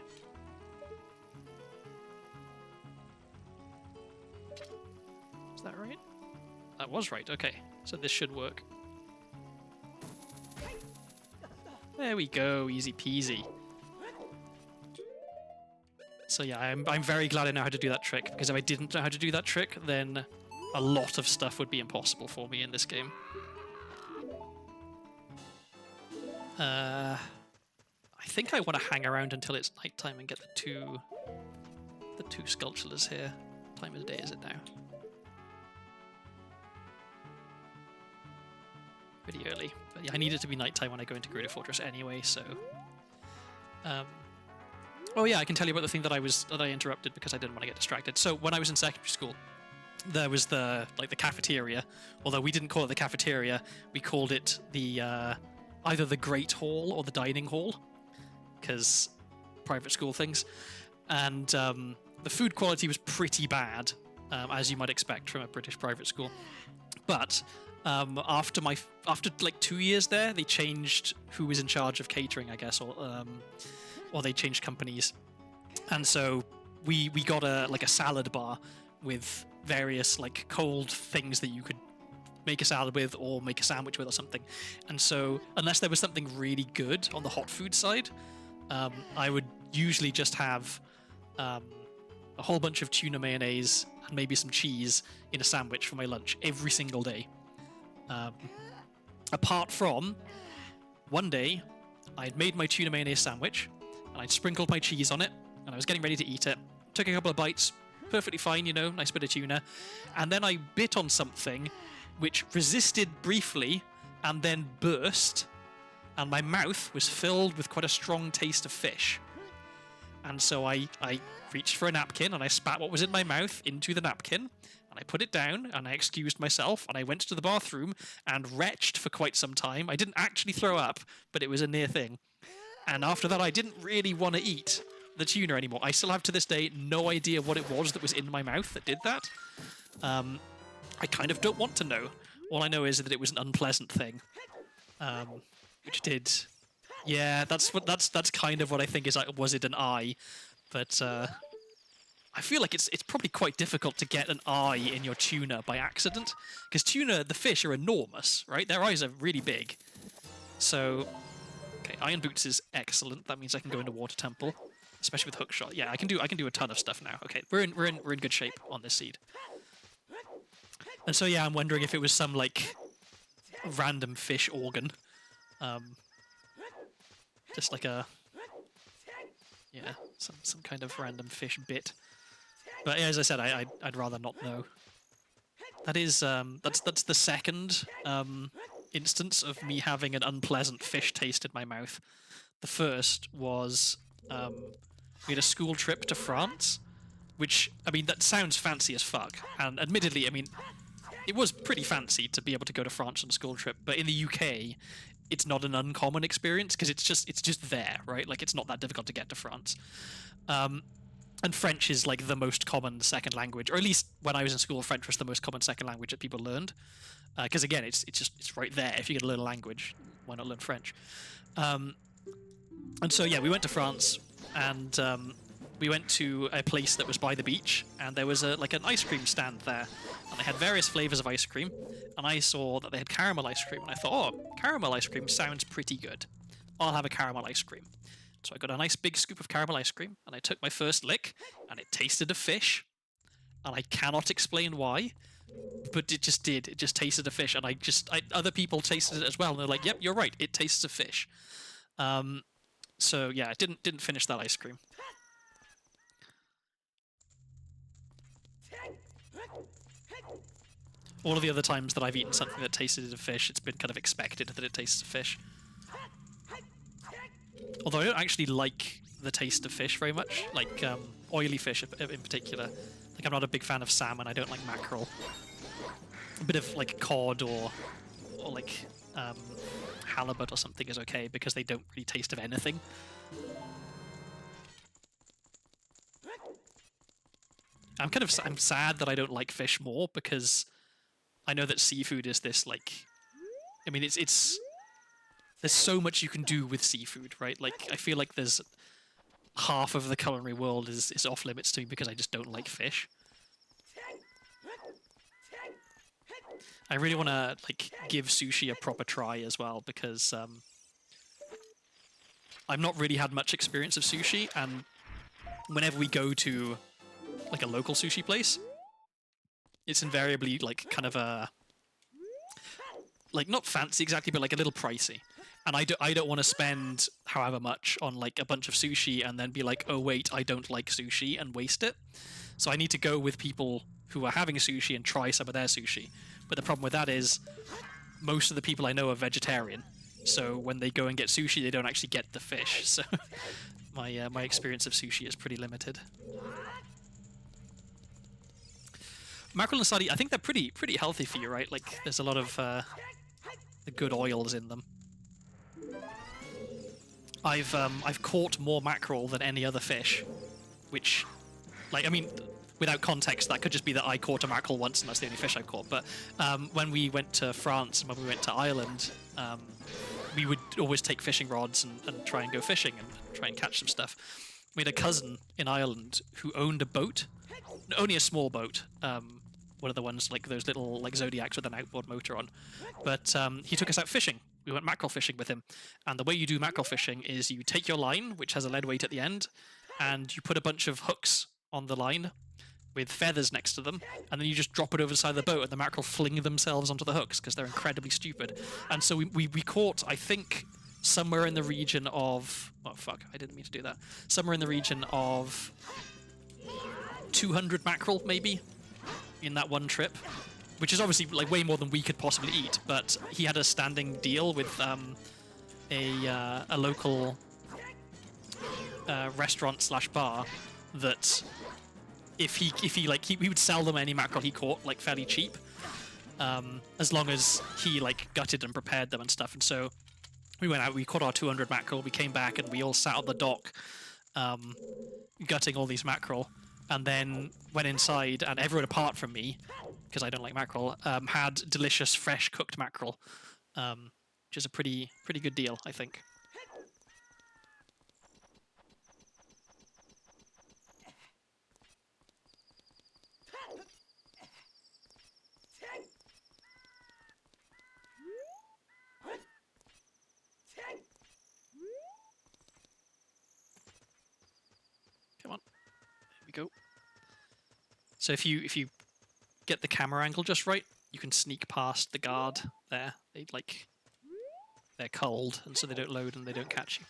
Is that right? That was right, okay. So this should work. There we go, easy peasy. So yeah, I'm very glad I know how to do that trick, because if I didn't know how to do that trick, then a lot of stuff would be impossible for me in this game. I think I want to hang around until it's nighttime and get the two sculptures here. What time of the day is it now? Pretty early. But yeah, I need it to be nighttime when I go into Greater Fortress anyway, so... Oh yeah, I can tell you about the thing that I interrupted because I didn't want to get distracted. So when I was in secondary school, there was the cafeteria, although we didn't call it the cafeteria, we called it the either the Great Hall or the Dining Hall, because private school things. And the food quality was pretty bad, as you might expect from a British private school. But after like 2 years there, they changed who was in charge of catering, I guess, or they changed companies, and so we got a salad bar with various like cold things that you could make a salad with or make a sandwich with or something. And so unless there was something really good on the hot food side, I would usually just have a whole bunch of tuna mayonnaise and maybe some cheese in a sandwich for my lunch every single day. Apart from one day, I'd made my tuna mayonnaise sandwich and I'd sprinkled my cheese on it and I was getting ready to eat it. Took a couple of bites, perfectly fine, you know, nice bit of tuna. And then I bit on something which resisted briefly and then burst, and my mouth was filled with quite a strong taste of fish. And so I reached for a napkin and I spat what was in my mouth into the napkin, and I put it down and I excused myself and I went to the bathroom and retched for quite some time. I didn't actually throw up, but it was a near thing. And after that I didn't really want to eat the tuna anymore. I still have to this day no idea what it was that was in my mouth that did that. I kind of don't want to know. All I know is that it was an unpleasant thing, which did. Yeah, that's kind of what I think is like. Was it an eye? But I feel like it's probably quite difficult to get an eye in your tuna by accident, because tuna, the fish, are enormous, right? Their eyes are really big. So, okay, Iron Boots is excellent. That means I can go into Water Temple, especially with Hookshot. Yeah, I can do a ton of stuff now. Okay, we're in good shape on this seed. And so yeah, I'm wondering if it was some like random fish organ, just like a some kind of random fish bit. But yeah, as I said, I'd rather not know. That is that's the second instance of me having an unpleasant fish taste in my mouth. The first was we had a school trip to France, which, I mean, that sounds fancy as fuck. And admittedly, I mean, it was pretty fancy to be able to go to France on a school trip, but in the UK, it's not an uncommon experience because it's just there, right? Like, it's not that difficult to get to France. And French is like the most common second language, or at least when I was in school, French was the most common second language that people learned. Because again, it's right there. If you're gonna learn a language, why not learn French? And so yeah, we went to France, and we went to a place that was by the beach, and there was like an ice cream stand there, and they had various flavors of ice cream, and I saw that they had caramel ice cream, and I thought, oh, caramel ice cream sounds pretty good. I'll have a caramel ice cream. So I got a nice big scoop of caramel ice cream, and I took my first lick, and it tasted of fish, and I cannot explain why, but it just did. It just tasted of fish, and other people tasted it as well, and they're like, "Yep, you're right. It tastes of fish." So yeah, I didn't finish that ice cream. All of the other times that I've eaten something that tasted of fish, it's been kind of expected that it tastes of fish. Although I don't actually like the taste of fish very much, like oily fish in particular. Like, I'm not a big fan of salmon. I don't like mackerel. A bit of like cod or like halibut or something is okay because they don't really taste of anything. I'm sad that I don't like fish more because I know that seafood is this like, I mean it's there's so much you can do with seafood, right? Like, I feel like there's half of the culinary world is off limits to me because I just don't like fish. I really want to like give sushi a proper try as well because I've not really had much experience of sushi, and whenever we go to like a local sushi place, it's invariably like kind of a like not fancy exactly, but like a little pricey. And I don't want to spend however much on like a bunch of sushi and then be like, oh wait, I don't like sushi, and waste it. So I need to go with people who are having sushi and try some of their sushi. But the problem with that is most of the people I know are vegetarian. So when they go and get sushi, they don't actually get the fish. So my experience of sushi is pretty limited. Mackerel and sardine, I think they're pretty healthy for you, right? Like, there's a lot of the good oils in them. I've caught more mackerel than any other fish, which, like, I mean, without context, that could just be that I caught a mackerel once and that's the only fish I've caught. But when we went to France and when we went to Ireland, we would always take fishing rods and try and go fishing and try and catch some stuff. We had a cousin in Ireland who owned a boat, only a small boat, one of the ones like those little like Zodiacs with an outboard motor on. But he took us out fishing. We went mackerel fishing with him. And the way you do mackerel fishing is you take your line, which has a lead weight at the end, and you put a bunch of hooks on the line with feathers next to them, and then you just drop it over the side of the boat, and the mackerel fling themselves onto the hooks because they're incredibly stupid. And so we caught, I think, somewhere in the region of... Oh, fuck, I didn't mean to do that. Somewhere in the region of 200 mackerel, maybe, in that one trip, which is obviously like way more than we could possibly eat. But he had a standing deal with a local restaurant slash bar that if he would sell them any mackerel he caught like fairly cheap, as long as he like gutted and prepared them and stuff. And so we went out, we caught our 200 mackerel, we came back and we all sat on the dock gutting all these mackerel, and then went inside, and everyone apart from me, because I don't like mackerel, had delicious fresh cooked mackerel, which is a pretty good deal, I think. Come on, there we go. So if you get the camera angle just right, you can sneak past the guard there. They're cold, and so they don't load and they don't catch you.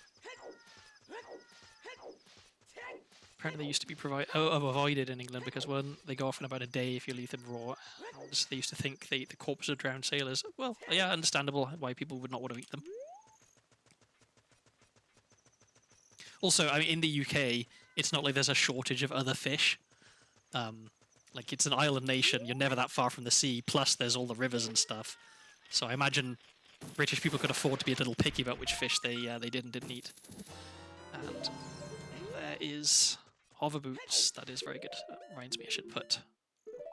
Apparently they used to be avoided in England because when they go off in about a day if you leave them raw. And they used to think the corpses of drowned sailors. Well, yeah, understandable why people would not want to eat them. Also, I mean, in the UK, it's not like there's a shortage of other fish. Like, it's an island nation, you're never that far from the sea, plus there's all the rivers and stuff. So I imagine British people could afford to be a little picky about which fish they did and didn't eat. And there is hover boots. That is very good. That reminds me I should put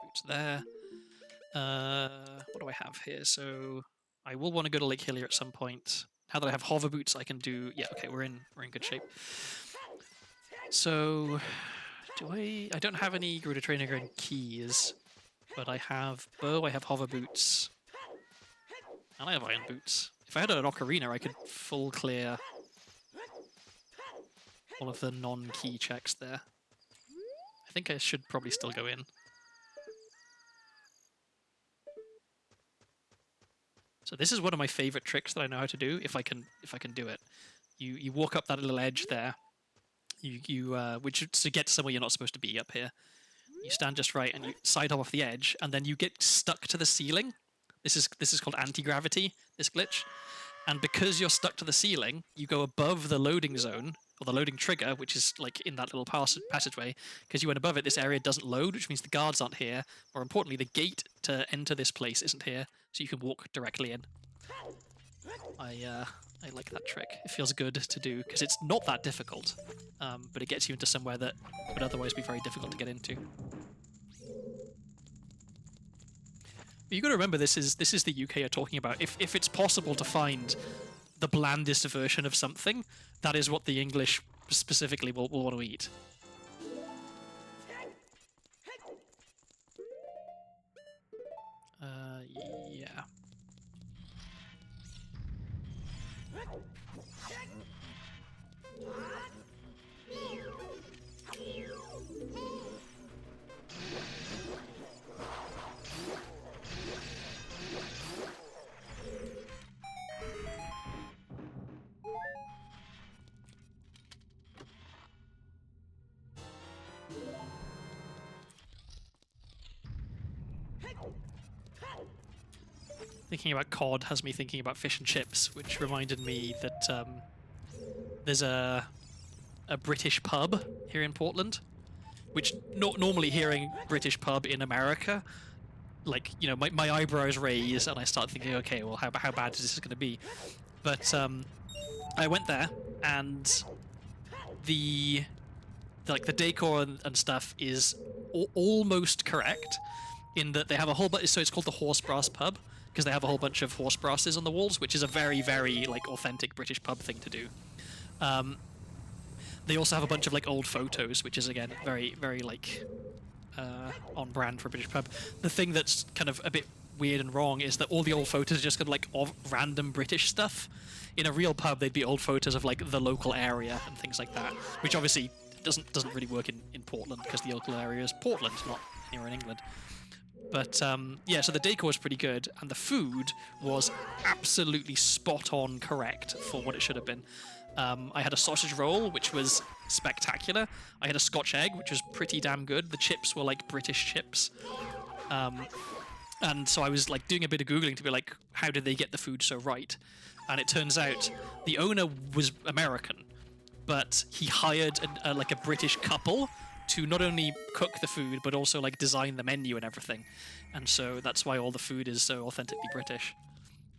boots there. What do I have here? So I will want to go to Lake Hillier at some point. Now that I have hover boots, I can do... Yeah, okay, we're in good shape. So I don't have any Garuda Trainer and keys, but I have bow, I have hover boots, and I have iron boots. If I had an Ocarina, I could full clear all of the non-key checks there. I think I should probably still go in. So this is one of my favorite tricks that I know how to do, if I can do it. You walk up that little edge there. Which is to get somewhere you're not supposed to be up here. You stand just right and you side hop off the edge, and then you get stuck to the ceiling. This is called anti-gravity, this glitch. And because you're stuck to the ceiling, you go above the loading zone, or the loading trigger, which is like in that little passageway. Because you went above it, this area doesn't load, which means the guards aren't here. More importantly, the gate to enter this place isn't here, so you can walk directly in. I like that trick. It feels good to do, because it's not that difficult, but it gets you into somewhere that would otherwise be very difficult to get into. But you got to remember, this is the UK you're talking about. If it's possible to find the blandest version of something, that is what the English specifically will want to eat. Yeah. Thinking about cod has me thinking about fish and chips, which reminded me that there's a British pub here in Portland, which normally hearing British pub in America, like, you know, my eyebrows raise and I start thinking, okay, well, how bad is this going to be? But I went there, and the decor and stuff is almost correct in that they have a whole bunch. So it's called the Horse Brass Pub because they have a whole bunch of horse brasses on the walls, which is a very, very like authentic British pub thing to do. They also have a bunch of like old photos, which is again very, very like on brand for a British pub. The thing that's kind of a bit weird and wrong is that all the old photos are just kind of like of random British stuff. In a real pub, they'd be old photos of like the local area and things like that, which obviously doesn't really work in Portland because the local area is Portland, not here in England. But yeah, so the decor was pretty good, and the food was absolutely spot on correct for what it should have been. I had a sausage roll, which was spectacular. I had a Scotch egg, which was pretty damn good. The chips were like British chips. And so I was like doing a bit of Googling to be like, how did they get the food so right? And it turns out the owner was American, but he hired like a British couple to not only cook the food, but also like design the menu and everything. And so that's why all the food is so authentically British.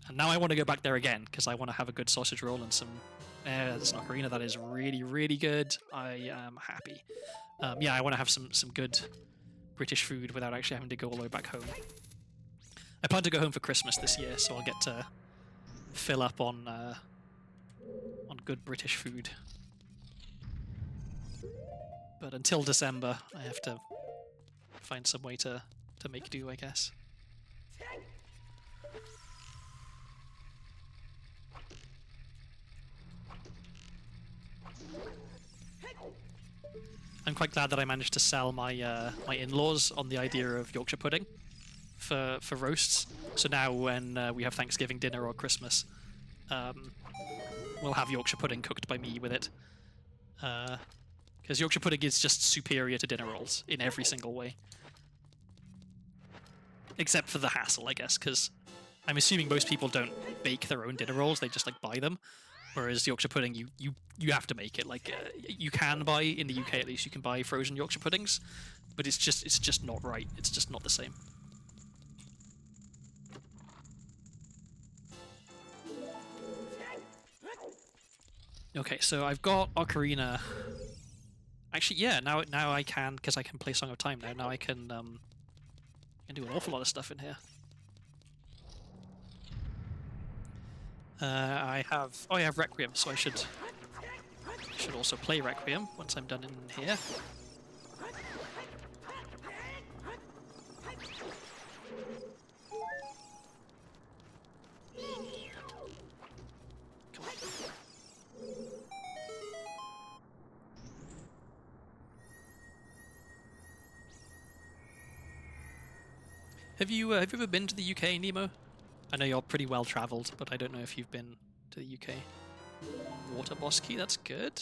And now I want to go back there again, because I want to have a good sausage roll and some... it's an Ocarina that is really, really good. I am happy. Yeah, I want to have some good British food without actually having to go all the way back home. I plan to go home for Christmas this year, so I'll get to fill up on good British food. But until December, I have to find some way to make do, I guess. I'm quite glad that I managed to sell my my in-laws on the idea of Yorkshire pudding for roasts. So now when we have Thanksgiving dinner or Christmas, we'll have Yorkshire pudding cooked by me with it. Because Yorkshire pudding is just superior to dinner rolls in every single way. Except for the hassle, I guess, because I'm assuming most people don't bake their own dinner rolls, they just like buy them. Whereas Yorkshire pudding, you have to make it. Like, you can buy, in the UK at least, you can buy frozen Yorkshire puddings, but it's just not right. It's just not the same. Okay, so I've got Ocarina. Actually, yeah, now I can, because I can play Song of Time now. Now I can do an awful lot of stuff in here. I have Requiem, so I should also play Requiem once I'm done in here. Have you ever been to the UK, Nemo? I know you're pretty well travelled, but I don't know if you've been to the UK. Water boss key, that's good.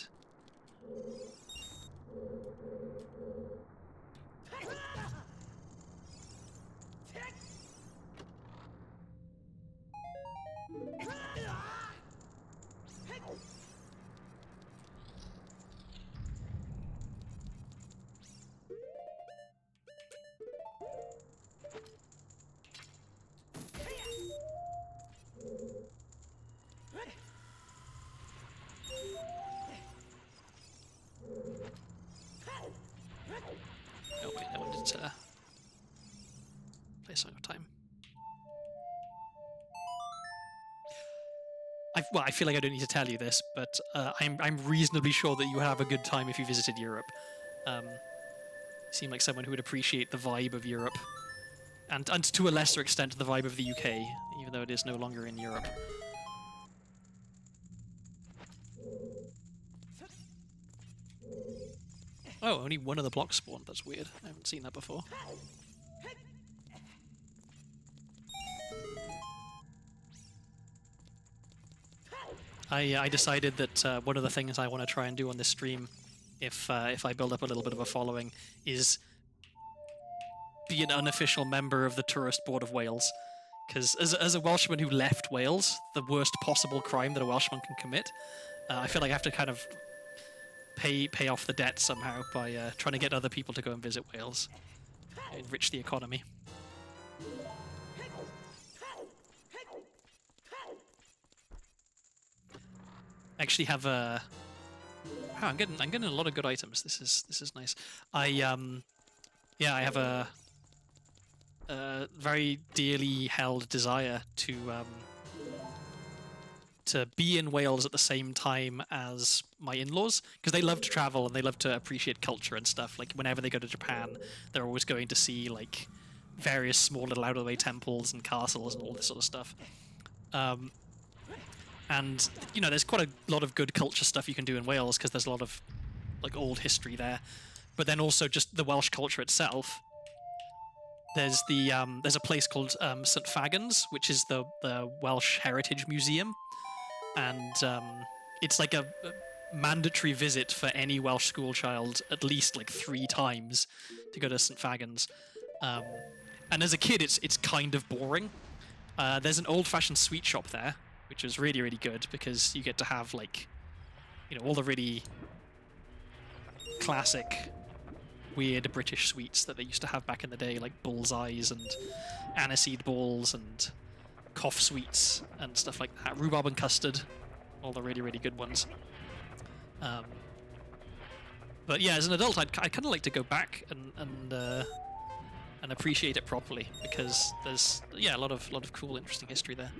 Oh wait, I wanted to play Song of Time. I feel like I don't need to tell you this, but I'm reasonably sure that you would have a good time if you visited Europe. You seem like someone who would appreciate the vibe of Europe, and to a lesser extent the vibe of the UK, even though it is no longer in Europe. Oh, only one of the blocks spawned. That's weird. I haven't seen that before. I decided that one of the things I want to try and do on this stream, if I build up a little bit of a following, is be an unofficial member of the Tourist Board of Wales. Because as a Welshman who left Wales, the worst possible crime that a Welshman can commit, I feel like I have to kind of pay off the debt somehow by trying to get other people to go and visit Wales, enrich the economy. Actually have a. Oh, I'm getting a lot of good items. This is nice. I have a very dearly held desire to be in Wales at the same time as my in-laws, because they love to travel and they love to appreciate culture and stuff. Like whenever they go to Japan, they're always going to see like various small little out-of-the-way temples and castles and all this sort of stuff. And you know, there's quite a lot of good culture stuff you can do in Wales because there's a lot of like old history there. But then also just the Welsh culture itself. There's a place called St Fagans, which is the Welsh Heritage Museum, and it's like a mandatory visit for any Welsh school child at least like 3 times to go to St Fagans. And as a kid, it's kind of boring. There's an old-fashioned sweet shop there, which is really, really good because you get to have like, you know, all the really classic, weird British sweets that they used to have back in the day, like bullseyes and aniseed balls and cough sweets and stuff like that. Rhubarb and custard, all the really, really good ones. But yeah, as an adult, I kind of like to go back and appreciate it properly because there's a lot of cool, interesting history there.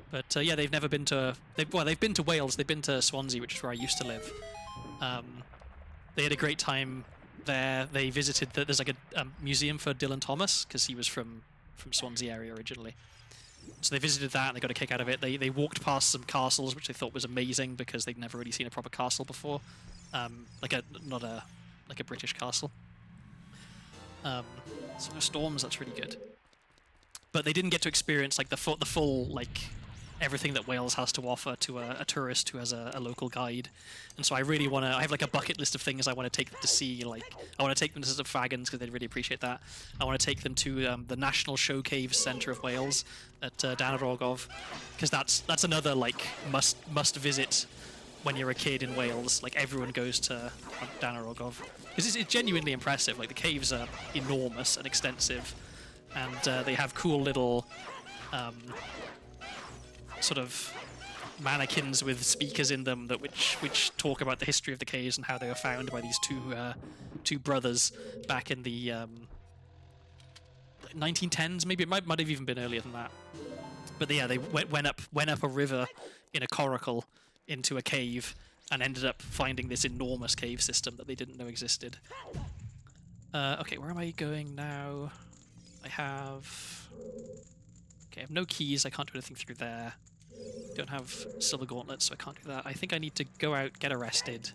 But yeah, they've never been to. They've been to Wales. They've been to Swansea, which is where I used to live. They had a great time there. They visited. There's like a museum for Dylan Thomas because he was from Swansea area originally. So they visited that and they got a kick out of it. They walked past some castles, which they thought was amazing because they'd never really seen a proper castle before, not a British castle. Song of Storms, that's really good. But they didn't get to experience like the full like everything that Wales has to offer to a tourist who has a local guide. And so I really want to. I have like a bucket list of things I want to take them to see. Like I want to take them to St Fagans because they'd really appreciate that. I want to take them to the National Show Caves Centre of Wales at Danarogov because that's another like must visit when you're a kid in Wales, like everyone goes to Danarogov because it's genuinely impressive. Like the caves are enormous and extensive, and they have cool little sort of mannequins with speakers in them that which talk about the history of the caves and how they were found by these two brothers back in the 1910s. Maybe it might have even been earlier than that. But yeah, they went up a river in a coracle into a cave and ended up finding this enormous cave system that they didn't know existed. Okay, where am I going now? I have no keys. I can't do anything through there. Don't have silver gauntlets, so I can't do that. I think I need to go out, get arrested.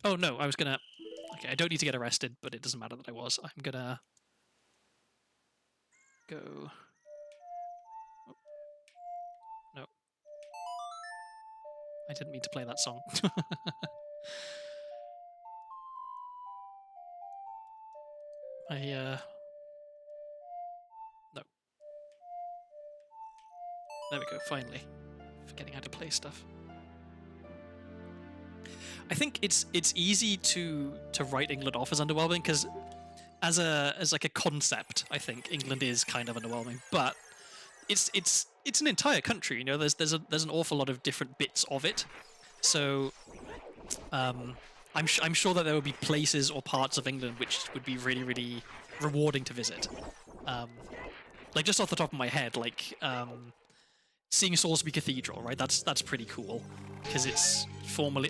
Oh no, I was gonna... Okay, I don't need to get arrested, but it doesn't matter that I was. I'm gonna... go... Oh. No. I didn't mean to play that song. No. There we go, finally. Forgetting how to play stuff. I think it's easy to write England off as underwhelming because as like a concept, I think England is kind of underwhelming. But it's an entire country, you know. There's an awful lot of different bits of it. So I'm sure that there will be places or parts of England which would be really, really rewarding to visit. Like just off the top of my head, like seeing Salisbury Cathedral, right? That's pretty cool because it's formerly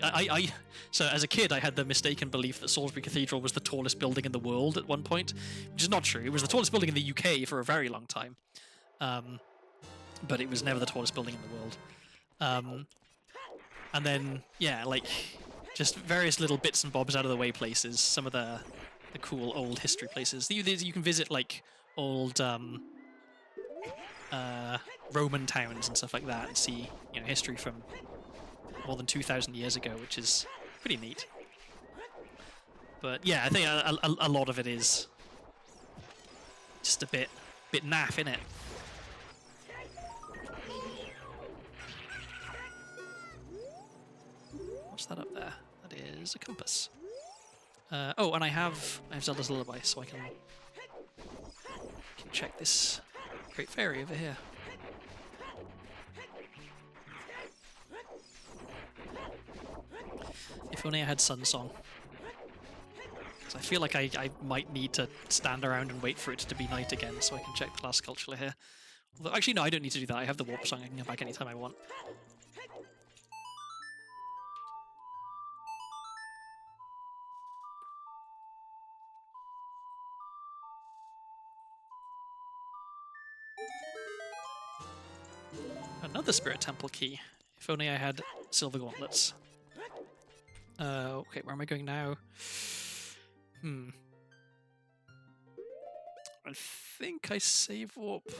so as a kid I had the mistaken belief that Salisbury Cathedral was the tallest building in the world at one point, which is not true. It was the tallest building in the UK for a very long time, but it was never the tallest building in the world. And then yeah, like just various little bits and bobs out of the way places. Some of the cool old history places. You can visit like old Roman towns and stuff like that and see, you know, history from more than 2,000 years ago, which is pretty neat. But yeah, I think a lot of it is just a bit naff, innit? What's that up there? That is a compass. Oh, and I have Zelda's Lullaby, so I can check this great fairy over here. If only I had Sun Song. Because I feel like I might need to stand around and wait for it to be night again so I can check the last culture here. Although, actually, no, I don't need to do that. I have the Warp Song. I can come back anytime I want. Another Spirit Temple key. If only I had silver gauntlets. Okay, where am I going now? I think I save warp.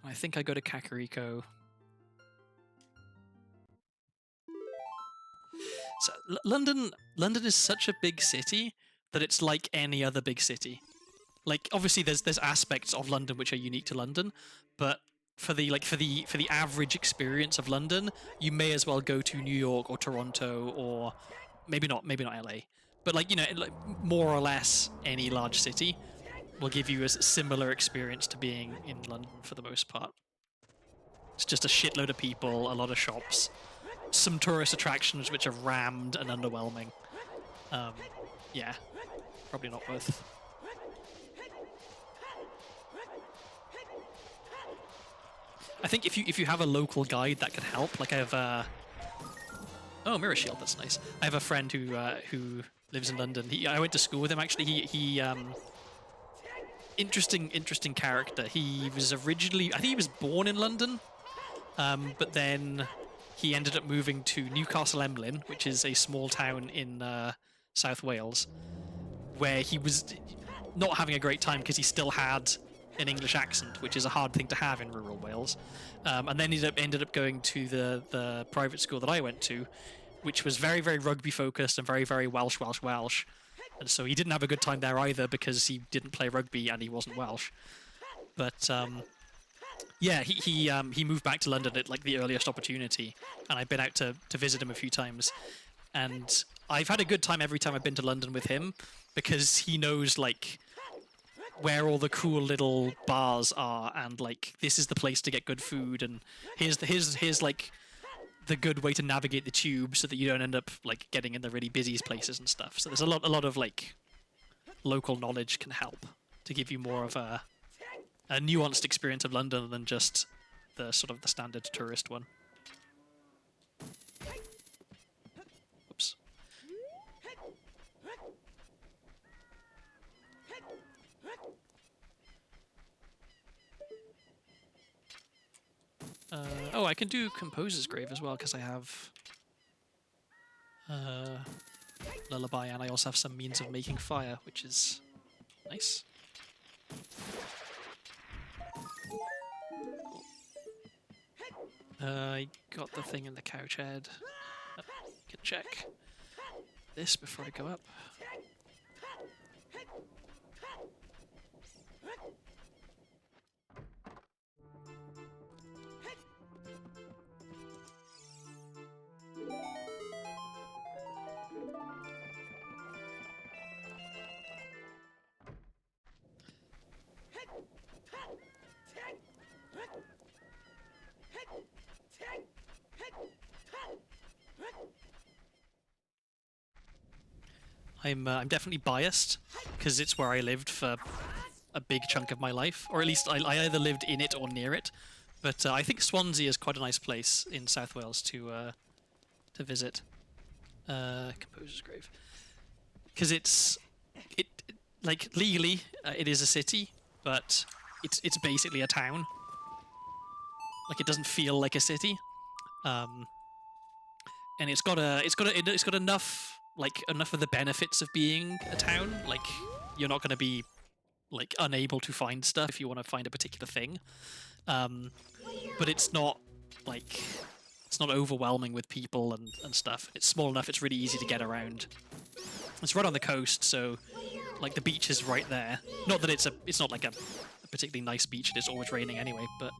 I think I go to Kakariko. So London is such a big city that it's like any other big city. Like obviously there's aspects of London which are unique to London, but for the average experience of London, you may as well go to New York or Toronto or maybe not LA, but like, you know, like more or less any large city will give you a similar experience to being in London for the most part. It's just a shitload of people, a lot of shops, some tourist attractions which are rammed and underwhelming. Yeah, probably not worth. I think if you have a local guide that could help, like I have oh, Mirror Shield, that's nice. I have a friend who lives in London. I went to school with him actually. He interesting character. He was originally, I think he was born in London, but then he ended up moving to Newcastle Emlyn, which is a small town in South Wales, where he was not having a great time because he still had an English accent, which is a hard thing to have in rural Wales. And then he ended up going to the private school that I went to, which was very, very rugby focused and very, very Welsh. And so he didn't have a good time there either because he didn't play rugby and he wasn't Welsh. But Yeah, he moved back to London at like the earliest opportunity, and I've been out to visit him a few times, and I've had a good time every time I've been to London with him because he knows like where all the cool little bars are, and like this is the place to get good food, and here's like the good way to navigate the tube so that you don't end up like getting in the really busy places and stuff. So there's a lot of like local knowledge can help to give you more of a nuanced experience of London than just the sort of the standard tourist one. Oops. Oh, I can do Composer's Grave as well because I have Lullaby, and I also have some means of making fire, which is nice. I got the thing in the couch head. Can check this before I go up. I'm definitely biased because it's where I lived for a big chunk of my life, or at least I either lived in it or near it. But I think Swansea is quite a nice place in South Wales to visit. Composer's Grave, because it like legally it is a city, but it's basically a town. Like it doesn't feel like a city, and it's got enough of the benefits of being a town. Like you're not going to be like unable to find stuff if you want to find a particular thing, but it's not like it's not overwhelming with people and stuff. It's small enough; it's really easy to get around. It's right on the coast, so like the beach is right there. Not that it's not like a particularly nice beach. It's always raining anyway, but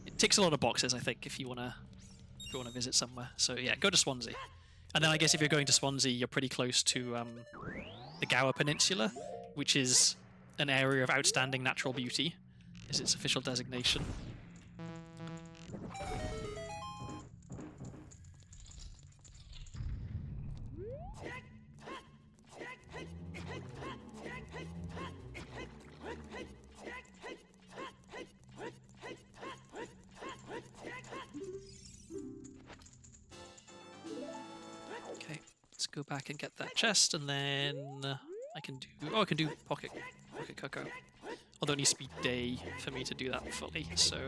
it ticks a lot of boxes, I think, if you wanna visit somewhere. So yeah, go to Swansea. And then I guess if you're going to Swansea, you're pretty close to the Gower Peninsula, which is an area of outstanding natural beauty, is its official designation. Go back and get that chest, and then I can do pocket cocoa. Although it needs to be day for me to do that fully. So,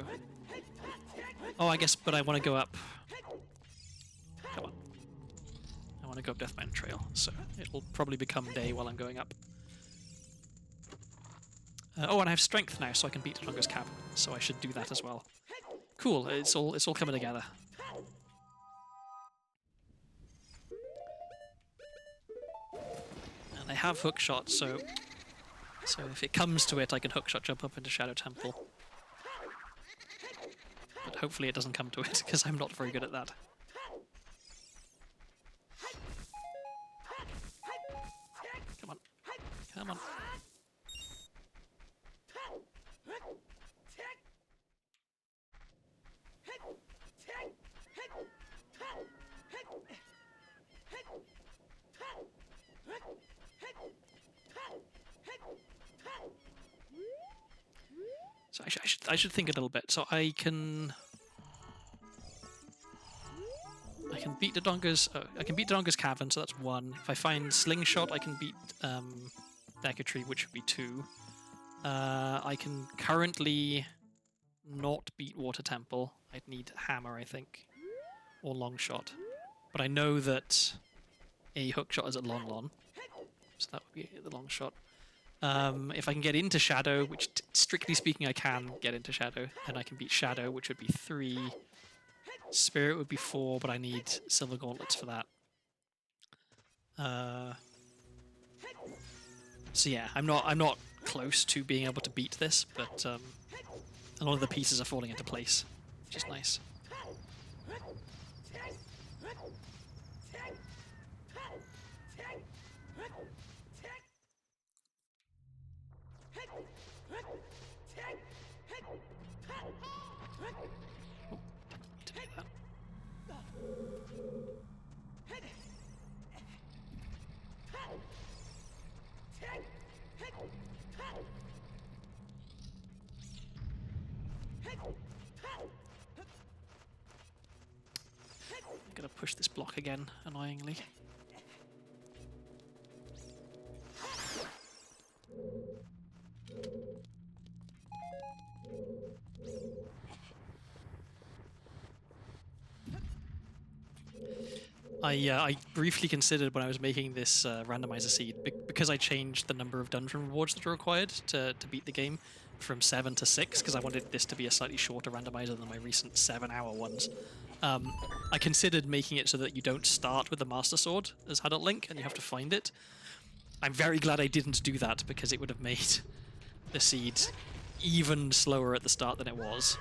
I guess, but I want to go up. Come on, I want to go up Death Mountain Trail, so it'll probably become day while I'm going up. And I have strength now, so I can beat Dodongo's Cavern. So I should do that as well. Cool, it's all coming together. I have hookshot, so if it comes to it, I can hookshot jump up into Shadow Temple. But hopefully it doesn't come to it, because I'm not very good at that. Come on. Come on. So I should think a little bit. So I can beat Dodongo's Cavern, so that's 1. If I find Slingshot, I can beat Decatree, which would be 2. I can currently not beat Water Temple. I'd need Hammer, I think, or Longshot. But I know that a hookshot is at Lon, so that would be the Longshot. If I can get into Shadow, which strictly speaking I can get into Shadow, then I can beat Shadow, which would be 3. Spirit would be 4, but I need Silver Gauntlets for that. So yeah, I'm not close to being able to beat this, but And all of the pieces are falling into place, which is nice. Gonna push this block again, annoyingly. I briefly considered when I was making this randomizer seed, because I changed the number of dungeon rewards that are required to beat the game from 7 to 6, because I wanted this to be a slightly shorter randomizer than my recent 7-hour ones. I considered making it so that you don't start with the Master Sword as Adult Link, and you have to find it. I'm very glad I didn't do that, because it would have made the seed even slower at the start than it was.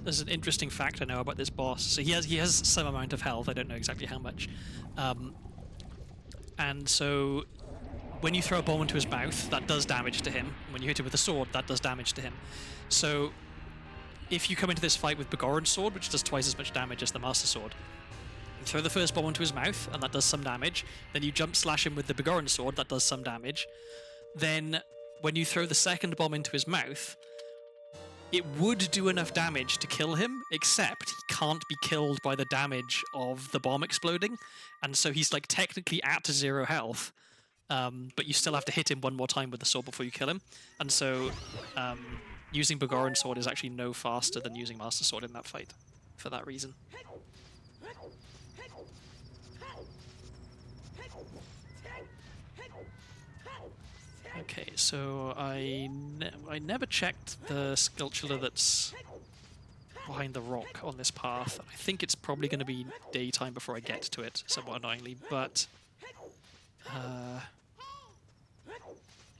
There's an interesting fact I know about this boss. So he has some amount of health. I don't know exactly how much. And so when you throw a bomb into his mouth, that does damage to him. When you hit him with a sword, that does damage to him. So if you come into this fight with Begoran's sword, which does twice as much damage as the Master Sword, you throw the first bomb into his mouth, and that does some damage. Then you jump slash him with the Begoran sword, that does some damage. Then when you throw the second bomb into his mouth, it would do enough damage to kill him, except he can't be killed by the damage of the bomb exploding, and so he's like technically at 0 health, but you still have to hit him one more time with the sword before you kill him, and so using Begoran sword is actually no faster than using Master Sword in that fight, for that reason. Okay, so I never checked the sculpture that's behind the rock on this path. I think it's probably going to be daytime before I get to it, somewhat annoyingly, but I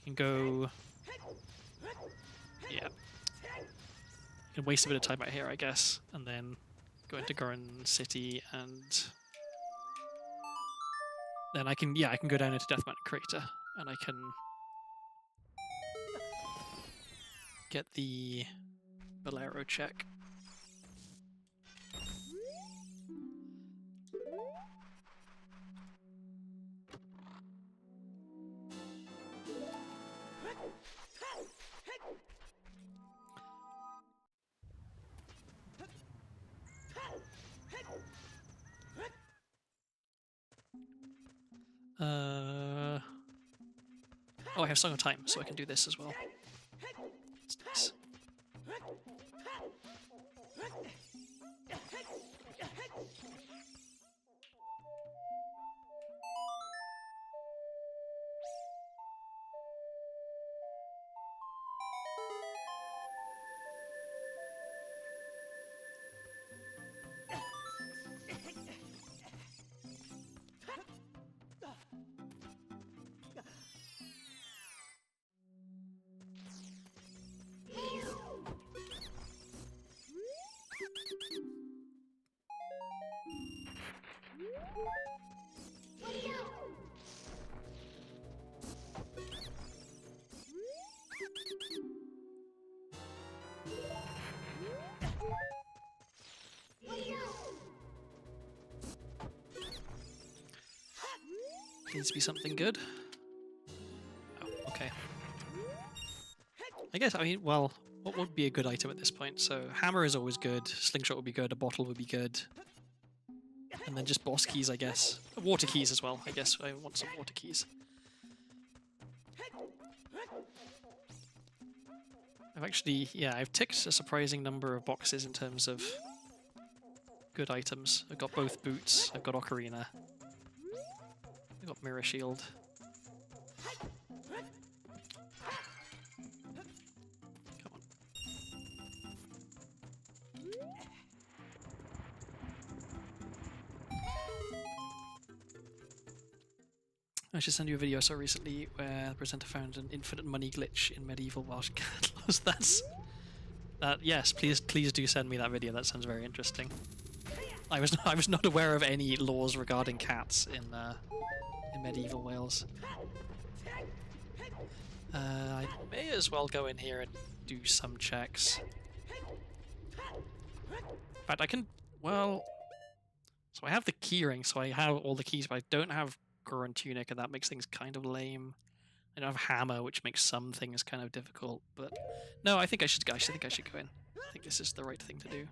can go... Yeah. I can waste a bit of time out here, I guess, and then go into Goron City, and then I can go down into Death Mountain Crater, and I can get the Bolero check. Oh, I have Song of Time, so I can do this as well. That's nice. Needs to be something good. Oh, okay. I mean, well, what would be a good item at this point? So, hammer is always good, slingshot would be good, a bottle would be good. And then just boss keys, I guess. Water keys as well, I guess. I want some water keys. I've actually, yeah, I've ticked a surprising number of boxes in terms of good items. I've got both boots, I've got Ocarina, I've got Mirror Shield. Come on. I should send you a video I saw recently where the presenter found an infinite money glitch in medieval Welsh catalogs. Yes, please do send me that video. That sounds very interesting. I was not aware of any laws regarding cats in medieval Wales. I may as well go in here and do some checks. In fact, I can, well, so I have the keyring, so I have all the keys, but I don't have Goron Tunic, and that makes things kind of lame. I don't have Hammer, which makes some things kind of difficult, but no, I think I should go in. I think this is the right thing to do.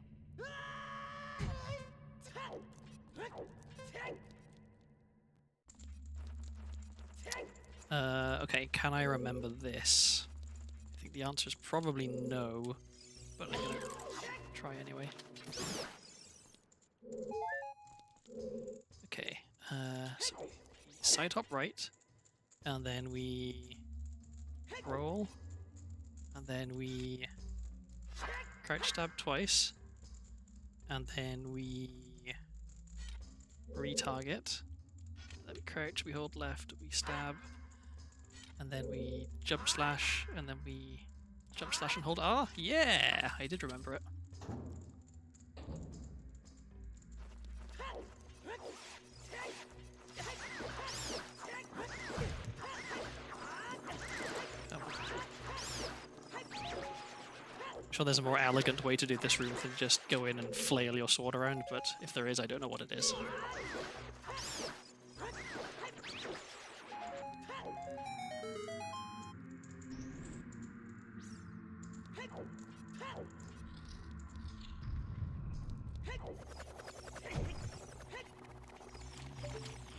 Okay, can I remember this? I think the answer is probably no, but I'm gonna try anyway. Okay, so we side hop right, and then we roll, and then we crouch stab twice, and then we retarget. Then we crouch, we hold left, we stab, and then we jump slash, and then we jump slash and hold R. Yeah, I did remember it. I'm sure there's a more elegant way to do this room than just go in and flail your sword around, but if there is, I don't know what it is.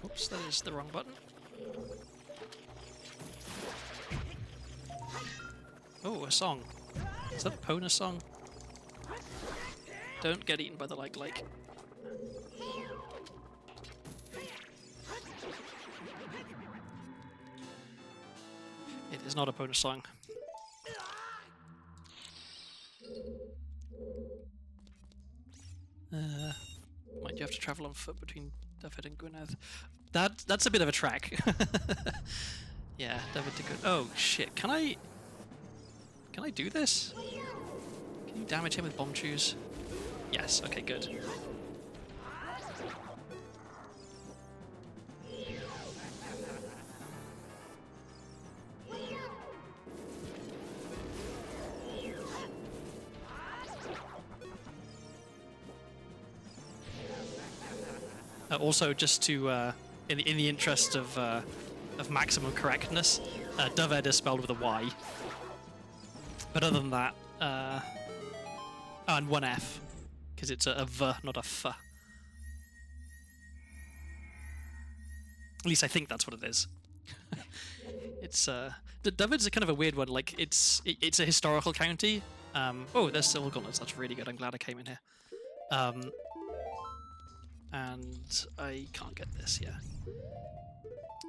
Oops, that is the wrong button. Oh, a song. Is that a Pona song? Don't get eaten by the like. It is not a Pona song. Might you have to travel on foot between Dyfed and Gwynedd? That's a bit of a trek. Yeah, Dyfed to Gwynedd. Oh shit! Can I do this? Can you damage him with bomb chews? Yes. Okay. Good. Also, just to in the interest of maximum correctness, Dyfed is spelled with a Y. But other than that, and one F, because it's a V, not a F. At least I think that's what it is. It's Dyfed's a kind of a weird one. Like it's a historical county. Oh, there's silver gauntlets. That's really good. I'm glad I came in here. And I can't get this. Yeah.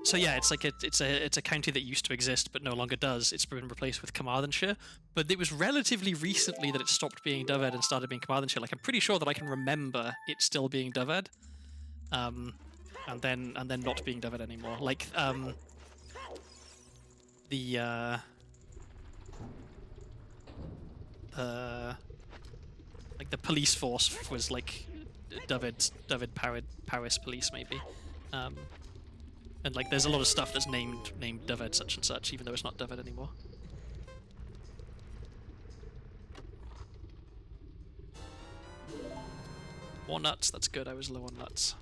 So yeah, it's like it's a county that used to exist but no longer does. It's been replaced with Carmarthenshire, but it was relatively recently that it stopped being Dyfed and started being Carmarthenshire. Like I'm pretty sure that I can remember it still being Dyfed, and then not being Dyfed anymore. Like the police force was like Dyfed Powys Police maybe. And like, there's a lot of stuff that's named Dyfed such and such, even though it's not Dyfed anymore. More nuts, that's good, I was low on nuts.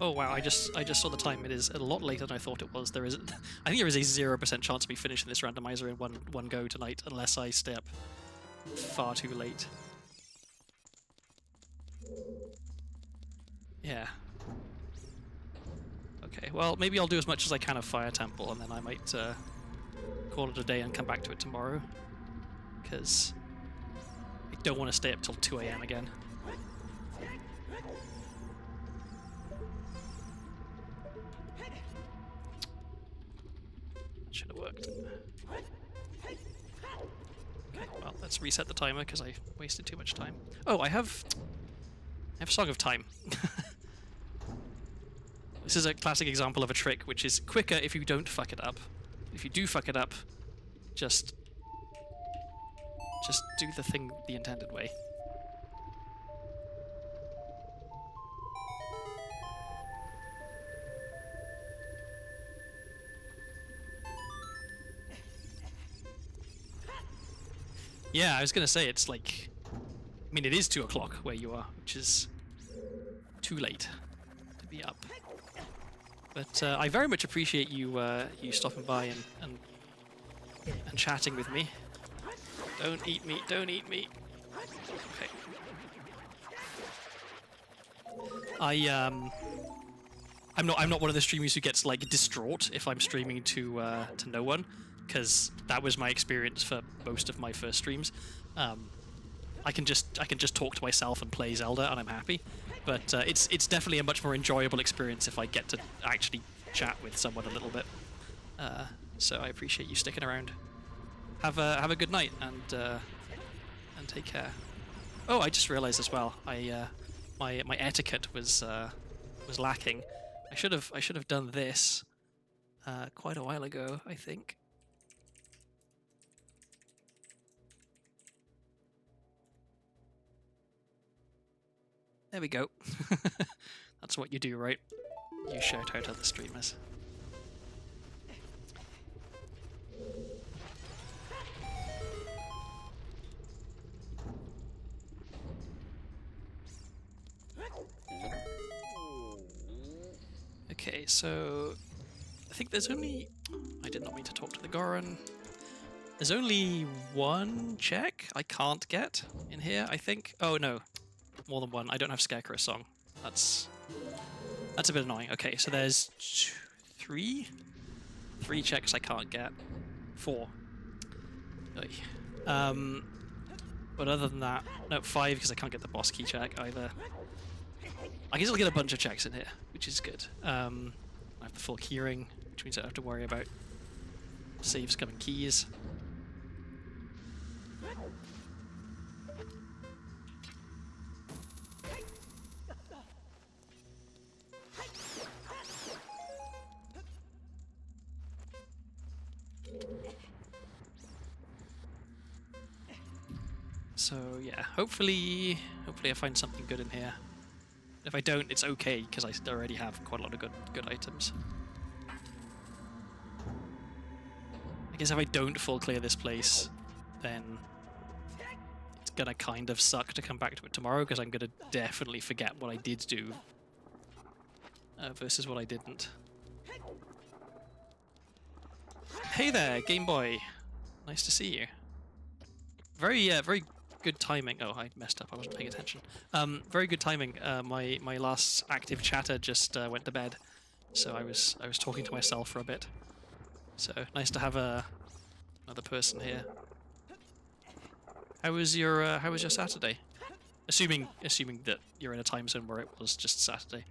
Oh wow! I just saw the time. It is a lot later than I thought it was. There is, I think there is a 0% chance of me finishing this randomizer in one go tonight, unless I stay up far too late. Yeah. Okay. Well, maybe I'll do as much as I can of Fire Temple, and then I might call it a day and come back to it tomorrow, because I don't want to stay up till 2 AM again. Should have worked. Okay, well, let's reset the timer because I wasted too much time. Oh, I have Song of Time. This is a classic example of a trick which is quicker if you don't fuck it up. If you do fuck it up, just do the thing the intended way. Yeah, I was gonna say it's like, I mean, it is 2 o'clock where you are, which is too late to be up. But I very much appreciate you you stopping by and chatting with me. Don't eat me! Don't eat me! Okay. I'm not one of the streamers who gets like distraught if I'm streaming to no one, because that was my experience for most of my first streams. I can just talk to myself and play Zelda, and I'm happy. But it's definitely a much more enjoyable experience if I get to actually chat with someone a little bit. So I appreciate you sticking around. Have a good night and take care. Oh, I just realised as well. My etiquette was lacking. I should have done this quite a while ago, I think. There we go. That's what you do, right? You shout out other streamers. Okay, so I think there's only... I did not mean to talk to the Goron. There's only one check I can't get in here, I think. Oh no, more than one. I don't have Scarecrow Song. That's a bit annoying. Okay, so there's three checks I can't get. 4. But other than that, no, 5 because I can't get the boss key check either. I guess I'll get a bunch of checks in here, which is good. I have the full keyring, which means I don't have to worry about saves coming keys. So yeah, hopefully I find something good in here. If I don't, it's okay because I already have quite a lot of good items. I guess if I don't full clear this place, then it's gonna kind of suck to come back to it tomorrow because I'm gonna definitely forget what I did do versus what I didn't. Hey there, Game Boy. Nice to see you. Very good timing. Oh, I messed up. I wasn't paying attention. Very good timing. My last active chatter just went to bed, so I was talking to myself for a bit. So nice to have another person here. How was your Saturday? Assuming that you're in a time zone where it was just Saturday.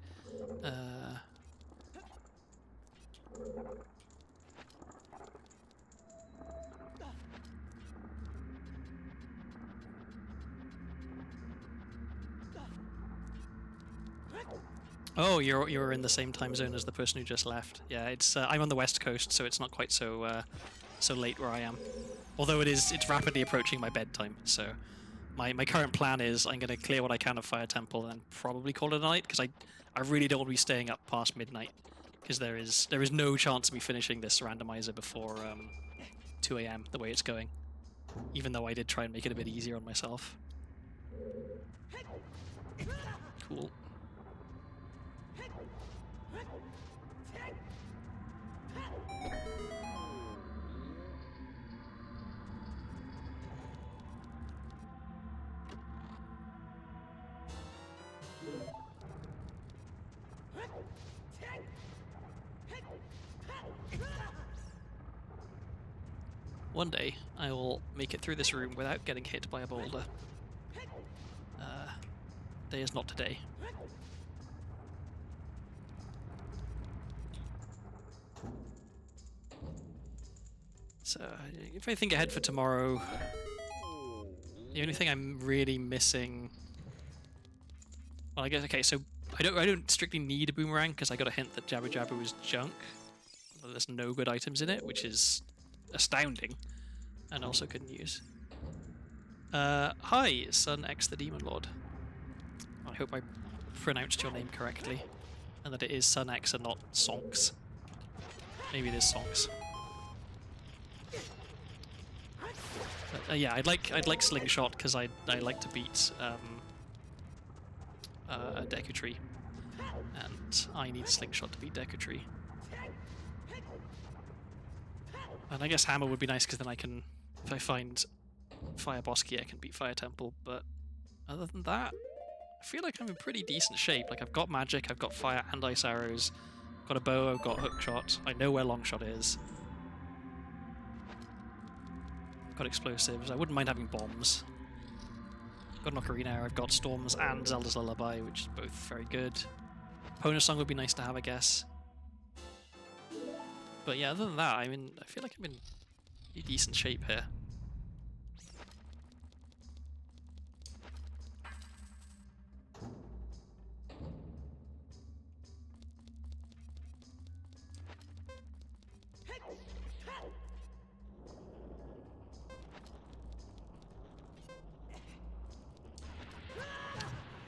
Oh, you're in the same time zone as the person who just left. Yeah, it's I'm on the west coast, so it's not quite so so late where I am. Although it's rapidly approaching my bedtime. So my current plan is I'm going to clear what I can of Fire Temple and probably call it a night because I really don't want to be staying up past midnight because there is no chance of me finishing this randomizer before 2 AM the way it's going. Even though I did try and make it a bit easier on myself. Cool. one day I will make it through this room without getting hit by a boulder. Day is not today. So, if I think ahead for tomorrow, the only thing I'm really missing... Well, I guess, okay, so I don't strictly need a boomerang because I got a hint that Jabba Jabba was junk. There's no good items in it, which is astounding, and also good news. Hi, Sun X the Demon Lord. I hope I pronounced your name correctly, and that it is Sun X and not Sonks. Maybe it is Sonks. But, yeah, I'd like Slingshot because I like to beat a Deku Tree, and I need Slingshot to beat Deku Tree. And I guess Hammer would be nice because then I can, if I find Fire Bosky, I can beat Fire Temple. But other than that, I feel like I'm in pretty decent shape. Like, I've got magic, I've got fire and ice arrows, I've got a bow, I've got hookshot, I know where longshot is. I've got explosives, I wouldn't mind having bombs. I've got an Ocarina, I've got storms and Zelda's Lullaby, which is both very good. Pona Song would be nice to have, I guess. But yeah, other than that, I feel like I'm in pretty decent shape here.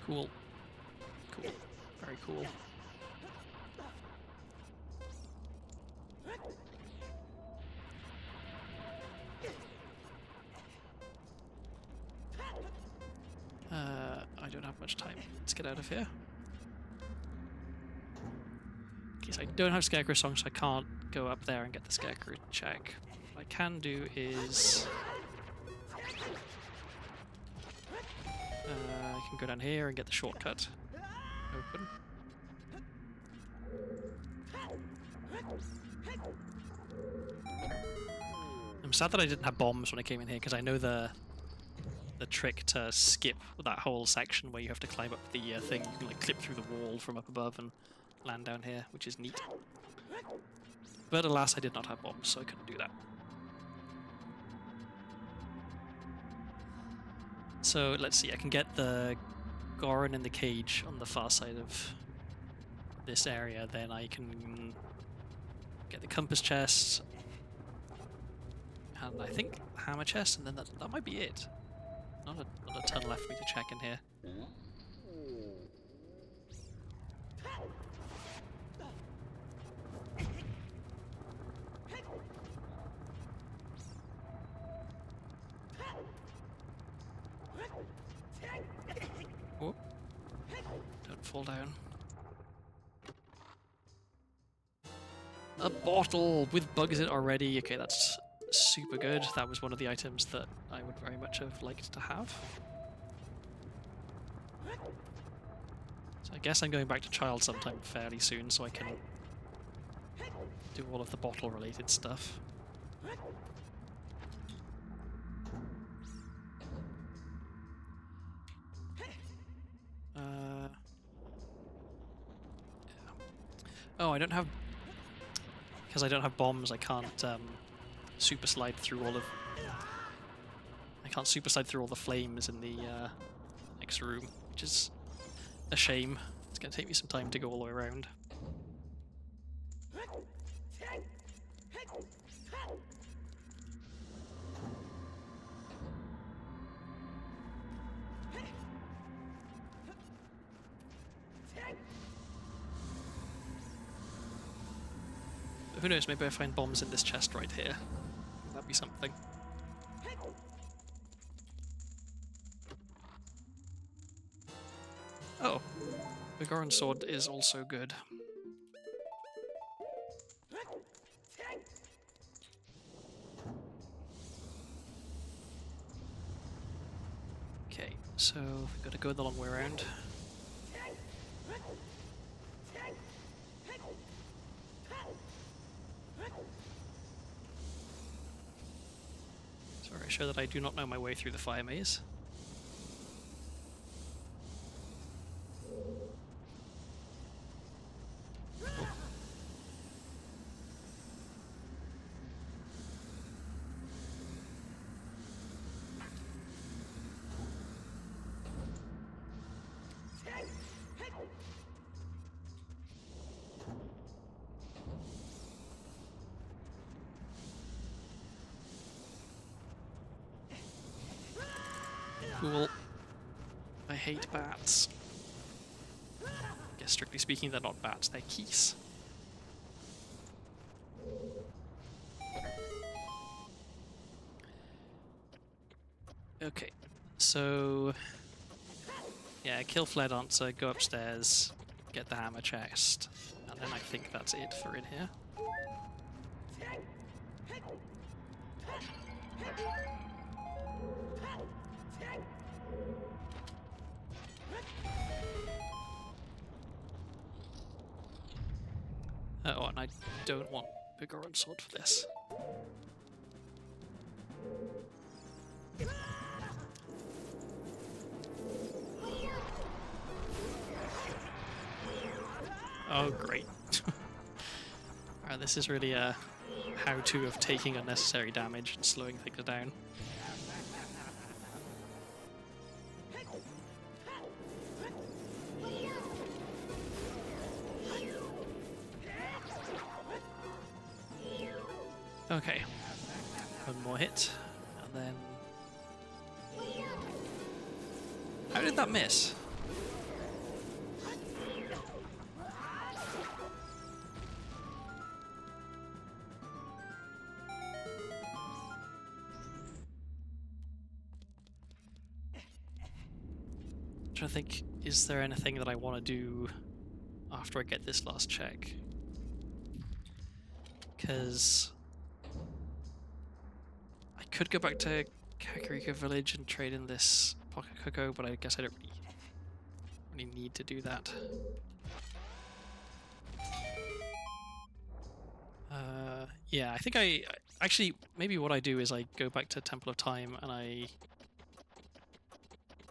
Cool. Cool. Very cool. I don't have much time. Let's get out of here. Okay, so I don't have Scarecrow Song, so I can't go up there and get the Scarecrow check. What I can do is... I can go down here and get the shortcut open. I'm sad that I didn't have bombs when I came in here, because I know the trick to skip that whole section where you have to climb up the thing. You can like clip through the wall from up above and land down here, which is neat. But alas, I did not have bombs, so I couldn't do that. So let's see, I can get the Goron in the cage on the far side of this area, then I can get the compass chest, and I think the hammer chest, and then that might be it. Not a ton left for me to check in here. Whoop. Don't fall down. A bottle with bugs in it already. Okay, that's super good. That was one of the items that I would very much have liked to have. So I guess I'm going back to Child sometime fairly soon so I can do all of the bottle related stuff. Oh, I don't have... Because I don't have bombs, I can't super slide through all of... I can't super slide through all the flames in the next room, which is a shame. It's going to take me some time to go all the way around. Who knows, maybe I find bombs in this chest right here. That'd be something. Oh, the Goron sword is also good. Okay, so we've got to go the long way around. Very sure that I do not know my way through the fire maze. Cool. I hate bats. I guess strictly speaking they're not bats, they're geese. Okay, so yeah, kill Flare Dancer, go upstairs, get the hammer chest, and then I think that's it for in here. Oh, and I don't want Bigoron Sword for this. Oh, great. Alright, this is really a how-to of taking unnecessary damage and slowing things down. Okay, one more hit, and then... How did that miss? I'm trying to think, is there anything that I want to do after I get this last check? Because I could go back to Kakariko Village and trade in this Pocket Cocoa, but I guess I don't really need to do that. Yeah, I think actually, maybe what I do is I go back to Temple of Time and I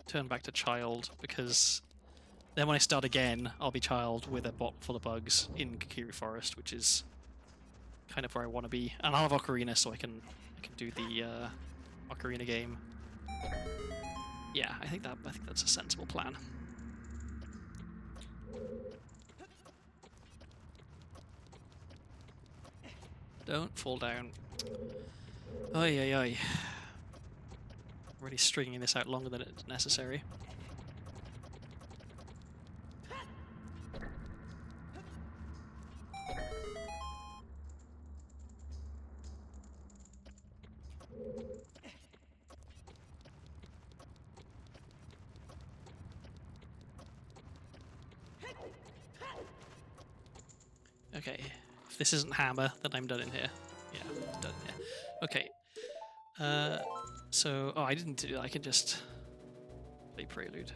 turn back to Child, because then when I start again, I'll be Child with a bot full of bugs in Kakiri Forest, which is kind of where I want to be. And I'll have Ocarina, so I can do the Ocarina game. Yeah, I think that's a sensible plan. Don't fall down. Oi, oi, oi. Really stringing this out longer than it's necessary. Okay, if this isn't hammer, then I'm done in here. Yeah, I'm done in here. Okay. So, oh, I didn't do that. I can just play Prelude.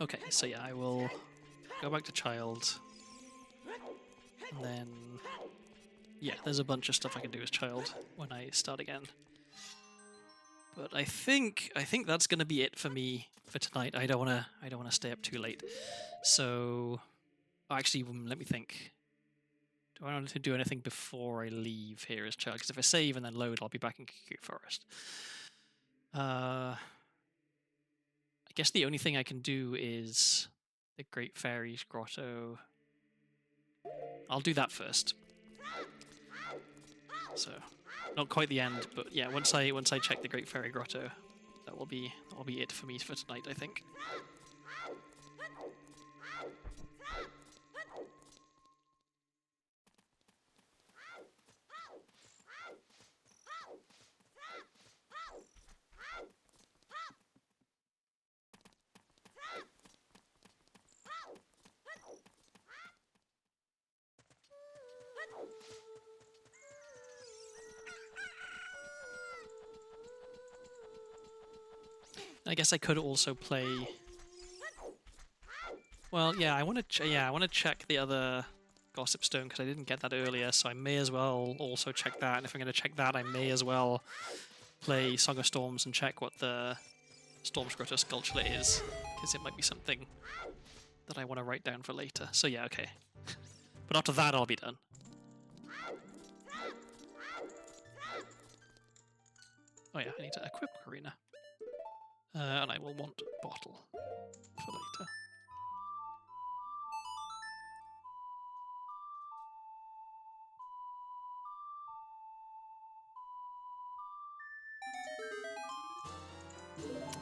Okay, so yeah, I will go back to Child, and then yeah, there's a bunch of stuff I can do as Child when I start again. But I think that's gonna be it for me for tonight. I don't wanna stay up too late. So actually, let me think. Do I want to do anything before I leave here as Child? Because if I save and then load, I'll be back in Kakiri Forest. I guess the only thing I can do is the Great Fairies Grotto. I'll do that first. So, not quite the end, but yeah, once I check the Great Fairy Grotto, that will be it for me for tonight, I think. I guess I could also play. Well, yeah, I want to. I want to check the other Gossip Stone because I didn't get that earlier, so I may as well also check that. And if I'm going to check that, I may as well play Song of Storms and check what the Storm's Grotto Sculpture is, because it might be something that I want to write down for later. So yeah, okay. But after that, I'll be done. Oh yeah, I need to equip Ocarina. And I will want Bottle for later.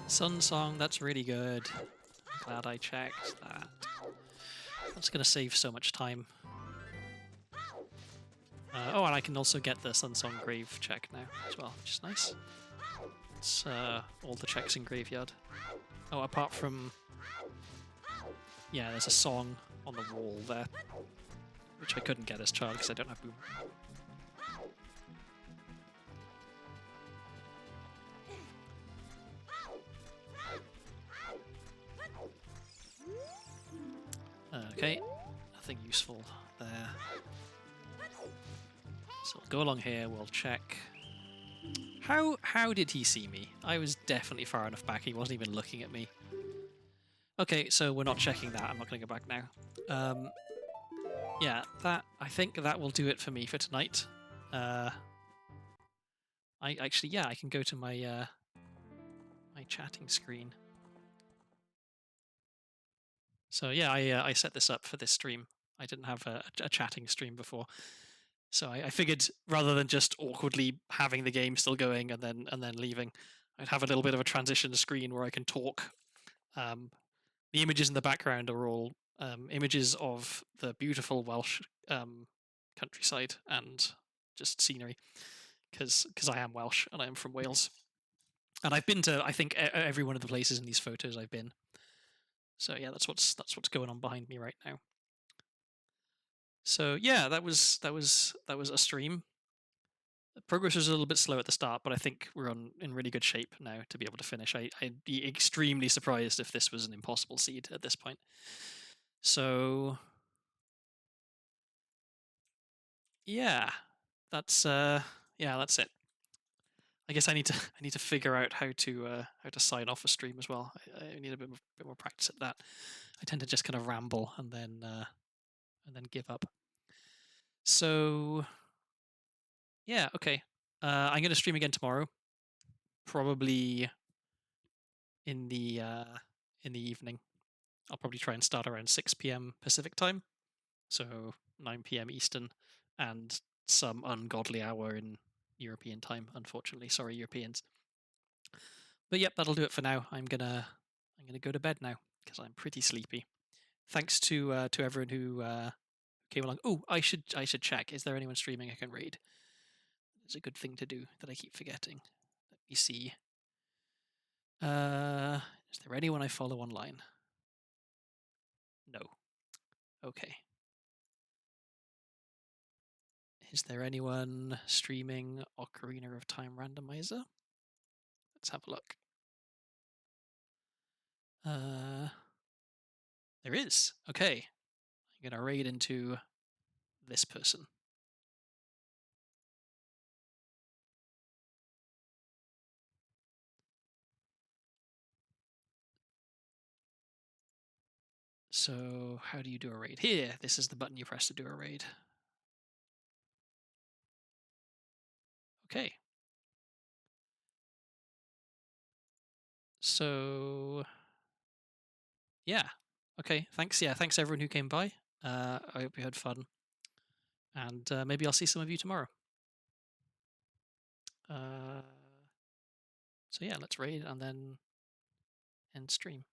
Sun Song, that's really good. I'm glad I checked that. That's going to save so much time. Oh, and I can also get the Sun Song Grave check now as well, which is nice. It's all the checks in Graveyard. Oh, apart from... Yeah, there's a song on the wall there, which I couldn't get as child because I don't have Boom. Okay, nothing useful there. So we'll go along here, we'll check. How did he see me? I was definitely far enough back, he wasn't even looking at me. Okay, so we're not checking that, I'm not going to go back now. Yeah, I think that will do it for me for tonight. I can go to my my chatting screen. So yeah, I set this up for this stream. I didn't have a chatting stream before, so I figured rather than just awkwardly having the game still going and then leaving, I'd have a little bit of a transition screen where I can talk. The images in the background are all images of the beautiful Welsh countryside and just scenery, because I am Welsh and I am from Wales, and I've been to I think every one of the places in these photos I've been. So yeah, that's what's going on behind me right now. So yeah, that was a stream. Progress was a little bit slow at the start, but I think we're in really good shape now to be able to finish. I'd be extremely surprised if this was an impossible seed at this point. So yeah, that's it. I guess I need to figure out how to sign off a stream as well. I need a bit more practice at that. I tend to just kind of ramble and then give up. So yeah, okay. I'm gonna stream again tomorrow, probably in the evening. I'll probably try and start around 6 p.m. Pacific time, so 9 p.m. Eastern, and some ungodly hour in European time. Unfortunately, sorry Europeans. But yep, that'll do it for now. I'm gonna go to bed now because I'm pretty sleepy. Thanks to everyone who came along. Oh, I should check. Is there anyone streaming I can raid? It's a good thing to do that I keep forgetting. Let me see. Is there anyone I follow online? No. Okay. Is there anyone streaming Ocarina of Time Randomizer? Let's have a look. There is. Okay. I'm gonna raid into this person. So how do you do a raid? Here, this is the button you press to do a raid. Okay. So yeah. Okay, thanks. Yeah, thanks everyone who came by. I hope you had fun. And maybe I'll see some of you tomorrow. So yeah, let's raid and then end stream.